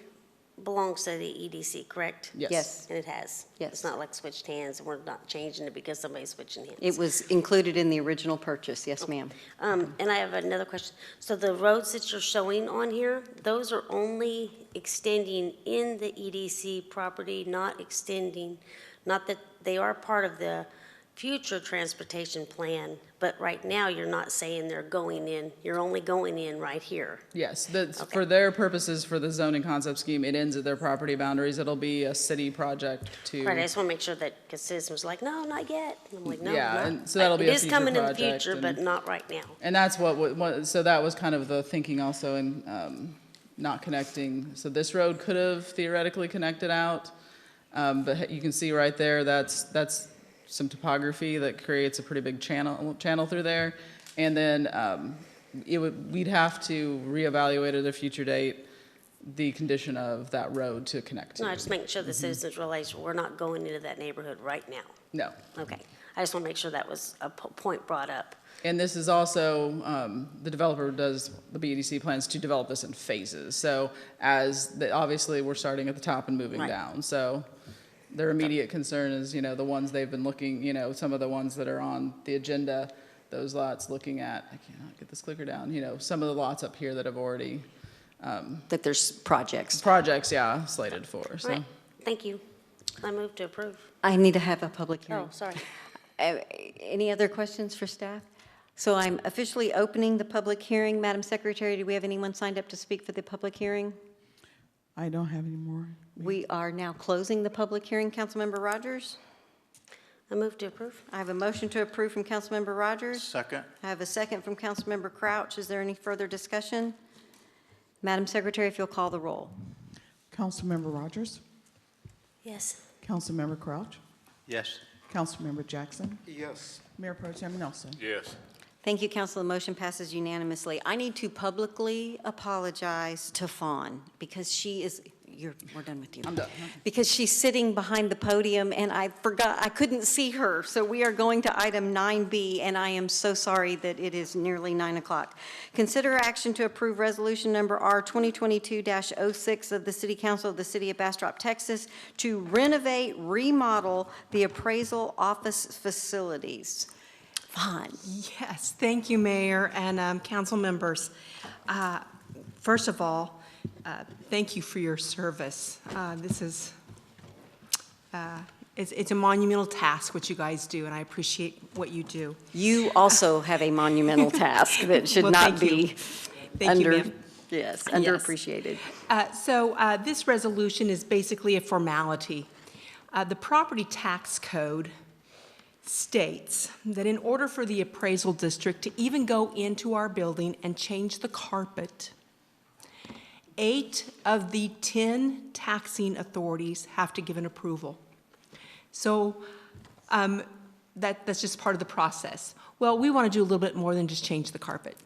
belongs to the EDC, correct? Yes. And it has? Yes. It's not like switched hands, and we're not changing it because somebody's switching hands? It was included in the original purchase, yes, ma'am. And I have another question. So the roads that you're showing on here, those are only extending in the EDC property, not that they are part of the future transportation plan, but right now you're not saying they're going in, you're only going in right here. Yes, for their purposes, for the zoning concept scheme, it ends at their property boundaries. It'll be a city project to. Right, I just want to make sure that, because citizens were like, no, not yet. And I'm like, no, Yeah, not. and so that'll be a It is future coming in the project, future, but not right now. And that's so that was kind of the thinking also in not connecting. So this road could have theoretically connected out, but you can see right there, that's some topography that creates a pretty big channel through there. And then we'd have to reevaluate at a future date the condition of that road to connect to. No, just making sure the citizens realize we're not going into that neighborhood right now. No. Okay, I just want to make sure that was a point brought up. And this is also, the developer does, the BEDC plans to develop this in phases. So obviously, we're starting at the top and moving down. So their immediate concern is, the ones they've been looking, some of the ones that are on the agenda, those lots looking at, I cannot get this clicker down, some of the lots up here that have already. That there's projects. Projects, yeah, slated for, so. Right, thank you. I move to approve. I need to have a public hearing. Oh, sorry. Any other questions for staff? So I'm officially opening the public hearing. Madam Secretary, do we have anyone signed up to speak for the public hearing? I don't have any more. We are now closing the public hearing. Councilmember Rogers? I move to approve. I have a motion to approve from Councilmember Rogers. Second. I have a second from Councilmember Crouch. Is there any further discussion? Madam Secretary, if you'll call the roll. Councilmember Rogers? Yes. Councilmember Crouch? Yes. Councilmember Jackson? Yes. Mayor Pro Tem Nelson? Yes. Thank you, Council. The motion passes unanimously. I need to publicly apologize to Fawn because she is, we're done with you. I'm done. Because she's sitting behind the podium and I couldn't see her. So we are going to item 9B and I am so sorry that it is nearly 9 o'clock. Consider action to approve resolution number R 2022-06 of the City Council of the City of Bastrop, Texas to remodel the appraisal office facilities. Fawn. Yes, thank you, Mayor and council members. First of all, thank you for your service. This is, it's a monumental task what you guys do, and I appreciate what you do. You also have a monumental task that should Well, not thank you. be Thank you, ma'am. underappreciated. So this resolution is basically a formality. The property tax code states that in order for the appraisal district to even go into our building and change the carpet, 8 of the 10 taxing authorities have to give an approval. So that's just part of the process. Well, we want to do a little bit more than just change the carpet.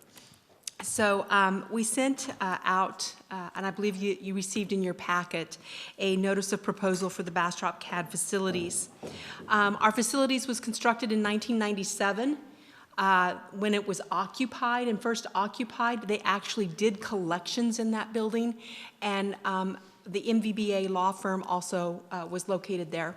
So we sent out, and I believe you received in your packet, a notice of proposal for the Bastrop CAD facilities. Our facilities was constructed in 1997. When it was occupied and first occupied, they actually did collections in that building, and the MVBA law firm also was located there.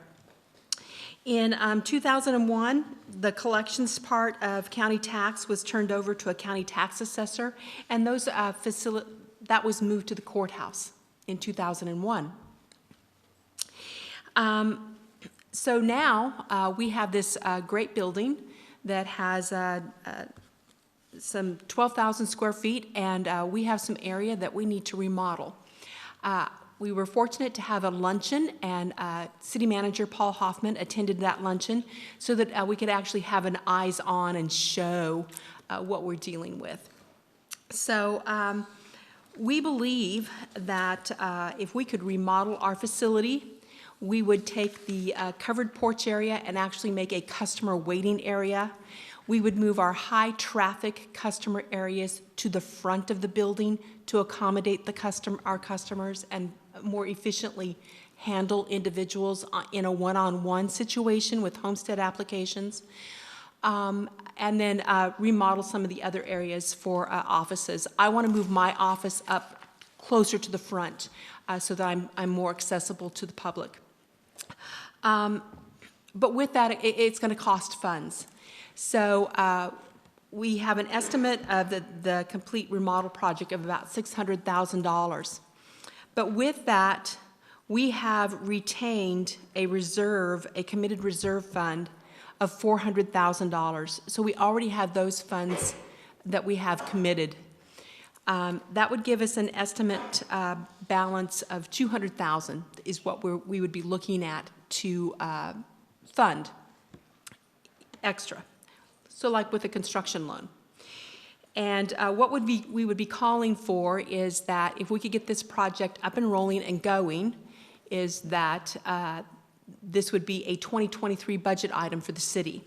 In 2001, the collections part of county tax was turned over to a county tax assessor, and those that was moved to the courthouse in 2001. So now we have this great building that has some 12,000 square feet, and we have some area that we need to remodel. We were fortunate to have a luncheon, and City Manager Paul Hoffman attended that luncheon so that we could actually have an eyes-on and show what we're dealing with. So we believe that if we could remodel our facility, we would take the covered porch area and actually make a customer waiting area. We would move our high-traffic customer areas to the front of the building to accommodate our customers and more efficiently handle individuals in a one-on-one situation with homestead applications. And then remodel some of the other areas for offices. I want to move my office up closer to the front so that I'm more accessible to the public. But with that, it's going to cost funds. So we have an estimate of the complete remodel project of about $600,000. But with that, we have retained a reserve, a committed reserve fund of $400,000. So we already have those funds that we have committed. That would give us an estimate balance of $200,000 is what we would be looking at to fund extra. So like with a construction loan. And what we would be calling for is that if we could get this project up and rolling and going, is that this would be a 2023 budget item for the city.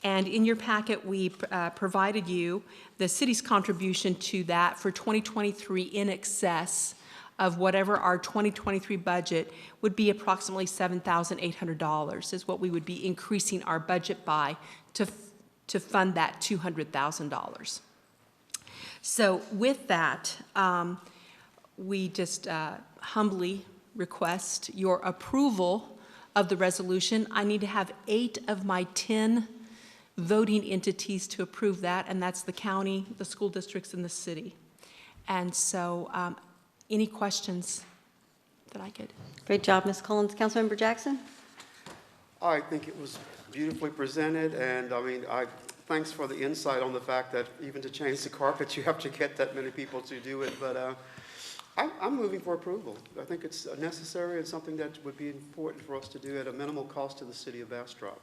And in your packet, we provided you the city's contribution to that for 2023 in excess of whatever our 2023 budget would be. Approximately $7,800 is what we would be increasing our budget by to fund that $200,000. So with that, we just humbly request your approval of the resolution. I need to have 8 of my 10 voting entities to approve that, and that's the county, the school districts, and the city. And so any questions that I could? Great job, Ms. Collins. Councilmember Jackson? I think it was beautifully presented, and I mean, thanks for the insight on the fact that even to change the carpet, you have to get that many people to do it. But I'm moving for approval. I think it's necessary and something that would be important for us to do at a minimal cost to the city of Bastrop.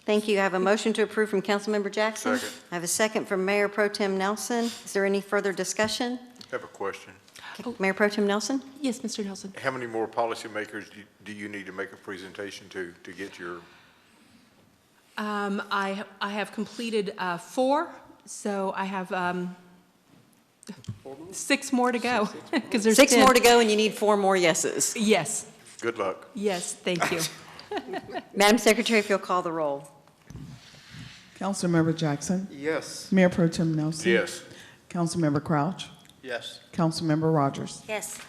Thank you. I have a motion to approve from Councilmember Jackson. Second. I have a second from Mayor Pro Tem Nelson. Is there any further discussion? I have a question. Mayor Pro Tem Nelson? Yes, Mr. Nelson. How many more policymakers do you need to make a presentation to get your? I have completed 4, so I have 6 more to go. Because there's 6 10. more to go, and you need 4 more yeses. Yes. Good luck. Yes, thank you. Madam Secretary, if you'll call the roll. Councilmember Jackson. Yes. Mayor Pro Tem Nelson. Yes. Councilmember Crouch. Yes. Councilmember Rogers. Yes.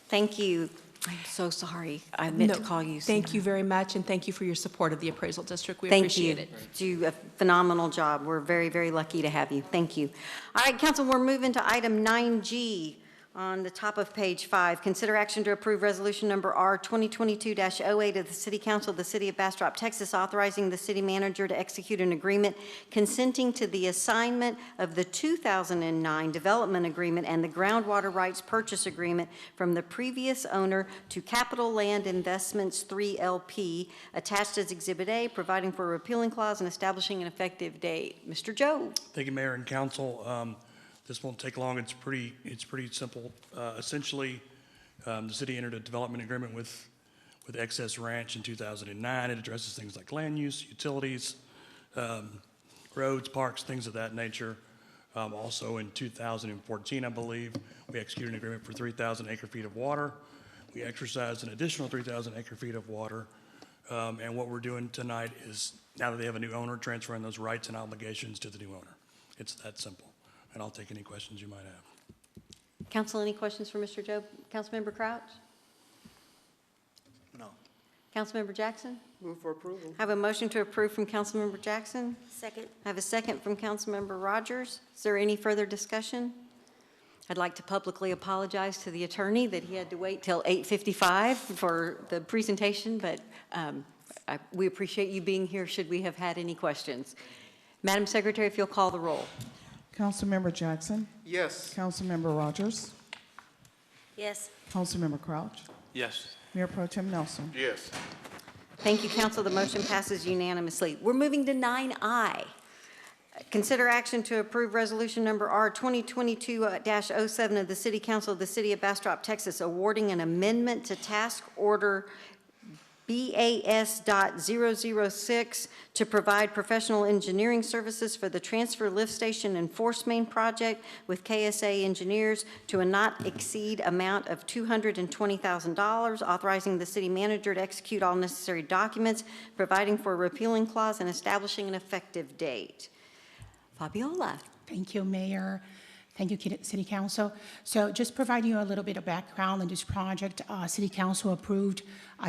Thank you. I'm so sorry. I meant to No, call you. Thank you very much, and thank you for your support of the appraisal district. We Thank appreciate you. it. Do a phenomenal job. We're very, very lucky to have you. Thank you. All right, Council, we're moving to item 9G on the top of page 5. Consider action to approve resolution number R 2022-08 of the City Council of the City of Bastrop, Texas, authorizing the city manager to execute an agreement consenting to the assignment of the 2009 development agreement and the groundwater rights purchase agreement from the previous owner to Capital Land Investments 3 LP, attached as Exhibit A, providing for a repealing clause and establishing an effective date. Mr. Joe. Thank you, Mayor and Council. This won't take long. It's pretty simple. Essentially, the city entered a development agreement with Excess Ranch in 2009. It addresses things like land use, utilities, roads, parks, things of that nature. Also in 2014, I believe, we executed an agreement for 3,000 acre-feet of water. We exercised an additional 3,000 acre-feet of water. And what we're doing tonight is, now that they have a new owner, transferring those rights and obligations to the new owner. It's that simple. And I'll take any questions you might have. Council, any questions for Mr. Joe? Councilmember Crouch? No. Councilmember Jackson? Move for approval. I have a motion to approve from Councilmember Jackson. Second. I have a second from Councilmember Rogers. Is there any further discussion? I'd like to publicly apologize to the attorney that he had to wait till 8:55 for the presentation, but we appreciate you being here should we have had any questions. Madam Secretary, if you'll call the roll. Councilmember Jackson. Yes. Councilmember Rogers. Yes. Councilmember Crouch. Yes. Mayor Pro Tem Nelson. Yes. Thank you, council. The motion passes unanimously. We're moving to 9I. Consider action to approve resolution number R 2022-07 of the City Council of the City of Bastrop, Texas, awarding an amendment to task order BAS.006 to provide professional engineering services for the transfer lift station and force main project with KSA engineers to a not exceed amount of $220,000, authorizing the city manager to execute all necessary documents, providing for a repealing clause, and establishing an effective date. Fabiola. Thank you, Mayor. Thank you, City Council. So just providing you a little bit of background on this project, City Council approved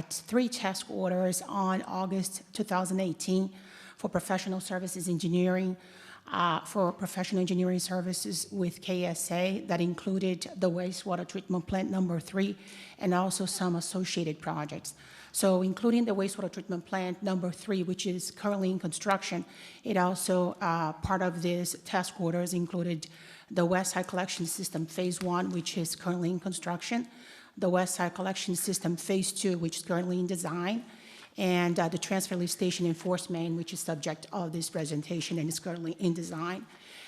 3 task orders on August 2018 for professional services engineering, for professional engineering services with KSA that included the wastewater treatment plant number 3 and also some associated projects. So including the wastewater treatment plant number 3, which is currently in construction, it also, part of this task orders included the West Side Collection System Phase 1, which is currently in construction, the West Side Collection System Phase 2, which is currently in design, and the transfer lift station and force main, which is subject of this presentation and is currently in design,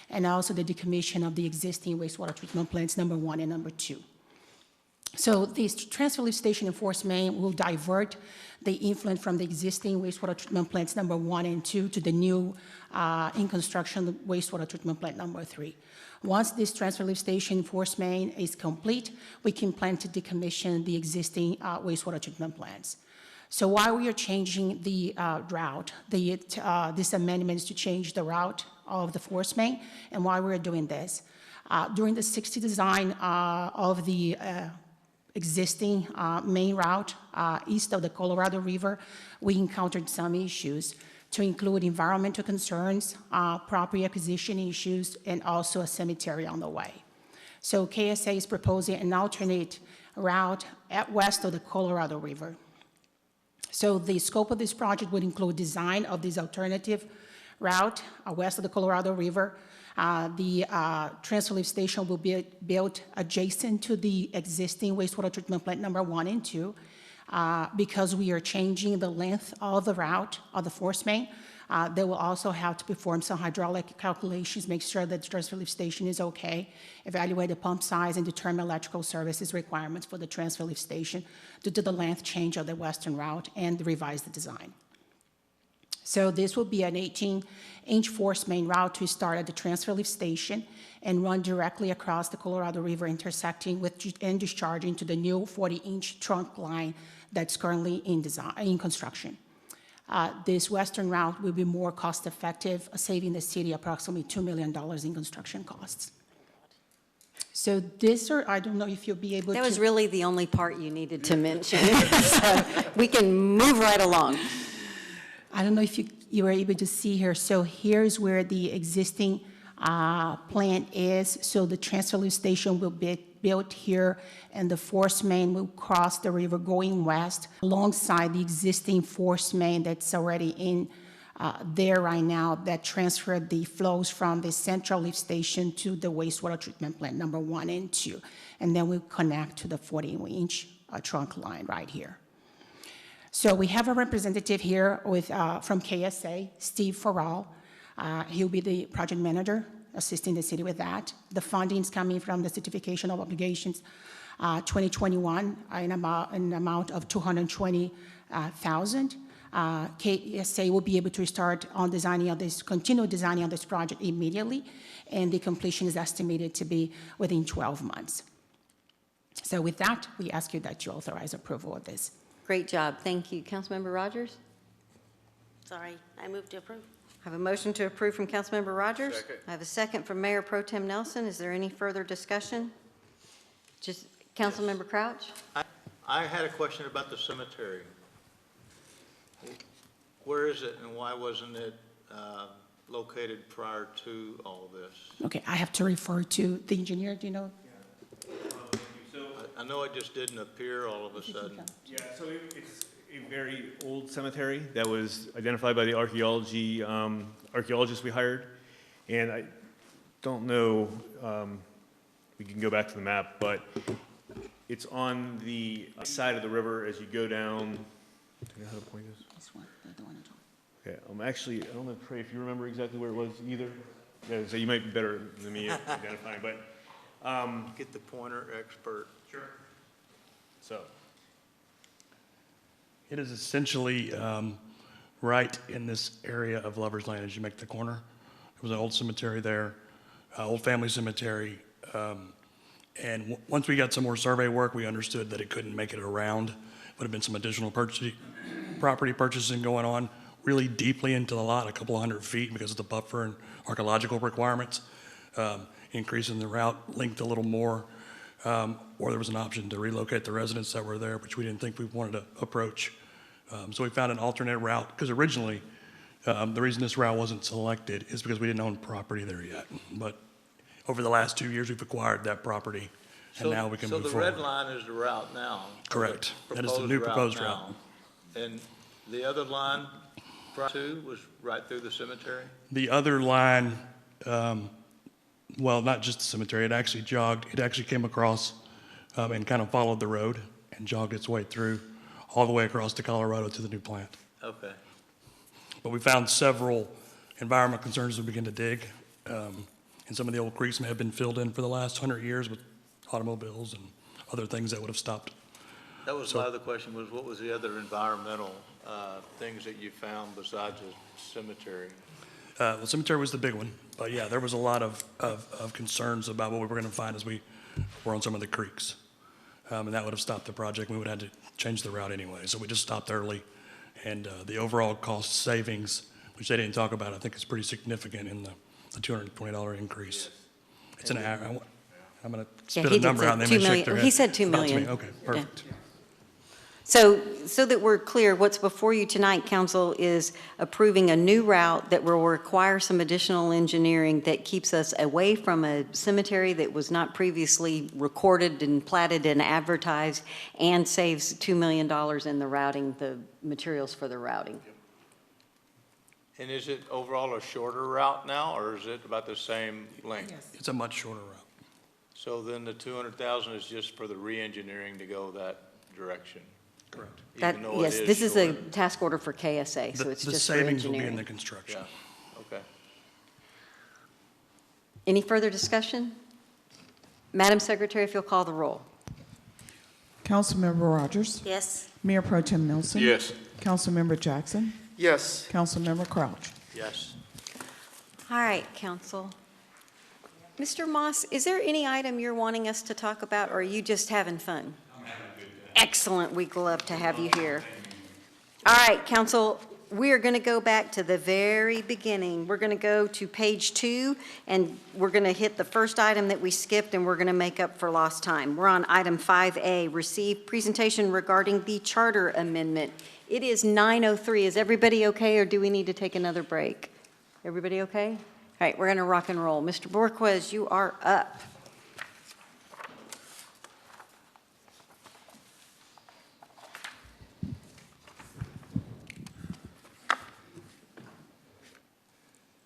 and also the decommission of the existing wastewater treatment plants number 1 and number 2. So this transfer lift station and force main will divert the influent from the existing wastewater treatment plants number 1 and 2 to the new in construction wastewater treatment plant number 3. Once this transfer lift station force main is complete, we can plan to decommission the existing wastewater treatment plants. So while we are changing the route, this amendment is to change the route of the force main, and why we're doing this. During the 60 design of the existing main route east of the Colorado River, we encountered some issues to include environmental concerns, property acquisition issues, and also a cemetery on the way. So KSA is proposing an alternate route at west of the Colorado River. So the scope of this project would include design of this alternative route west of the Colorado River. The transfer lift station will be built adjacent to the existing wastewater treatment plant number 1 and 2. Because we are changing the length of the route of the force main, they will also have to perform some hydraulic calculations, make sure that the transfer lift station is okay, evaluate the pump size, and determine electrical services requirements for the transfer lift station due to the length change of the western route and revise the design. So this will be an 18-inch force main route to start at the transfer lift station and run directly across the Colorado River, intersecting with and discharging to the new 40-inch trunk line that's currently in construction. This western route will be more cost-effective, saving the city approximately $2 million in construction costs. So this, or I don't know if you'll be able to. That was really the only part you needed to mention. So we can move right along. I don't know if you were able to see here. So here's where the existing plant is. So the transfer lift station will be built here, and the force main will cross the river going west alongside the existing force main that's already in there right now that transferred the flows from the central lift station to the wastewater treatment plant number 1 and 2. And then we'll connect to the 40-inch trunk line right here. So we have a representative here with, from KSA, Steve Farrell. He'll be the project manager, assisting the city with that. The funding is coming from the certification of obligations 2021 in an amount of $220,000. KSA will be able to start on designing of this, continue designing on this project immediately, and the completion is estimated to be within 12 months. So with that, we ask you that you authorize approval of this. Great job. Thank you. Councilmember Rogers? Sorry, I move to approve. I have a motion to approve from Councilmember Rogers. Second. I have a second from Mayor Pro Tem Nelson. Is there any further discussion? Just Councilmember Crouch? I had a question about the cemetery. Where is it and why wasn't it located prior to all of this? Okay, I have to refer to the engineer, do you know? I know it just didn't appear all of a sudden. Yeah, so it's a very old cemetery that was identified by the archaeologists we hired. And I don't know, we can go back to the map, but it's on the side of the river as you go down. Do you know how to point this? This one, the one on top. Okay, actually, I don't know, Trey, if you remember exactly where it was either. Yeah, so you might be better than me at identifying, but. Get the pointer expert. Sure. So. It is essentially right in this area of Lover's Lane as you make the corner. There was an old cemetery there, old family cemetery. And once we got some more survey work, we understood that it couldn't make it around. Would have been some additional property purchasing going on really deeply into the lot, a couple of 100 feet because of the buffer and archaeological requirements. Increasing the route length a little more, or there was an option to relocate the residents that were there, which we didn't think we wanted to approach. So we found an alternate route, because originally, the reason this route wasn't selected is because we didn't own property there yet. But over the last 2 years, we've acquired that property, and now we can move forward. So the red line is the route now? Correct. That is the new proposed route. And the other line, prior to, was right through the cemetery? The other line, well, not just the cemetery, it actually jogged, it actually came across and kind of followed the road and jogged its way through all the way across to Colorado to the new plant. Okay. But we found several environmental concerns as we began to dig. And some of the old creeks may have been filled in for the last 100 years with automobiles and other things that would have stopped. That was my other question, was what was the other environmental things that you found besides the cemetery? The cemetery was the big one, but yeah, there was a lot of concerns about what we were going to find as we were on some of the creeks. And that would have stopped the project. We would have had to change the route anyway. So we just stopped early. And the overall cost savings, which they didn't talk about, I think is pretty significant in the $220 increase. Yes. It's an hour. I'm going to spit a number out and they may shake their head. He said $2 million. Okay, perfect. Yeah. So that we're clear, what's before you tonight, council, is approving a new route that will require some additional engineering that keeps us away from a cemetery that was not previously recorded and platted and advertised, and saves $2 million in the routing, the materials for the routing. And is it overall a shorter route now, or is it about the same length? Yes. It's a much shorter route. So then the 200,000 is just for the re-engineering to go that direction? Correct. Yes, this is a task order for KSA, so it's just for engineering. The savings will be in the construction. Yeah, okay. Any further discussion? Madam Secretary, if you'll call the roll. Councilmember Rogers? Yes. Mayor Pro Tem Nelson? Yes. Councilmember Jackson? Yes. Councilmember Crouch? Yes. All right, council. Mr. Moss, is there any item you're wanting us to talk about, or are you just having fun? I'm having a good day. Excellent. We'd love to have you here. All right, council, we are going to go back to the very beginning. We're going to go to page 2, and we're going to hit the first item that we skipped, and we're going to make up for lost time. We're on item 5A, receive presentation regarding the charter amendment. It is 9:03. Is everybody okay, or do we need to take another break? Everybody okay? All right, we're going to rock and roll. Mr. Borquez, you are up.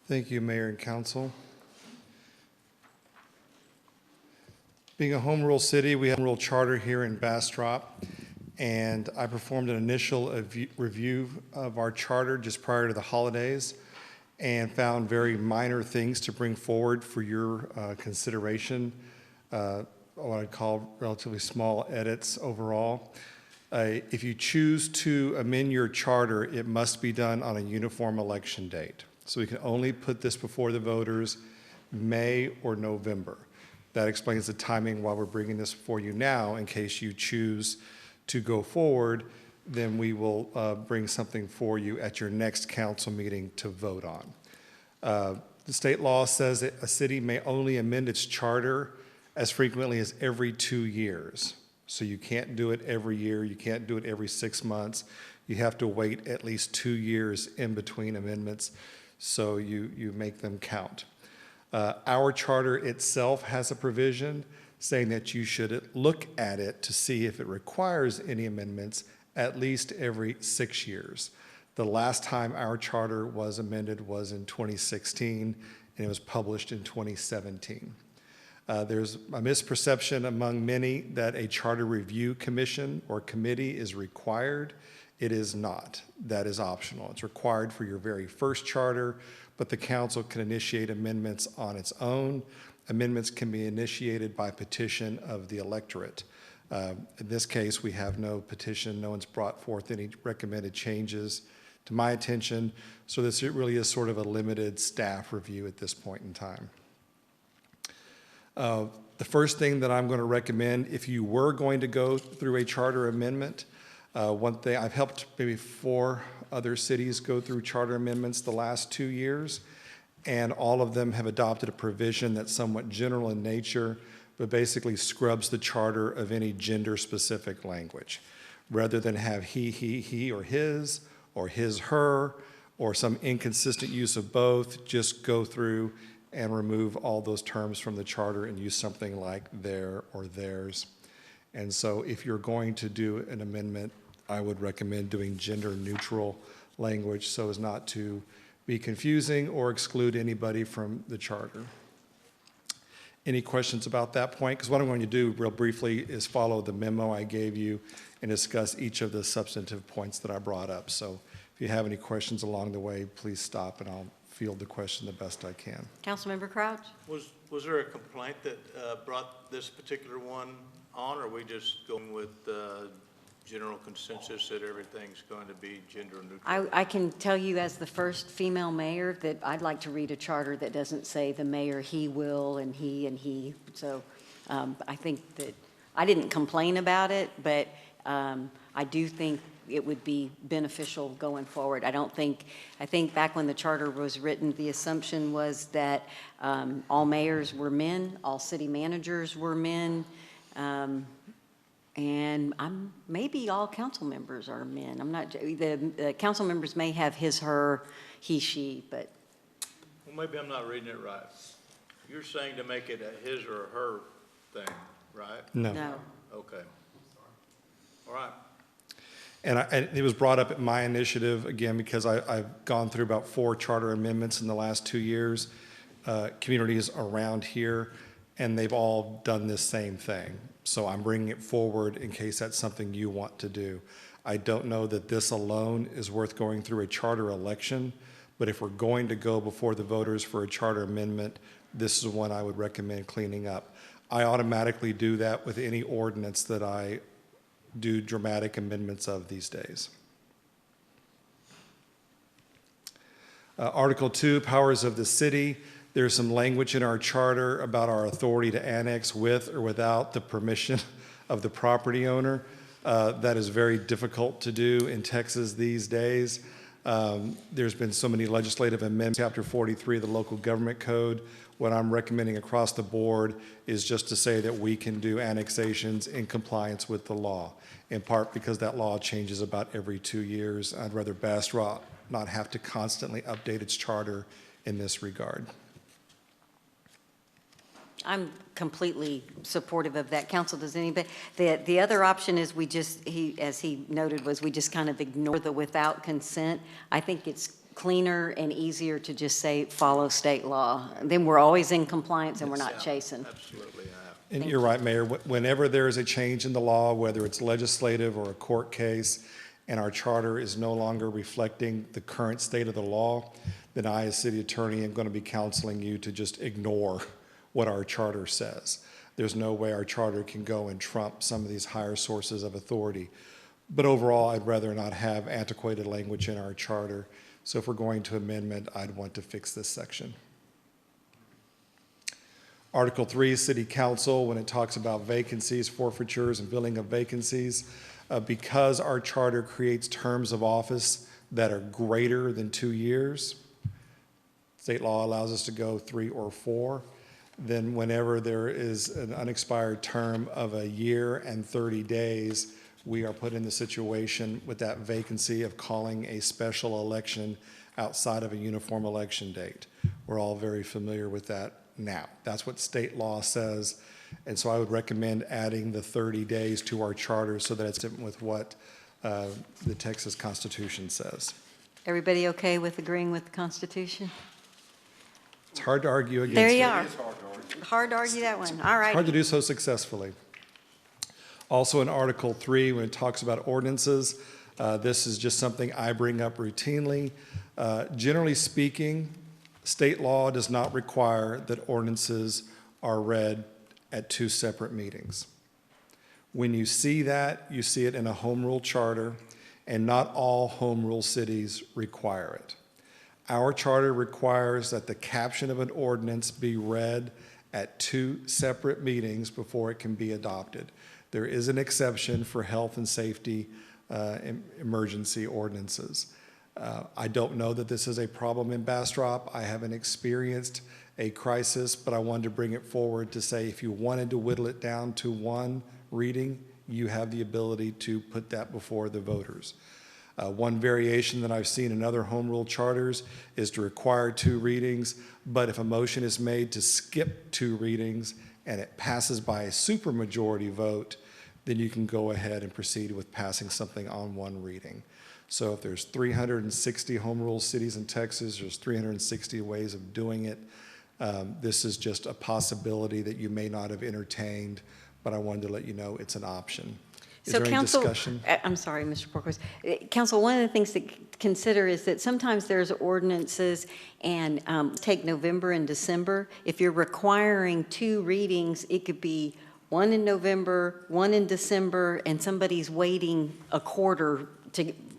Thank you, Mayor and Council. Being a home rule city, we have a home rule charter here in Bastrop, and I performed an initial review of our charter just prior to the holidays and found very minor things to bring forward for your consideration, what I'd call relatively small edits overall. If you choose to amend your charter, it must be done on a uniform election date. So we can only put this before the voters May or November. That explains the timing why we're bringing this before you now. In case you choose to go forward, then we will bring something for you at your next council meeting to vote on. The state law says that a city may only amend its charter as frequently as every 2 years. So you can't do it every year, you can't do it every 6 months. You have to wait at least 2 years in between amendments, so you make them count. Our charter itself has a provision saying that you should look at it to see if it requires any amendments at least every 6 years. The last time our charter was amended was in 2016, and it was published in 2017. There's a misperception among many that a charter review commission or committee is required. It is not. That is optional. It's required for your very first charter, but the council can initiate amendments on its own. Amendments can be initiated by petition of the electorate. In this case, we have no petition. No one's brought forth any recommended changes to my attention, so this really is sort of a limited staff review at this point in time. The first thing that I'm going to recommend, if you were going to go through a charter amendment, one thing, I've helped maybe 4 other cities go through charter amendments the last 2 years, and all of them have adopted a provision that's somewhat general in nature, but basically scrubs the charter of any gender-specific language. Rather than have he, or his, her, or some inconsistent use of both, just go through and remove all those terms from the charter and use something like their or theirs. And so if you're going to do an amendment, I would recommend doing gender-neutral language so as not to be confusing or exclude anybody from the charter. Any questions about that point? Because what I'm going to do real briefly is follow the memo I gave you and discuss each of the substantive points that I brought up. So if you have any questions along the way, please stop and I'll field the question the best I can. Councilmember Crouch? Was there a complaint that brought this particular one on, or are we just going with general consensus that everything's going to be gender neutral? I can tell you as the first female mayor that I'd like to read a charter that doesn't say the mayor, he will, and he. So I think that, I didn't complain about it, but I do think it would be beneficial going forward. I think back when the charter was written, the assumption was that all mayors were men, all city managers were men, and maybe all council members are men. I'm not, the council members may have his, her, he, she, but. Well, maybe I'm not reading it right. You're saying to make it a his or her thing, right? No. No. Okay. All right. And it was brought up at my initiative, again, because I've gone through about 4 charter amendments in the last 2 years, communities around here, and they've all done this same thing. So I'm bringing it forward in case that's something you want to do. I don't know that this alone is worth going through a charter election, but if we're going to go before the voters for a charter amendment, this is one I would recommend cleaning up. I automatically do that with any ordinance that I do dramatic amendments of these days. Article 2, powers of the city. There's some language in our charter about our authority to annex with or without the permission of the property owner. That is very difficult to do in Texas these days. There's been so many legislative amendments. Chapter 43 of the Local Government Code. What I'm recommending across the board is just to say that we can do annexations in compliance with the law, in part because that law changes about every 2 years. I'd rather Bastrop not have to constantly update its charter in this regard. I'm completely supportive of that. Council, does anybody? The other option is we just, as he noted, was we just kind of ignore the without consent. I think it's cleaner and easier to just say follow state law. Then we're always in compliance and we're not chasing. Absolutely. And you're right, Mayor. Whenever there is a change in the law, whether it's legislative or a court case, and our charter is no longer reflecting the current state of the law, then I, as city attorney, am going to be counseling you to just ignore what our charter says. There's no way our charter can go and trump some of these higher sources of authority. But overall, I'd rather not have antiquated language in our charter. So if we're going to amendment, I'd want to fix this section. Article 3, City Council, when it talks about vacancies, forfeitures, and filling of vacancies, because our charter creates terms of office that are greater than 2 years, state law allows us to go 3 or 4, then whenever there is an unexpired term of a year and 30 days, we are put in the situation with that vacancy of calling a special election outside of a uniform election date. We're all very familiar with that now. That's what state law says. And so I would recommend adding the 30 days to our charter so that it's with what the Texas Constitution says. Everybody okay with agreeing with the Constitution? It's hard to argue against There it. you are. Hard to argue that one. All right. Hard to do so successfully. Also in Article 3, when it talks about ordinances, this is just something I bring up routinely. Generally speaking, state law does not require that ordinances are read at 2 separate meetings. When you see that, you see it in a home rule charter, and not all home rule cities require it. Our charter requires that the caption of an ordinance be read at 2 separate meetings before it can be adopted. There is an exception for health and safety emergency ordinances. I don't know that this is a problem in Bastrop. I haven't experienced a crisis, but I wanted to bring it forward to say if you wanted to whittle it down to 1 reading, you have the ability to put that before the voters. One variation that I've seen in other home rule charters is to require 2 readings, but if a motion is made to skip 2 readings and it passes by a supermajority vote, then you can go ahead and proceed with passing something on 1 reading. So if there's 360 home rule cities in Texas, there's 360 ways of doing it. This is just a possibility that you may not have entertained, but I wanted to let you know it's an option. Is there any discussion? I'm sorry, Mr. Porquez. Council, one of the things to consider is that sometimes there's ordinances and take November and December. If you're requiring 2 readings, it could be 1 in November, 1 in December, and somebody's waiting a quarter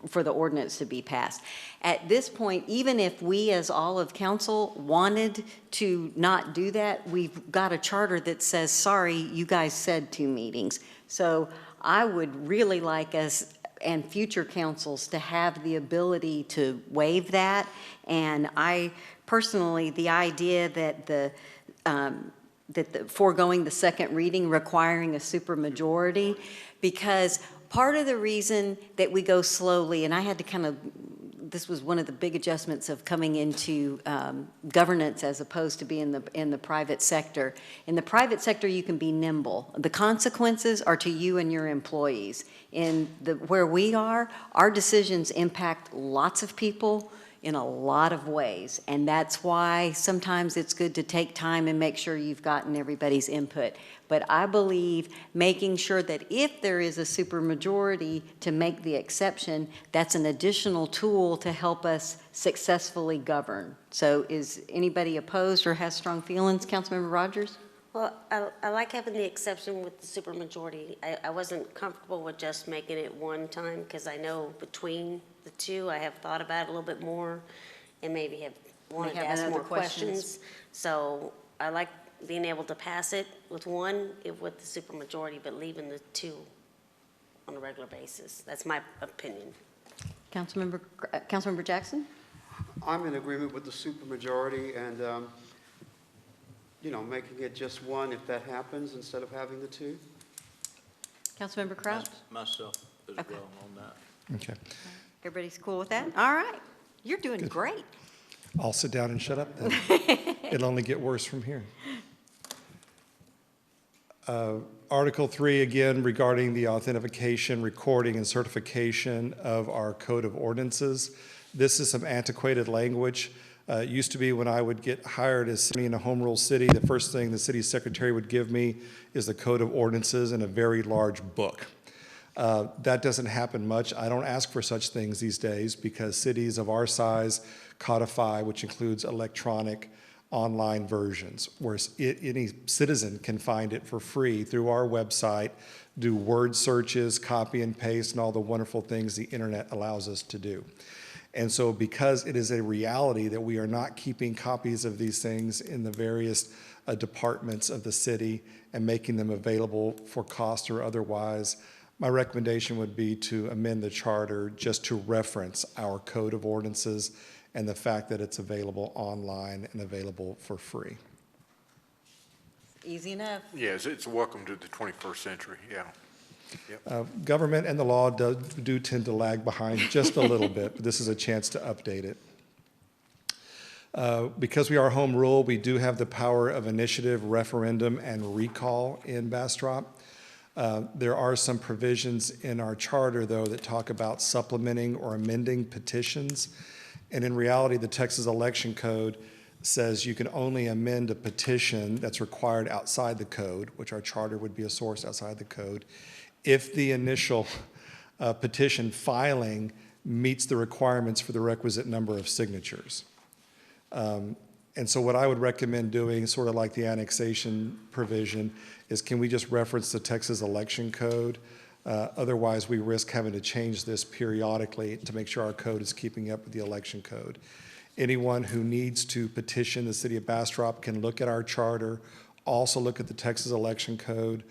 for the ordinance to be passed. At this point, even if we as all of council wanted to not do that, we've got a charter that says, sorry, you guys said 2 meetings. So I would really like us and future councils to have the ability to waive that. And I personally, the idea that the foregoing the second reading requiring a supermajority, because part of the reason that we go slowly, and I had to this was one of the big adjustments of coming into governance as opposed to being in the private sector. In the private sector, you can be nimble. The consequences are to you and your employees. Where we are, our decisions impact lots of people in a lot of ways. And that's why sometimes it's good to take time and make sure you've gotten everybody's input. But I believe making sure that if there is a supermajority to make the exception, that's an additional tool to help us successfully govern. So is anybody opposed or has strong feelings? Councilmember Rogers? Well, I like having the exception with the supermajority. I wasn't comfortable with just making it 1 time because I know between the 2, I have thought about it a little bit more and maybe have wanted to ask more questions. So I like being able to pass it with 1 with the supermajority, but leaving the 2 on a regular basis. That's my opinion. Councilmember Jackson? I'm in agreement with the supermajority and, making it just 1 if that happens instead of having the 2. Councilmember Crouch? Myself as well on that. Okay. Everybody's cool with that? All right. You're doing Good. great. I'll sit down and shut up then. It'll only get worse from here. Article 3, again, regarding the authentication, recording, and certification of our Code of Ordinances. This is some antiquated language. It used to be when I would get hired as city in a home rule city, the first thing the city secretary would give me is the Code of Ordinances in a very large book. That doesn't happen much. I don't ask for such things these days because cities of our size codify, which includes electronic online versions, where any citizen can find it for free through our website, do word searches, copy and paste, and all the wonderful things the internet allows us to do. And so because it is a reality that we are not keeping copies of these things in the various departments of the city and making them available for cost or otherwise, my recommendation would be to amend the charter just to reference our Code of Ordinances and the fact that it's available online and available for free. Easy enough. Yes, it's a welcome to the 21st century, yeah. Yep. Government and the law do tend to lag behind just a little bit, but this is a chance to update it. Because we are home rule, we do have the power of initiative, referendum, and recall in Bastrop. There are some provisions in our charter, though, that talk about supplementing or amending petitions. And in reality, the Texas Election Code says you can only amend a petition that's required outside the code, which our charter would be a source outside the code, if the initial petition filing meets the requirements for the requisite number of signatures. And so what I would recommend doing, sort of like the annexation provision, is can we just reference the Texas Election Code? Otherwise, we risk having to change this periodically to make sure our code is keeping up with the election code. Anyone who needs to petition the city of Bastrop can look at our charter, also look at the Texas Election Code,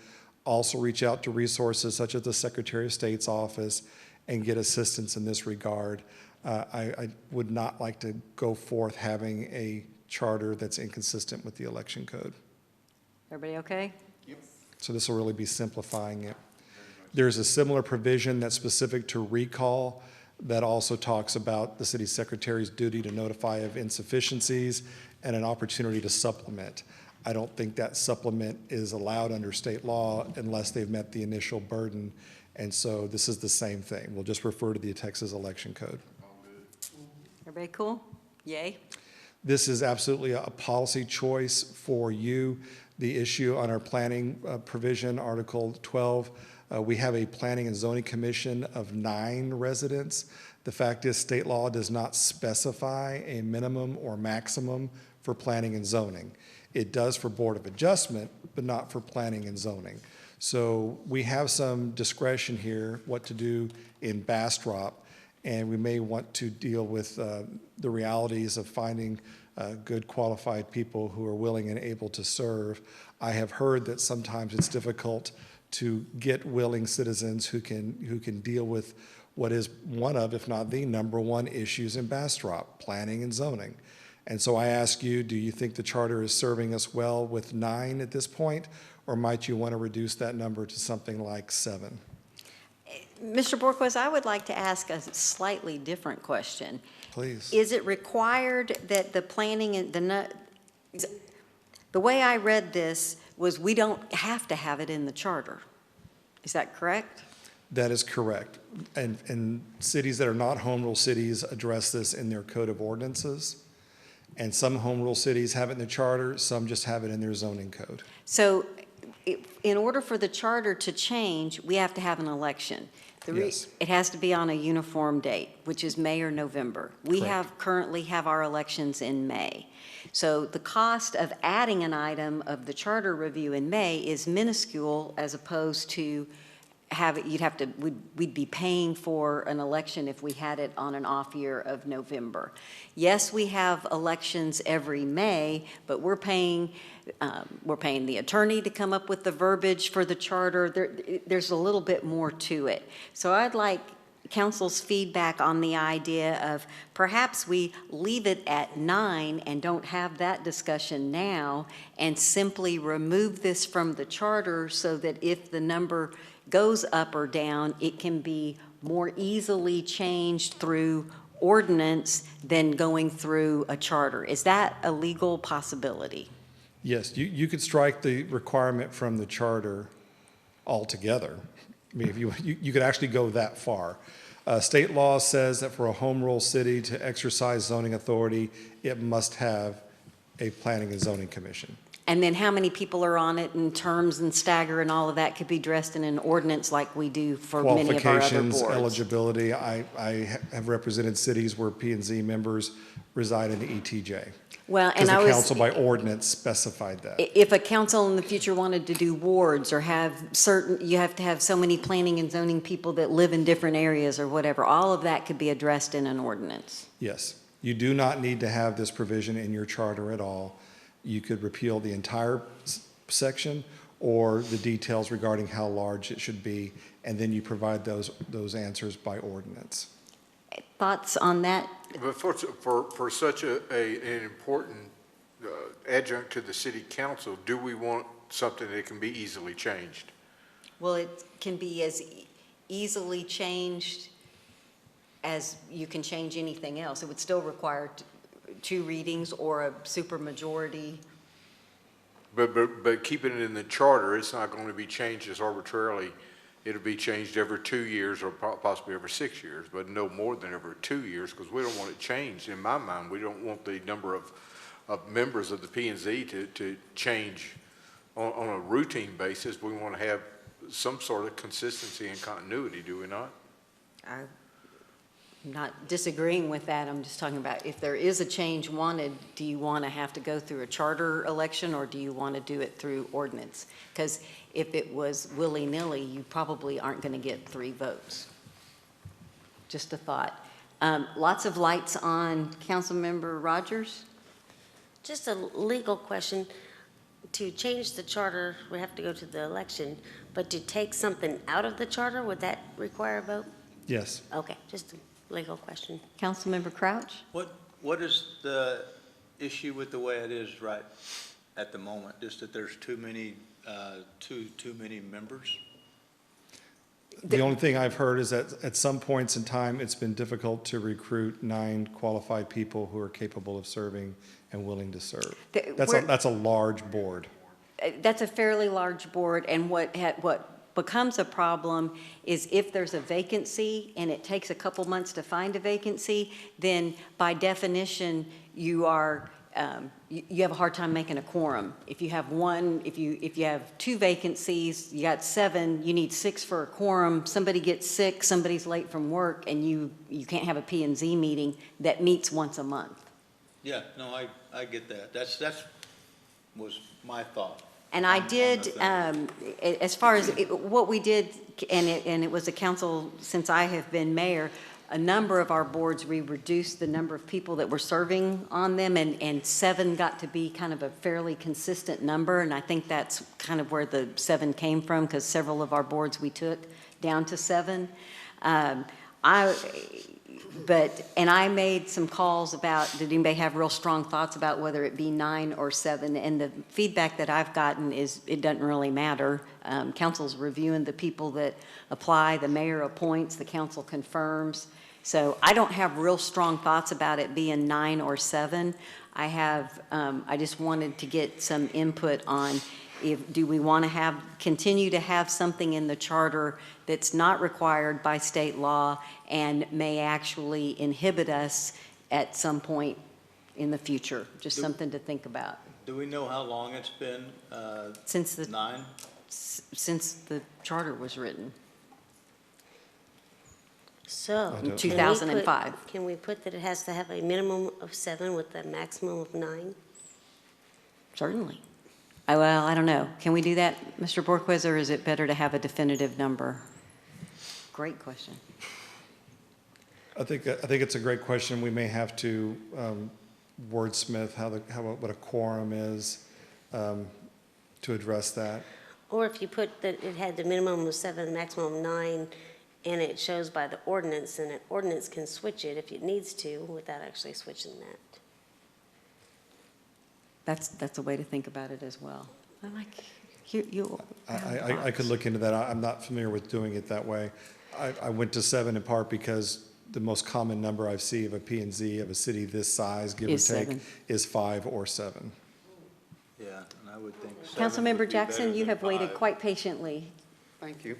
also reach out to resources such as the Secretary of State's office and get assistance in this regard. I would not like to go forth having a charter that's inconsistent with the election code. Everybody okay? Yep. So this will really be simplifying it. There's a similar provision that's specific to recall that also talks about the city secretary's duty to notify of insufficiencies and an opportunity to supplement. I don't think that supplement is allowed under state law unless they've met the initial burden. And so this is the same thing. We'll just refer to the Texas Election Code. Everybody cool? Yay? This is absolutely a policy choice for you. The issue on our planning provision, Article 12, we have a Planning and Zoning Commission of 9 residents. The fact is, state law does not specify a minimum or maximum for planning and zoning. It does for Board of Adjustment, but not for planning and zoning. So we have some discretion here what to do in Bastrop, and we may want to deal with the realities of finding good qualified people who are willing and able to serve. I have heard that sometimes it's difficult to get willing citizens who can deal with what is one of, if not the number one issues in Bastrop, planning and zoning. And so I ask you, do you think the charter is serving us well with 9 at this point, or might you want to reduce that number to something like 7? Mr. Borquez, I would like to ask a slightly different question. Please. Is it required that the planning and the way I read this was we don't have to have it in the charter? Is that correct? That is correct. And cities that are not home rule cities address this in their code of ordinances. And some home rule cities have it in the charter, some just have it in their zoning code. So in order for the charter to change, we have to have an election. Yes. It has to be on a uniform date, which is May or November. We currently have our elections in May. So the cost of adding an item of the charter review in May is minuscule as opposed to we'd be paying for an election if we had it on an off year of November. Yes, we have elections every May, but we're paying the attorney to come up with the verbiage for the charter. There's a little bit more to it. So I'd like council's feedback on the idea of perhaps we leave it at 9 and don't have that discussion now and simply remove this from the charter so that if the number goes up or down, it can be more easily changed through ordinance than going through a charter. Is that a legal possibility? Yes, you could strike the requirement from the charter altogether. I mean, if you could actually go that far. State law says that for a home rule city to exercise zoning authority, it must have a planning and zoning commission. And then how many people are on it and terms and stagger and all of that could be dressed in an ordinance like we do for many of our other boards? Qualifications, eligibility. I have represented cities where P&Z members reside in the ETJ. Well, and the council by ordinance specified that. If a council in the future wanted to do wards or you have to have so many planning and zoning people that live in different areas or whatever, all of that could be addressed in an ordinance. Yes. You do not need to have this provision in your charter at all. You could repeal the entire section or the details regarding how large it should be, and then you provide those answers by ordinance. Thoughts on that? But for such an important adjunct to the city council, do we want something that can be easily changed. Well, it can be as easily changed as you can change anything else. It would still require two readings or a supermajority. But keeping it in the charter, it's not going to be changed just arbitrarily. It'll be changed every 2 years or possibly every 6 years, but no more than every 2 years, because we don't want it changed. In my mind, we don't want the number of members of the P&Z to change on a routine basis. We want to have some sort of consistency and continuity, do we not? I'm not disagreeing with that. I'm just talking about if there is a change wanted, do you want to have to go through a charter election or do you want to do it through ordinance? Because if it was willy-nilly, you probably aren't going to get 3 votes. Just a thought. Lots of lights on. Councilmember Rogers? Just a legal question. To change the charter, we have to go to the election, but to take something out of the charter, would that require a vote? Yes. Okay, just a legal question. Councilmember Crouch? What is the issue with the way it is right at the moment? Just that there's too many members? The only thing I've heard is that at some points in time, it's been difficult to recruit 9 qualified people who are capable of serving and willing to serve. That's a large board. That's a fairly large board, and what becomes a problem is if there's a vacancy and it takes a couple months to find a vacancy, then by definition, you are you have a hard time making a quorum. If you have if you have 2 vacancies, you got 7, you need 6 for a quorum. Somebody gets sick, somebody's late from work, and you can't have a P&Z meeting that meets once a month. Yeah, no, I get that. That's was my thought. And I did, as far as what we did, and it was a council since I have been mayor, a number of our boards, we reduced the number of people that were serving on them, and 7 got to be kind of a fairly consistent number, and I think that's kind of where the 7 came from, because several of our boards we took down to 7. And I made some calls about, did anybody have real strong thoughts about whether it be 9 or 7? And the feedback that I've gotten is it doesn't really matter. Council's reviewing the people that apply, the mayor appoints, the council confirms. So I don't have real strong thoughts about it being 9 or 7. I just wanted to get some input on do we want to continue to have something in the charter that's not required by state law and may actually inhibit us at some point in the future? Just something to think about. Do we know how long it's been? Since the 9? Since the charter was written. So, in 2005. Can we put that it has to have a minimum of 7 with a maximum of 9? Certainly. Well, I don't know. Can we do that, Mr. Borquez, or is it better to have a definitive number? Great question. I think it's a great question. We may have to wordsmith what a quorum is to address that. Or if you put that it had the minimum of 7, maximum of 9, and it shows by the ordinance, and an ordinance can switch it if it needs to without actually switching that. That's a way to think about it as well. I like you. I could look into that. I'm not familiar with doing it that way. I went to 7 in part because the most common number I see of a P&Z of a city this size, give or take, is 5 or 7. Yeah, and I would think 7 Councilmember would be Jackson, better you than have waited 5. quite patiently. Thank you.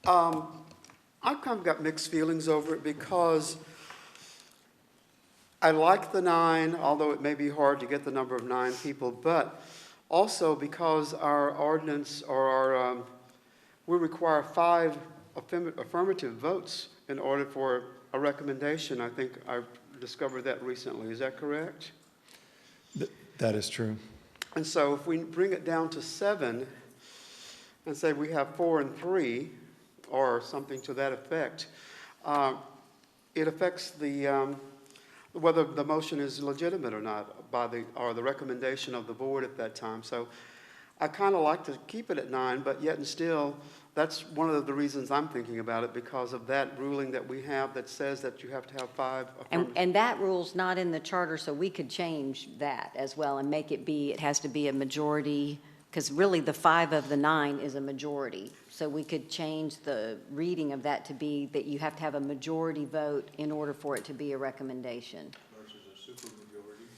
I've kind of got mixed feelings over it because I like the 9, although it may be hard to get the number of 9 people, but also because our ordinance or we require 5 affirmative votes in order for a recommendation. I think I've discovered that recently. Is that correct? That is true. And so if we bring it down to 7 and say we have 4 and 3 or something to that effect, it affects whether the motion is legitimate or not or the recommendation of the board at that time. So I kind of like to keep it at 9, but yet and still, that's one of the reasons I'm thinking about it, because of that ruling that we have that says that you have to have 5 And that rule's not in the charter, so we could change that as well and make it has to be a majority because really the 5 of the 9 is a majority. So we could change the reading of that to be that you have to have a majority vote in order for it to be a recommendation. Versus a supermajority.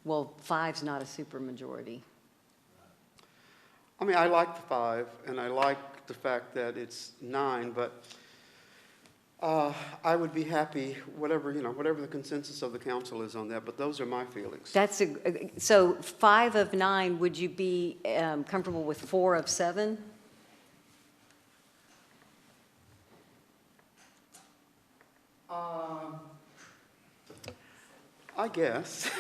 Well, 5's not a supermajority. I mean, I like the 5, and I like the fact that it's 9, but I would be happy, whatever the consensus of the council is on that, but those are my feelings. That's so 5 of 9, would you be comfortable with 4 of 7? I guess.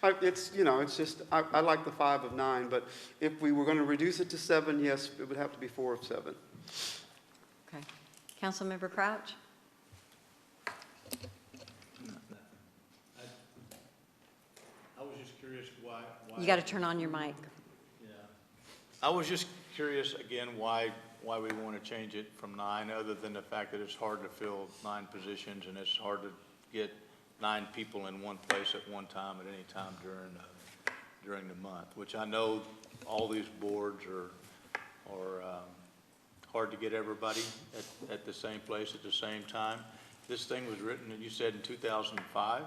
It's just, I like the 5 of 9, but if we were going to reduce it to 7, yes, it would have to be 4 of 7. Okay. Councilmember Crouch? I was just curious why. You got to turn on your mic. Yeah. I was just curious, again, why we want to change it from 9, other than the fact that it's hard to fill 9 positions and it's hard to get 9 people in one place at one time at any time during the month, which I know all these boards are hard to get everybody at the same place at the same time. This thing was written, you said, in 2005.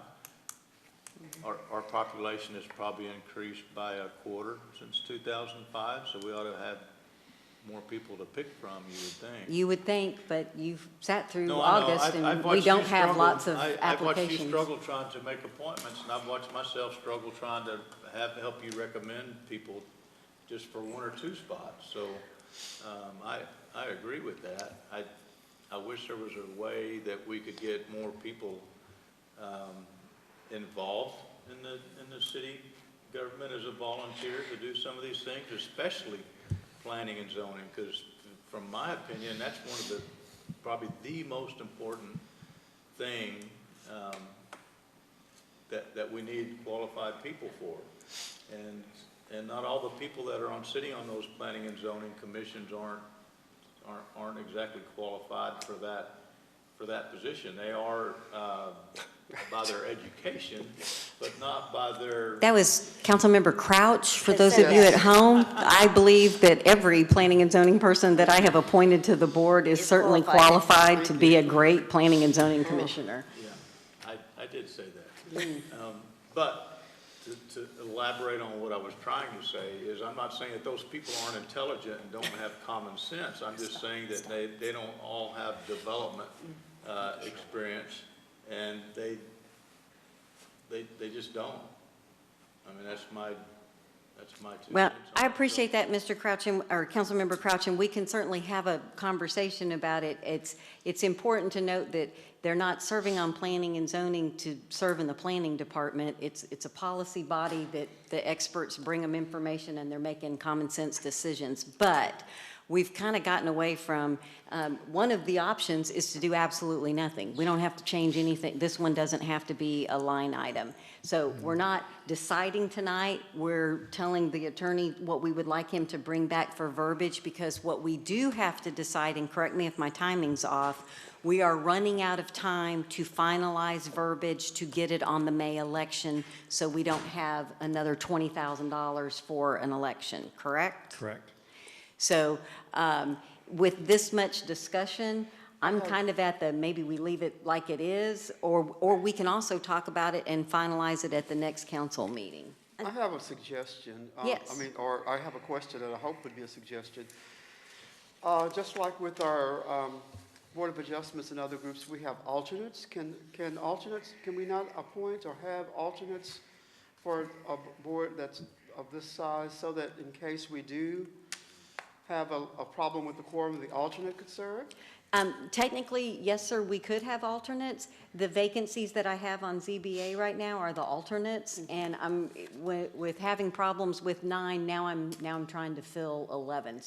Our population has probably increased by a quarter since 2005, so we ought to have more people to pick from, you would think. You would think, but you've sat through No, I know. August, and I've we watched don't you have struggle. lots of I've watched you applications. struggle trying to make appointments, and I've watched myself struggle trying to help you recommend people just for 1 or 2 spots. So I agree with that. I wish there was a way that we could get more people involved in the city government as a volunteer to do some of these things, especially planning and zoning, because from my opinion, that's one of the, probably the most important thing that we need qualified people for. And not all the people that are sitting on those planning and zoning commissions aren't exactly qualified for that position. They are by their education, but not by their. That was Councilmember Crouch. For those of you at home, I believe that every planning and zoning person that I have appointed to the board is certainly qualified to be a great planning and zoning commissioner. Yeah, I did say that. But to elaborate on what I was trying to say is, I'm not saying that those people aren't intelligent and don't have common sense. I'm just saying that they don't all have development experience, and they just don't. I mean, that's my 2 Well, cents I on it. appreciate that, Mr. Crouch, or Councilmember Crouch, and we can certainly have a conversation about it. It's important to note that they're not serving on planning and zoning to serve in the planning department. It's a policy body that the experts bring them information and they're making common sense decisions. But we've kind of gotten away from, one of the options is to do absolutely nothing. We don't have to change anything. This one doesn't have to be a line item. So we're not deciding tonight. We're telling the attorney what we would like him to bring back for verbiage, because what we do have to decide, and correct me if my timing's off, we are running out of time to finalize verbiage to get it on the May election, so we don't have another $20,000 for an election, correct? Correct. So with this much discussion, I'm kind of at the, maybe we leave it like it is, or we can also talk about it and finalize it at the next council meeting. I have a suggestion. Yes. Or I have a question that I hope would be a suggestion. Just like with our Board of Adjustments and other groups, we have alternates. Can we not appoint or have alternates for a board that's of this size, so that in case we do have a problem with the quorum, the alternate could serve? Technically, yes, sir, we could have alternates. The vacancies that I have on ZBA right now are the alternates, and I'm with having problems with 9. Now I'm trying to fill 11.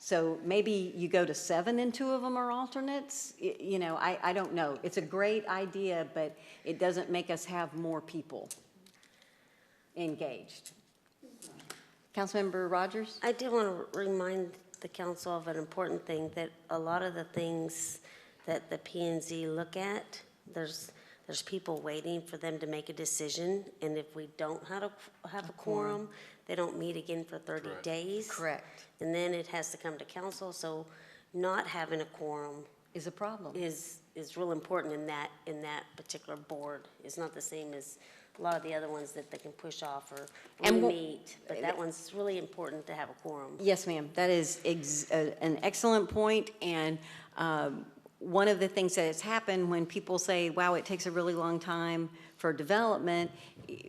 So maybe you go to 7 and 2 of them are alternates. I don't know. It's a great idea, but it doesn't make us have more people engaged. Councilmember Rogers? I did want to remind the council of an important thing, that a lot of the things that the P&Z look at, there's there's people waiting for them to make a decision, and if we don't have a quorum, they don't meet again for 30 days. Correct. And then it has to come to council, so not having a quorum is a problem. Is real important in that particular board. It's not the same as a lot of the other ones that they can push off or meet, but that one's really important to have a quorum. Yes, ma'am. That is an excellent point, and one of the things that has happened when people say, wow, it takes a really long time for development,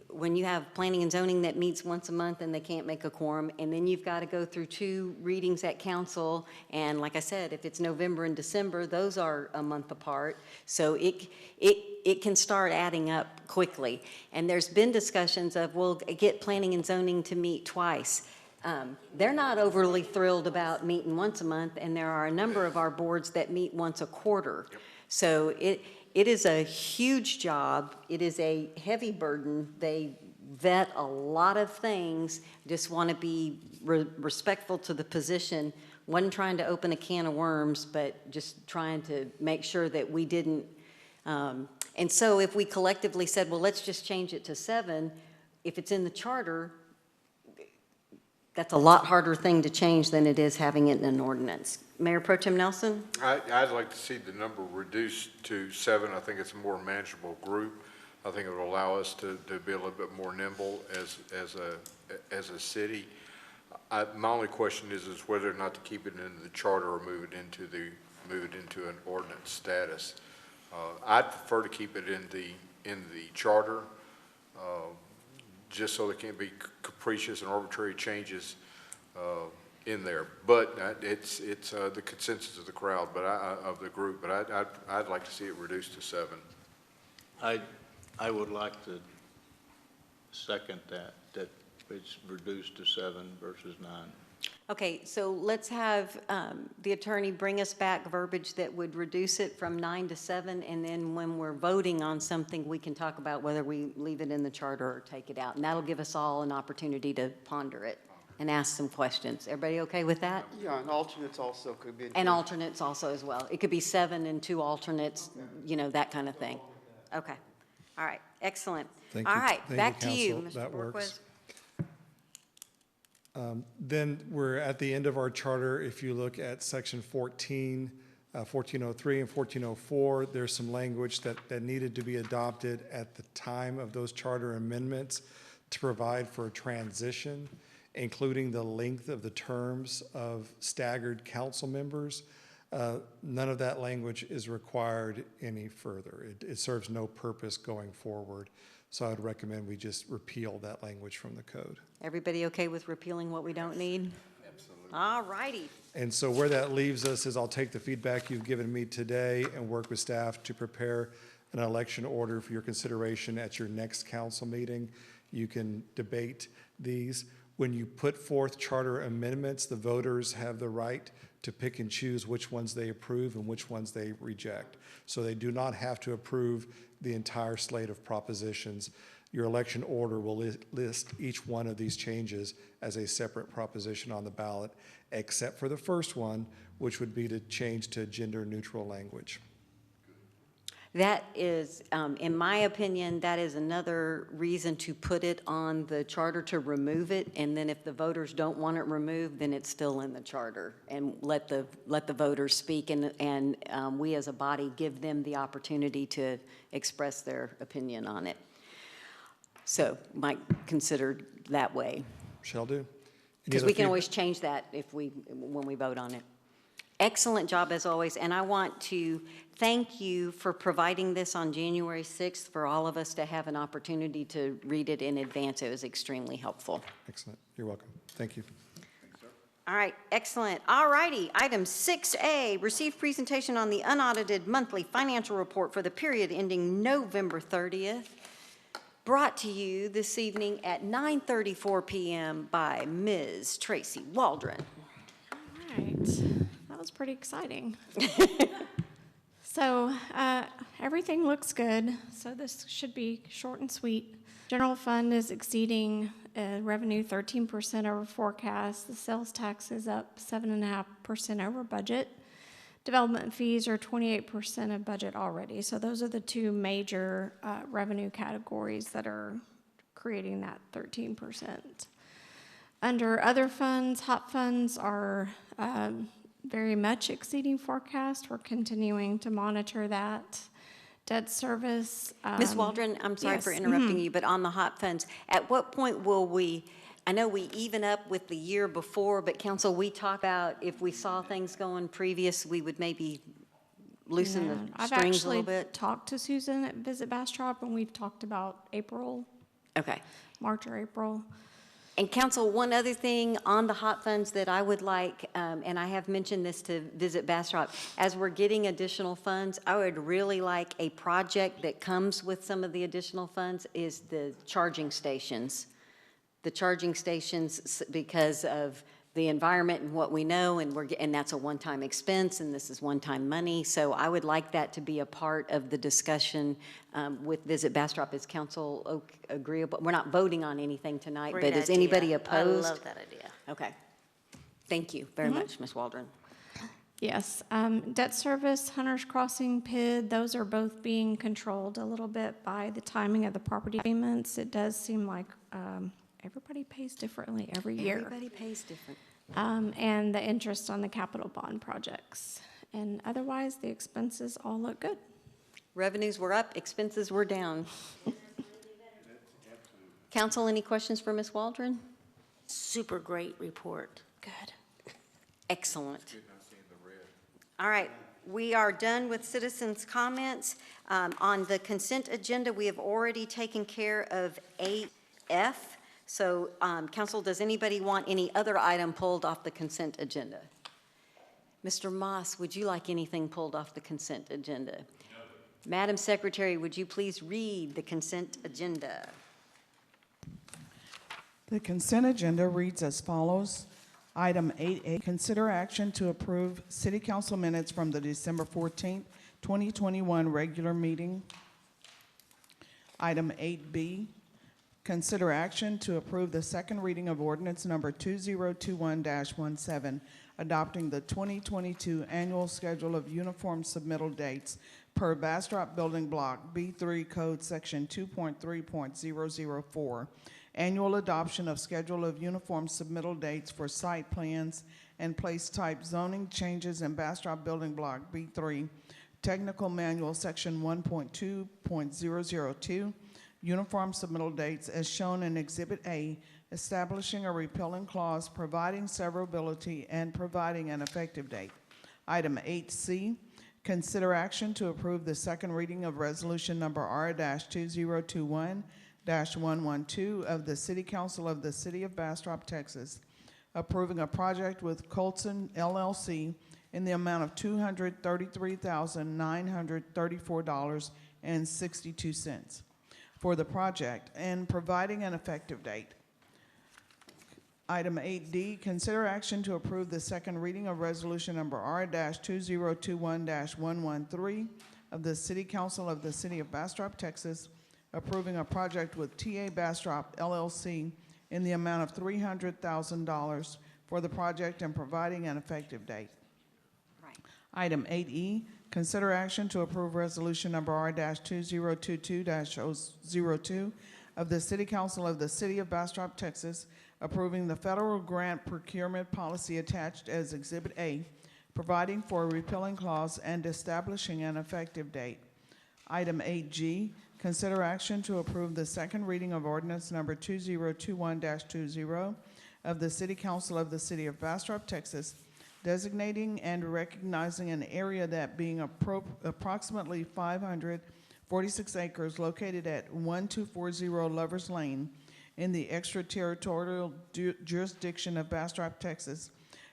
when you have planning and zoning that meets once a month and they can't make a quorum, and then you've got to go through 2 readings at council, and like I said, if it's November and December, those are a month apart, so it can start adding up quickly. And there's been discussions of, well, get planning and zoning to meet twice. They're not overly thrilled about meeting once a month, and there are a number of our boards that meet once a quarter. Yep. So it is a huge job. It is a heavy burden. They vet a lot of things, just want to be respectful to the position. Wasn't trying to open a can of worms, but just trying to make sure that we didn't. And so if we collectively said, well, let's just change it to 7, if it's in the charter, that's a lot harder thing to change than it is having it in an ordinance. Mayor Pro Tem Nelson? I'd like to see the number reduced to 7. I think it's a more manageable group. I think it would allow us to be a little bit more nimble as a city. My only question is whether or not to keep it in the charter or move it into an ordinance status. I'd prefer to keep it in the charter, just so there can't be capricious and arbitrary changes in there. But it's the consensus of the crowd, but of the group. But I'd like to see it reduced to 7. I would like to second that it's reduced to 7 versus 9. Okay, so let's have the attorney bring us back verbiage that would reduce it from 9 to 7, and then when we're voting on something, we can talk about whether we leave it in the charter or take it out. And that'll give us all an opportunity to ponder it and ask some questions. Everybody okay with that? Yeah, and alternates also could be. And alternates also as well. It could be 7 and 2 alternates, you know, that kind of thing. Okay. All right. Excellent. Thank all you. right. Thank Back you, to you, Council. Mr. That Borquez. works. Then we're at the end of our charter. If you look at section 14, 1403 and 1404, there's some language that needed to be adopted at the time of those charter amendments to provide for a transition, including the length of the terms of staggered council members. None of that language is required any further. It serves no purpose going forward. So I'd recommend we just repeal that language from the code. Everybody okay with repealing what we don't need? Absolutely. All righty. And so where that leaves us is I'll take the feedback you've given me today and work with staff to prepare an election order for your consideration at your next council meeting. You can debate these. When you put forth charter amendments, the voters have the right to pick and choose which ones they approve and which ones they reject. So they do not have to approve the entire slate of propositions. Your election order will list each one of these changes as a separate proposition on the ballot, except for the first one, which would be to change to gender-neutral language. That is, in my opinion, that is another reason to put it on the charter to remove it, and then if the voters don't want it removed, then it's still in the charter, and let the voters speak, and we as a body give them the opportunity to express their opinion on it. So might consider that way. Shall do. Because we can always change that when we vote on it. Excellent job as always, and I want to thank you for providing this on January 6th for all of us to have an opportunity to read it in advance. It was extremely helpful. Excellent. You're welcome. Thank you. All right, excellent. All righty, item 6A, receive presentation on the unaudited monthly financial report for the period ending November 30th, brought to you this evening at 9:34 p.m. by Ms. Tracy Waldron. All right. That was pretty exciting. So everything looks good. So this should be short and sweet. General fund is exceeding revenue 13% over forecast. The sales tax is up 7.5% over budget. development fees are 28% of budget already. So those are the two major revenue categories that are creating that 13%. Under other funds, HOP funds are very much exceeding forecast. We're continuing to monitor that. Debt service. Ms. Waldron, I'm sorry yes. for interrupting you, but on the HOP funds, at what point will we, I know we even up with the year before, but council, we talk about if we saw things going previous, we would maybe loosen the I've strings a little actually bit? talked to Susan at Visit Bastrop, and we've talked about April. Okay. March or April. And council, one other thing on the HOP funds that I would like, and I have mentioned this to Visit Bastrop, as we're getting additional funds, I would really like a project that comes with some of the additional funds is the charging stations. The charging stations, because of the environment and what we know, and that's a one-time expense, and this is one-time money. So I would like that to be a part of the discussion with Visit Bastrop. Is council agreeable? We're not voting on anything tonight, Great but is idea. anybody opposed? I love that idea. Okay. Thank you very much, Ms. Waldron. Yes. Debt service, Hunter's Crossing, PID, those are both being controlled a little bit by the timing of the property payments. It does seem like everybody pays differently every year. Everybody pays different. And the interest on the capital bond projects. And otherwise, the expenses all look good. Revenues were up, expenses were down. Council, any questions for Ms. Waldron? Super great report. Good. Excellent. All right, we are done with citizens' comments. On the consent agenda, we have already taken care of 8F. So, council, does anybody want any other item pulled off the consent agenda? Mr. Moss, would you like anything pulled off the consent agenda? No. Madam Secretary, would you please read the consent agenda? The consent agenda reads as follows. Item 8A, consider action to approve City Council minutes from the December 14th, 2021 regular meeting. Item 8B, consider action to approve the second reading of ordinance number 2021-17, adopting the 2022 annual schedule of uniform submittal dates per Bastrop Building Block B3 Code Section 2.3.004. Annual adoption of schedule of uniform submittal dates for site plans and place type zoning changes in Bastrop Building Block B3, Technical Manual Section 1.2.002, uniform submittal dates as shown in Exhibit A, establishing a repealing clause, providing severability, and providing an effective date. Item 8C, consider action to approve the second reading of resolution number R-2021-112 of the City Council of the City of Bastrop, Texas, approving a project with Colson LLC in the amount of $233,934.62 for the project and providing an effective date. Item 8D, consider action to approve the second reading of resolution number R-2021-113 of the City Council of the City of Bastrop, Texas, approving a project with TA Bastrop LLC in the amount of $300,000 for the project and providing an effective date. Right. Item 8E, consider action to approve resolution number R-2022-02 of the City Council of the City of Bastrop, Texas, approving the federal grant procurement policy attached as Exhibit A, providing for a repealing clause and establishing an effective date. Item 8G, consider action to approve the second reading of ordinance number 2021-20 of the City Council of the City of Bastrop, Texas, designating and recognizing an area that being approximately 546 acres located at 1240 Lovers Lane in the extraterritorial jurisdiction of Bastrop, Texas,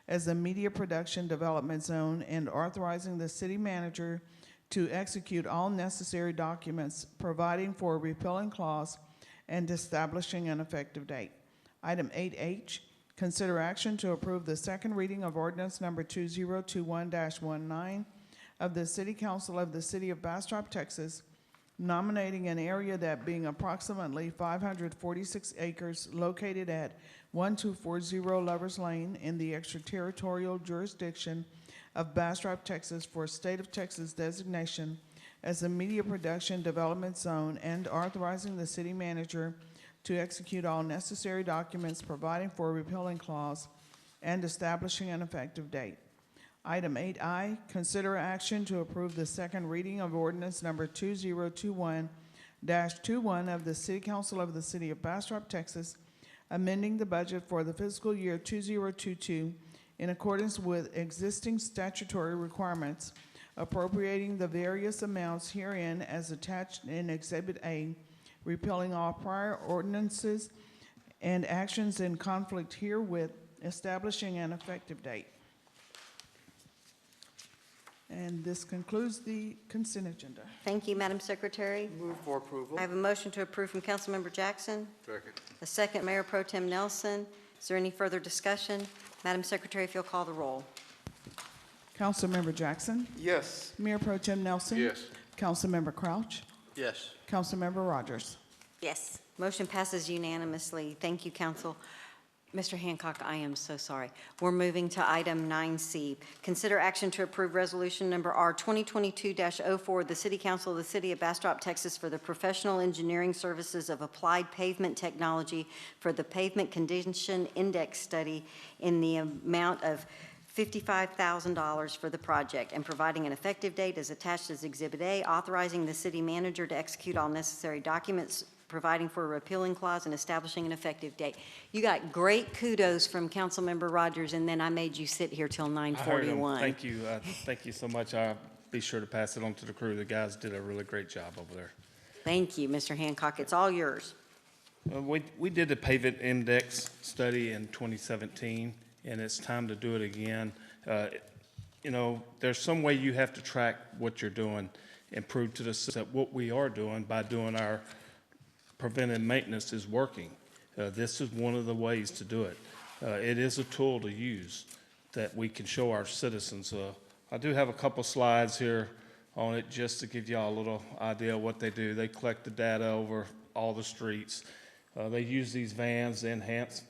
as a media production development zone and authorizing the city manager to execute all necessary documents, providing for a repealing clause, and establishing an effective date. Item 8H, consider action to approve the second reading of ordinance number 2021-19 of the City Council of the City of Bastrop, Texas, nominating an area that being approximately 546 acres located at 1240 Lovers Lane in the extraterritorial jurisdiction of Bastrop, Texas for State of Texas designation as a media production development zone and authorizing the city manager to execute all necessary documents, providing for a repealing clause, and establishing an effective date. Item 8I, consider action to approve the second reading of ordinance number 2021-21 of the City Council of the City of Bastrop, Texas, amending the budget for the fiscal year 2022 in accordance with existing statutory requirements, appropriating the various amounts herein as attached in Exhibit A, repealing all prior ordinances and actions in conflict herewith, establishing an effective date. And this concludes the consent agenda. Thank you, Madam Secretary. Move for approval. I have a motion to approve from Councilmember Jackson. Second. A second, Mayor Pro Tem Nelson. Is there any further discussion? Madam Secretary, if you'll call the roll. Councilmember Jackson? Yes. Mayor Pro Tem Nelson? Yes. Councilmember Crouch? Yes. Councilmember Rogers? Yes. Motion passes unanimously. Thank you, Council. Mr. Hancock, I am so sorry. We're moving to item 9C. Consider action to approve resolution number R 2022-04, the City Council of the City of Bastrop, Texas, for the professional engineering services of applied pavement technology for the pavement condition index study in the amount of $55,000 for the project, and providing an effective date as attached as Exhibit A, authorizing the city manager to execute all necessary documents, providing for a repealing clause, and establishing an effective date. You got great kudos from Councilmember Rogers, and then I made you sit here till 9:41. Thank you. Thank you so much. I'll be sure to pass it on to the crew. The guys did a really great job over there. Thank you, Mr. Hancock. It's all yours. We did the pavement index study in 2017, and it's time to do it again. You know, there's some way you have to track what you're doing and prove to the system that what we are doing by doing our preventive maintenance is working. This is one of the ways to do it. It is a tool to use that we can show our citizens. I do have a couple slides here on it just to give y'all a little idea of what they do. They collect the data over all the streets. They use these vans, they enhance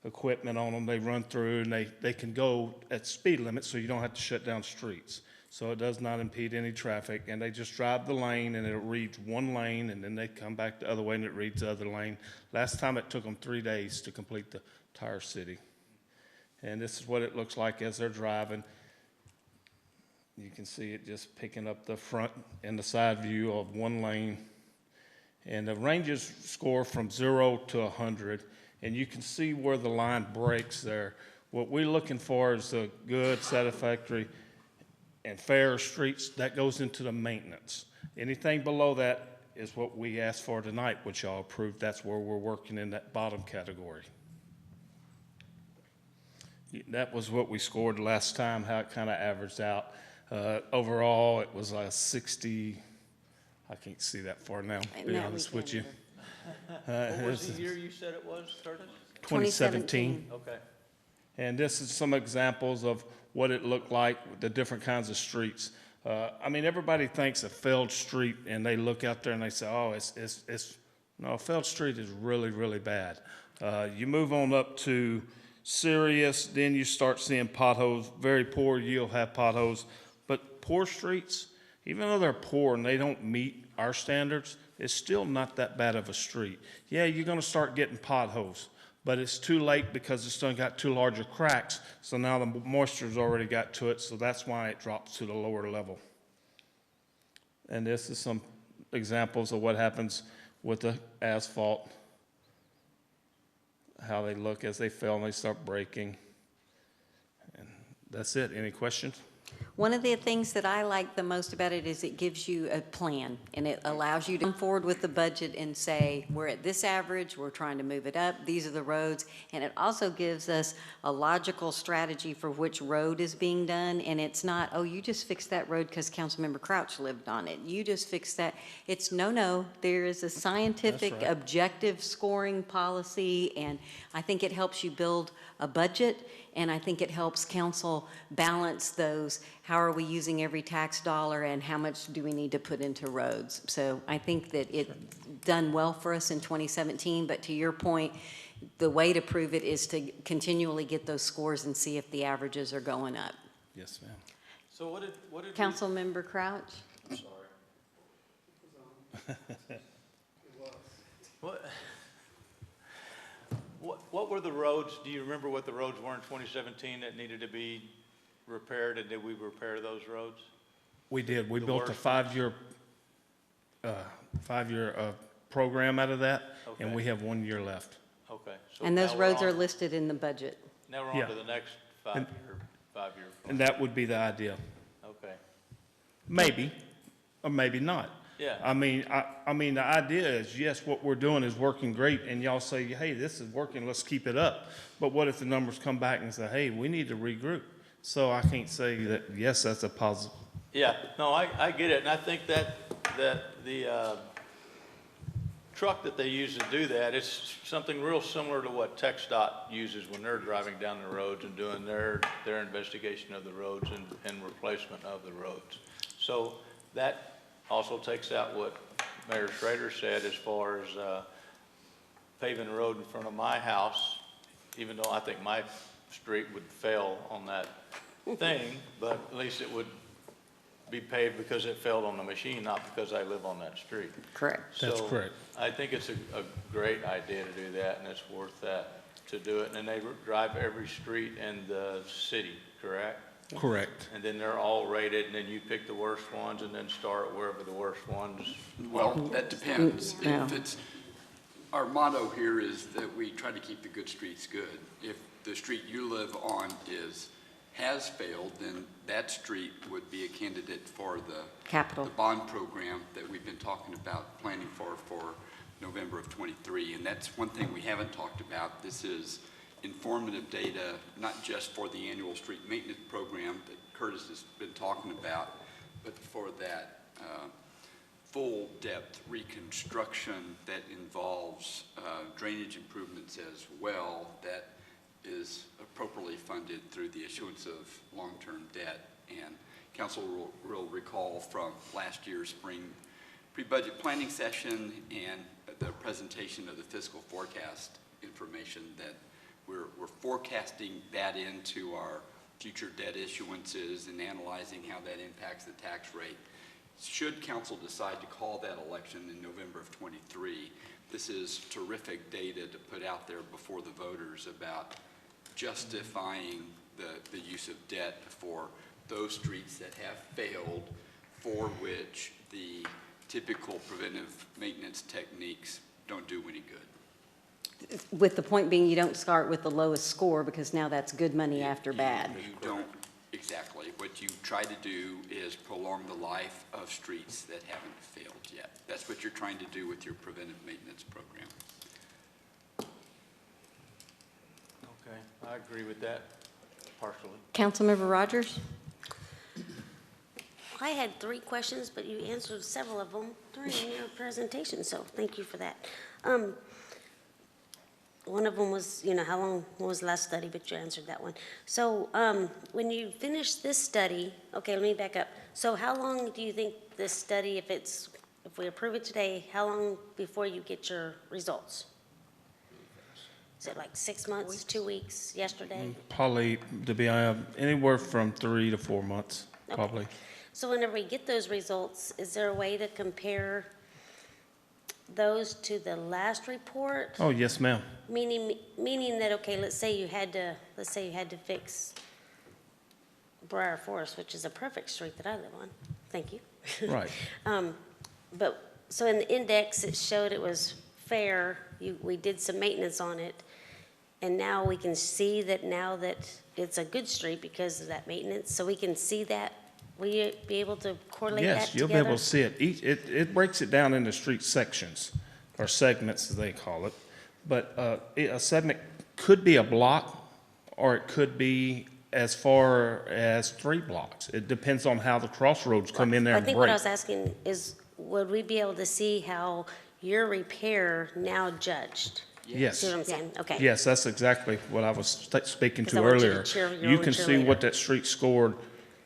equipment on them. They run through and they can go at speed limits so you don't have to shut down streets. So it does not impede any traffic, and they just drive the lane and it reads one lane, and then they come back the other way and it reads the other lane. Last time it took them 3 days to complete the entire city. And this is what it looks like as they're driving. You can see it just picking up the front and the side view of one lane. And the ranges score from 0 to 100, and you can see where the line breaks there. What we're looking for is a good, satisfactory, and fair streets. That goes into the maintenance. Anything below that is what we asked for tonight, which y'all approved. That's where we're working in that bottom category. That was what we scored last time, how it kind of averaged out. Overall, it was like 60. I can't see that far now, to be honest with you. What was the year you said it was, Curtis? 2017. Okay. And this is some examples of what it looked like with the different kinds of streets. I mean, everybody thinks a failed street, and they look out there and they say, oh, no, a failed street is really, really bad. You move on up to serious, then you start seeing potholes. Very poor, you'll have potholes. But poor streets, even though they're poor and they don't meet our standards, it's still not that bad of a street. Yeah, you're going to start getting potholes, but it's too late because it's done got too large of cracks, so now the moisture's already got to it, so that's why it drops to the lower level. And this is some examples of what happens with the asphalt, how they look as they fail and they start breaking. And that's it. Any questions? One of the things that I like the most about it is it gives you a plan, and it allows you to come forward with the budget and say, we're at this average, we're trying to move it up, these are the roads, and it also gives us a logical strategy for which road is being done, and it's not, oh, you just fixed that road because Councilmember Crouch lived on it. You just fixed that. It's no, there is a scientific, objective scoring policy, and I think it helps you build a budget, and I think it helps council balance those. How are we using every tax dollar, and how much do we need to put into roads? So I think that it's done well for us in 2017, but to your point, the way to prove it is to continually get those scores and see if the averages are going up. Yes, ma'am. So what did Councilmember Crouch? I'm sorry. What were the roads, do you remember what the roads were in 2017 that needed to be repaired, and did we repair those roads? We did. We The built a worst? five-year program out of that, and Okay. we have 1 year left. Okay. So And those now we're roads are on- listed in the budget. Now we're Yeah. on to the next And- five-year And plan. that would be the idea. Okay. Maybe, or maybe not. Yeah. I mean, the idea is, yes, what we're doing is working great, and y'all say, hey, this is working, let's keep it up. But what if the numbers come back and say, hey, we need to regroup? So I can't say that, yes, that's a positive. Yeah, no, I get it, and I think that the truck that they use to do that is something real similar to what TxDOT uses when they're driving down the roads and doing their investigation of the roads and replacement of the roads. So that also takes out what Mayor Schrader said as far as paving the road in front of my house, even though I think my street would fail on that thing, but at least it would be paved because it failed on the machine, not because I live on that street. Correct. That's So correct. I think it's a great idea to do that, and it's worth that, to do it. And they drive every street in the city, correct? Correct. And then they're all rated, and then you pick the worst ones and then start wherever the worst ones. Well, that depends. Yeah. If it's, our motto here is that we try to keep the good streets good. If the street you live on has failed, then that street would be a candidate for the Capital. the bond program that we've been talking about, planning for November of '23. And that's one thing we haven't talked about. This is informative data, not just for the annual street maintenance program that Curtis has been talking about, but for that full depth reconstruction that involves drainage improvements as well, that is appropriately funded through the issuance of long-term debt. And council will recall from last year's spring pre-budget planning session and the presentation of the fiscal forecast information that we're forecasting that into our future debt issuances and analyzing how that impacts the tax rate. Should council decide to call that election in November of '23, this is terrific data to put out there before the voters about justifying the use of debt for those streets that have failed, for which the typical preventive maintenance techniques don't do any good. With the point being, you don't start with the lowest score because now that's good money after bad. You don't, exactly. What you try to do is prolong the life of streets that haven't failed yet. That's what you're trying to do with your preventive maintenance program. Okay, I agree with that partially. Councilmember Rogers? I had 3 questions, but you answered several of them during your presentation, so thank you for that. One of them was, how long was the last study, but you answered that one. So when you finish this study, okay, let me back up. So how long do you think this study, if we approve it today, how long before you get your results? Is it like 6 months, 2 weeks, yesterday? Probably, to be anywhere from 3 to 4 months, Okay. probably. So whenever we get those results, is there a way to compare those to the last report? Oh, yes, ma'am. Meaning that, okay, let's say you had to fix Briar Forest, which is a perfect street that I live on. Thank you. Right. But, so in the index, it showed it was fair. We did some maintenance on it. And now we can see that now that it's a good street because of that maintenance. So we can see that. Will you be able to correlate that Yes, together? you'll be able to see it. It breaks it down into street sections, or segments as they call it. But a segment could be a block, or it could be as far as 3 blocks. It depends on how the crossroads come in there I and think what I break. was asking is, would we be able to see how your repair now judged? Yes. See what I'm saying? Okay. Yes, that's exactly what I was speaking 'Cause to I want you to earlier. cheer your You own can see cheerleader. what that street scored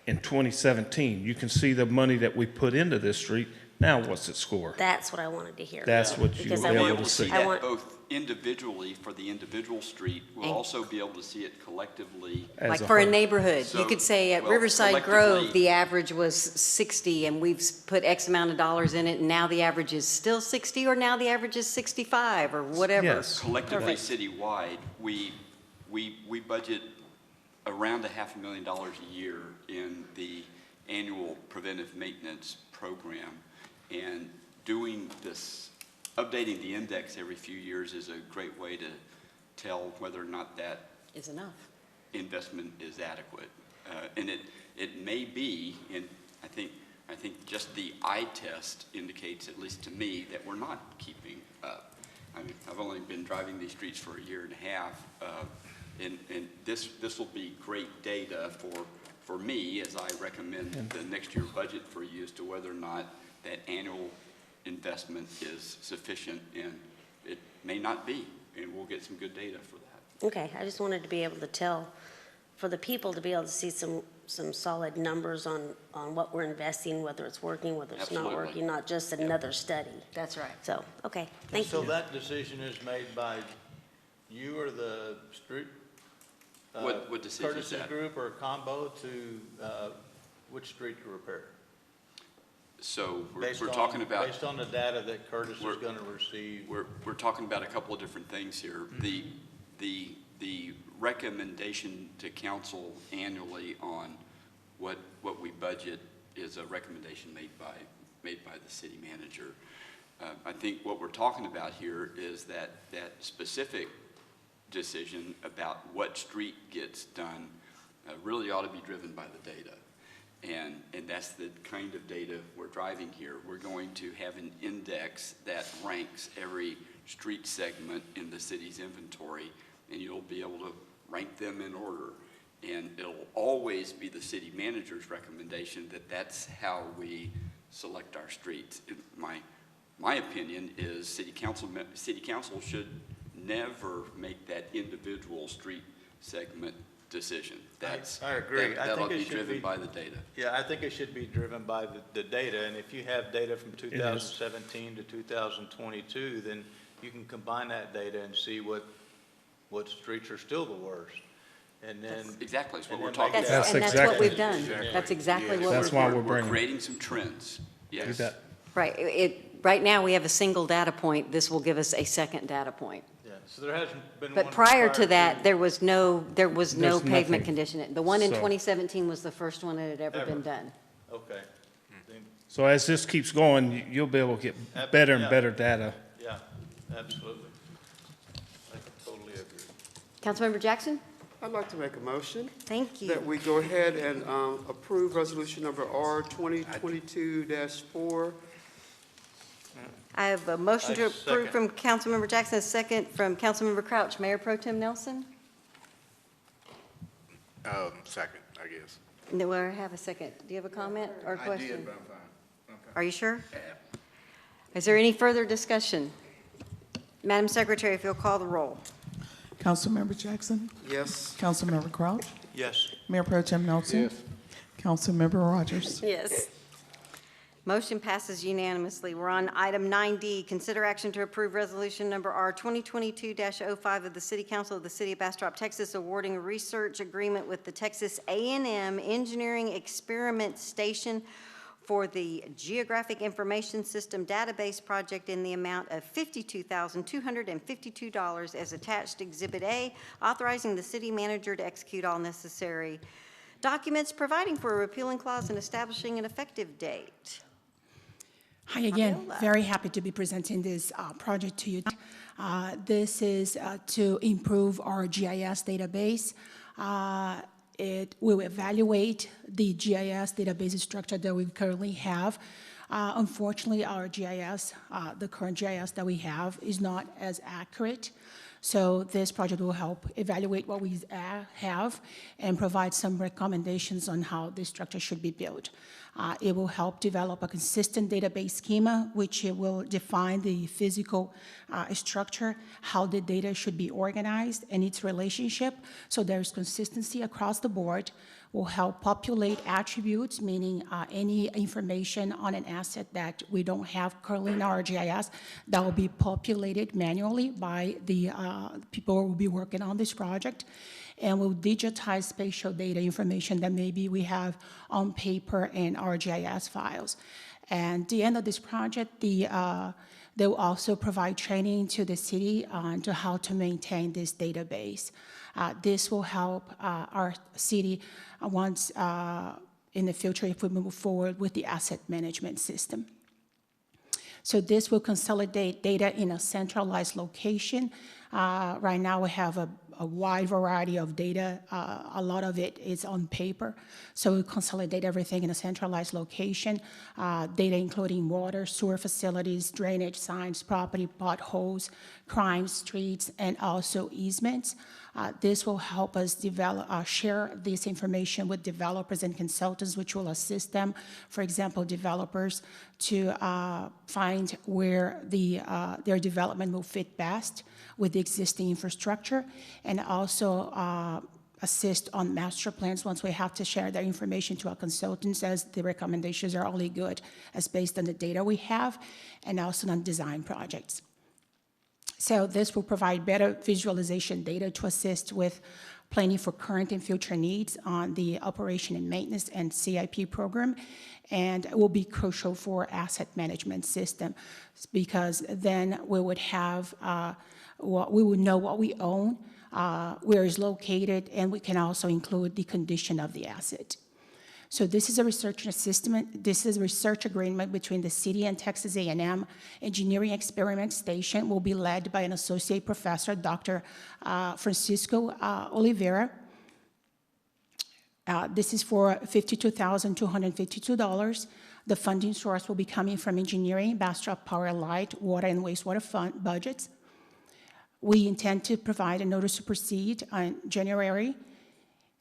in 2017. You can see the money that we put into this street Now what's it score? That's what I wanted to hear. That's what you Because will I be want- able to see. I That want- both individually for the individual street, we'll And- also be able to see it collectively. Like for a neighborhood, you So, could say at well, Riverside Grove, collectively- the average was 60, and we've put X amount of dollars in it, and now the average is still 60, or now the average is 65, or whatever. Yes. Collectively Perfect. citywide, we budget around $500,000 a year in the annual preventive maintenance program. And doing this, updating the index every few years is a great way to tell whether or not that Is enough. investment is adequate. And it may be, and I think just the eye test indicates, at least to me, that we're not keeping up. I mean, I've only been driving these streets for a year and a half, and this will be great data for me as I recommend the next year budget for you as to whether or not that annual investment is sufficient, and it may not be, and we'll get some good data for that. Okay, I just wanted to be able to tell, for the people to be able to see some solid numbers on what we're investing, whether it's working, whether it's not Absolutely. working, not just another study. That's right. So, okay, thank So you. that decision is made by you or the street? What decision is Curtis's that? group or a combo to which street to repair? So Based we're on- talking about. Based on the data that Curtis is We're- going to receive. We're talking about a couple of different things here. The recommendation to council annually on what we budget is a recommendation made by the city manager. I think what we're talking about here is that specific decision about what street gets done really ought to be driven by the data. And that's the kind of data we're driving here. We're going to have an index that ranks every street segment in the city's inventory, and you'll be able to rank them in order. And it'll always be the city manager's recommendation that that's how we select our streets. My opinion is city council should never make the individual street segment decision. I agree. I That'll think it be should driven be- by the data. Yeah, I think it should be driven by the data, and if you have data from 2017 to 2022, then you can combine that data and see what streets are still the worst. And then. Exactly, that's what and we're then talking make about. that- And that's what we've done. That's exactly what That's we're why doing. we're We're creating some trends, yes. Do that. Right, right now, we have a single data point. This will give us a second data point. Yeah, so there hasn't been one. But prior to that, there was no There's pavement nothing. conditioning. The one in So- 2017 was the first one that had ever been done. Okay. Then- So as this keeps going, you'll be able to get better and Yeah. better data. Yeah, absolutely. I totally agree. Councilmember Jackson? I'd like to make a motion Thank you. that we go ahead and approve resolution number R 2022-4. I have a motion to I approve second. from Councilmember Jackson, a second from Councilmember Crouch. Mayor Pro Tem Nelson? Second, I guess. No, I have a second. Do you have a comment or a question? I did, but I'm fine. Okay. Are you sure? Is there any further discussion? Madam Secretary, if you'll call the roll. Councilmember Jackson? Yes. Councilmember Crouch? Yes. Mayor Pro Tem Nelson? Yes. Councilmember Rogers? Yes. Motion passes unanimously. We're on item 9D, consider action to approve resolution number R 2022-05 of the City Council of the City of Bastrop, Texas, awarding a research agreement with the Texas A&M Engineering Experiment Station for the Geographic Information System Database Project in the amount of $52,252 as attached Exhibit A, authorizing the city manager to execute all necessary documents, providing for a repealing clause, and establishing an effective date. Hi again. Fabiola. Very happy to be presenting this project to you. This is to improve our GIS database. It will evaluate the GIS database structure that we currently have. Unfortunately, our GIS, the current GIS that we have, is not as accurate. So this project will help evaluate what we have and provide some recommendations on how this structure should be built. It will help develop a consistent database schema, which it will define the physical structure, how the data should be organized, and its relationship, so there's consistency across the board. will help populate attributes, meaning any information on an asset that we don't have currently in our GIS, that will be populated manually by the people who will be working on this project. And we'll digitize spatial data information that maybe we have on paper in our GIS files. And at the end of this project, they will also provide training to the city on to how to maintain this database. This will help our city once in the future if we move forward with the asset management system. So this will consolidate data in a centralized location. Right now we have a wide variety of data. A lot of it is on paper. So we consolidate everything in a centralized location. Data including water, sewer facilities, drainage signs, property potholes, crime streets, and also easements. This will help us develop, share this information with developers and consultants, which will assist them, for example, developers, to find where their development will fit best with the existing infrastructure, and also assist on master plans once we have to share that information to our consultants, as the recommendations are only good as based on the data we have, and also on design projects. So this will provide better visualization data to assist with planning for current and future needs on the operation and maintenance and CIP program, and it will be crucial for asset management system, because then we would have we would know what we own, where it's located, and we can also include the condition of the asset. So this is a research assessment. This is a research agreement between the city and Texas A&M. Engineering Experiment Station will be led by an associate professor, Dr. Francisco Oliveira. This is for $52,252. The funding source will be coming from engineering, Bastrop Power Light, water and wastewater fund budgets. We intend to provide a notice to proceed on January.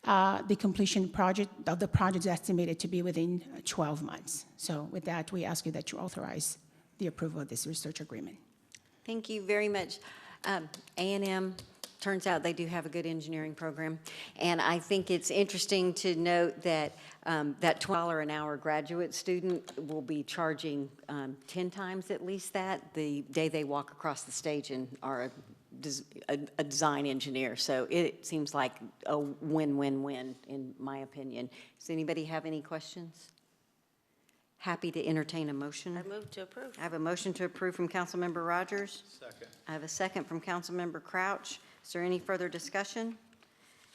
The completion of the project is estimated to be within 12 months. So with that, we ask you that you authorize the approval of this research agreement. Thank you very much. A&M, turns out they do have a good engineering program. And I think it's interesting to note that that $12 an hour graduate student will be charging 10 times at least that the day they walk across the stage and are a design engineer. So it seems like a win-win-win in my opinion. Does anybody have any questions? Happy to entertain a motion. I move to approve. I have a motion to approve from Councilmember Rogers. Second. I have a second from Councilmember Crouch. Is there any further discussion?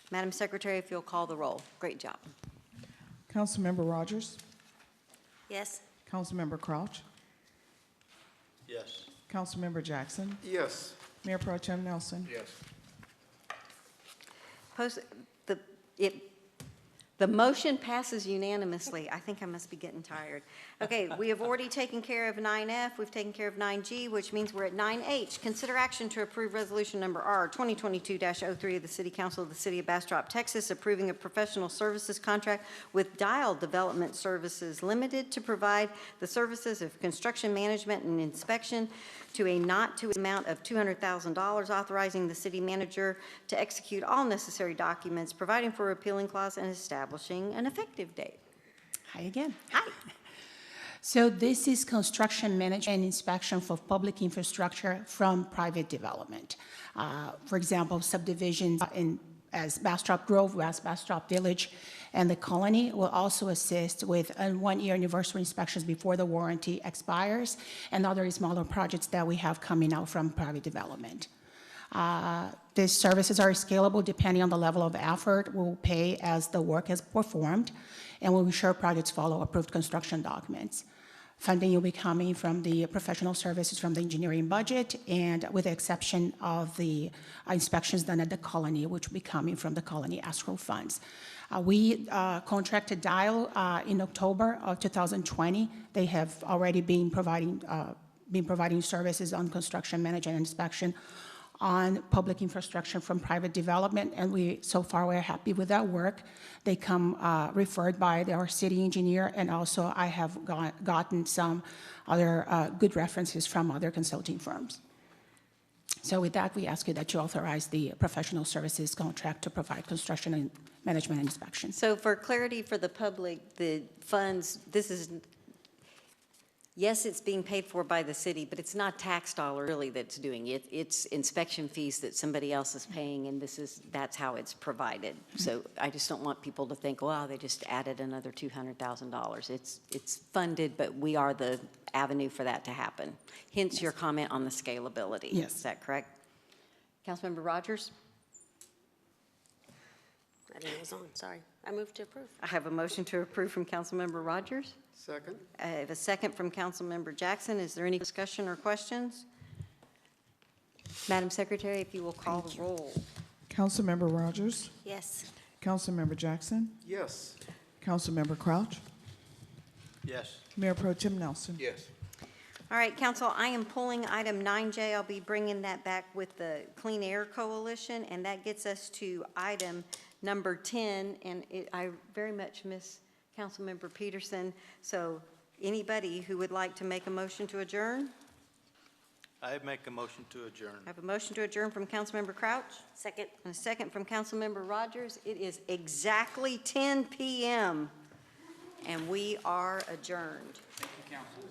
Madam Secretary, if you'll call the roll. Great job. Councilmember Rogers? Yes. Councilmember Crouch? Yes. Councilmember Jackson? Yes. Mayor Pro Tem Nelson? Yes. The motion passes unanimously. I think I must be getting tired. Okay, we have already taken care of 9F. We've taken care of 9G, which means we're at 9H. Consider action to approve resolution number R 2022-03 of the City Council of the City of Bastrop, Texas, approving a professional services contract with Dial Development Services Limited to provide the services of construction management and inspection to a not to amount of $200,000, authorizing the city manager to execute all necessary documents, providing for a repealing clause, and establishing an effective date. Hi again. Hi. So this is construction management and inspection for public infrastructure from private development. For example, subdivisions as Bastrop Grove, West Bastrop Village, and the Colony will also assist with one-year anniversary inspections before the warranty expires, and other smaller projects that we have coming out from private development. These services are scalable depending on the level of effort. We'll pay as the work is performed, and we'll ensure projects follow approved construction documents. Funding will be coming from the professional services from the engineering budget, and with the exception of the inspections done at the Colony, which will be coming from the Colony escrow funds. We contracted Dial in October of 2020. They have already been providing services on construction management and inspection on public infrastructure from private development, and so far we're happy with that work. They come referred by our city engineer, and also I have gotten some other good references from other consulting firms. So with that, we ask you that you authorize the professional services contract to provide construction and management and inspection. So for clarity for the public, the funds, this is, yes, it's being paid for by the city, but it's not tax dollar really that's doing it. It's inspection fees that somebody else is paying, and that's how it's provided. So I just don't want people to think, wow, they just added another $200,000. It's funded, but we are the avenue for that to happen. Hence your comment on the scalability. Yes. Is that correct? Councilmember Rogers? I didn't know it was on, sorry. I move to approve. I have a motion to approve from Councilmember Rogers. Second? I have a second from Councilmember Jackson. Is there any discussion or questions? Madam Secretary, if you will call the roll. Councilmember Rogers? Yes. Councilmember Jackson? Yes. Councilmember Crouch? Yes. Mayor Pro Tem Nelson? Yes. All right, council, I am pulling item 9J. I'll be bringing that back with the Clean Air Coalition, and that gets us to item number 10, and I very much miss Councilmember Peterson. So anybody who would like to make a motion to adjourn? I make a motion to adjourn. I have a motion to adjourn from Councilmember Crouch. Second. And a second from Councilmember Rogers. It is exactly 10 p.m. and we are adjourned. Thank you, council.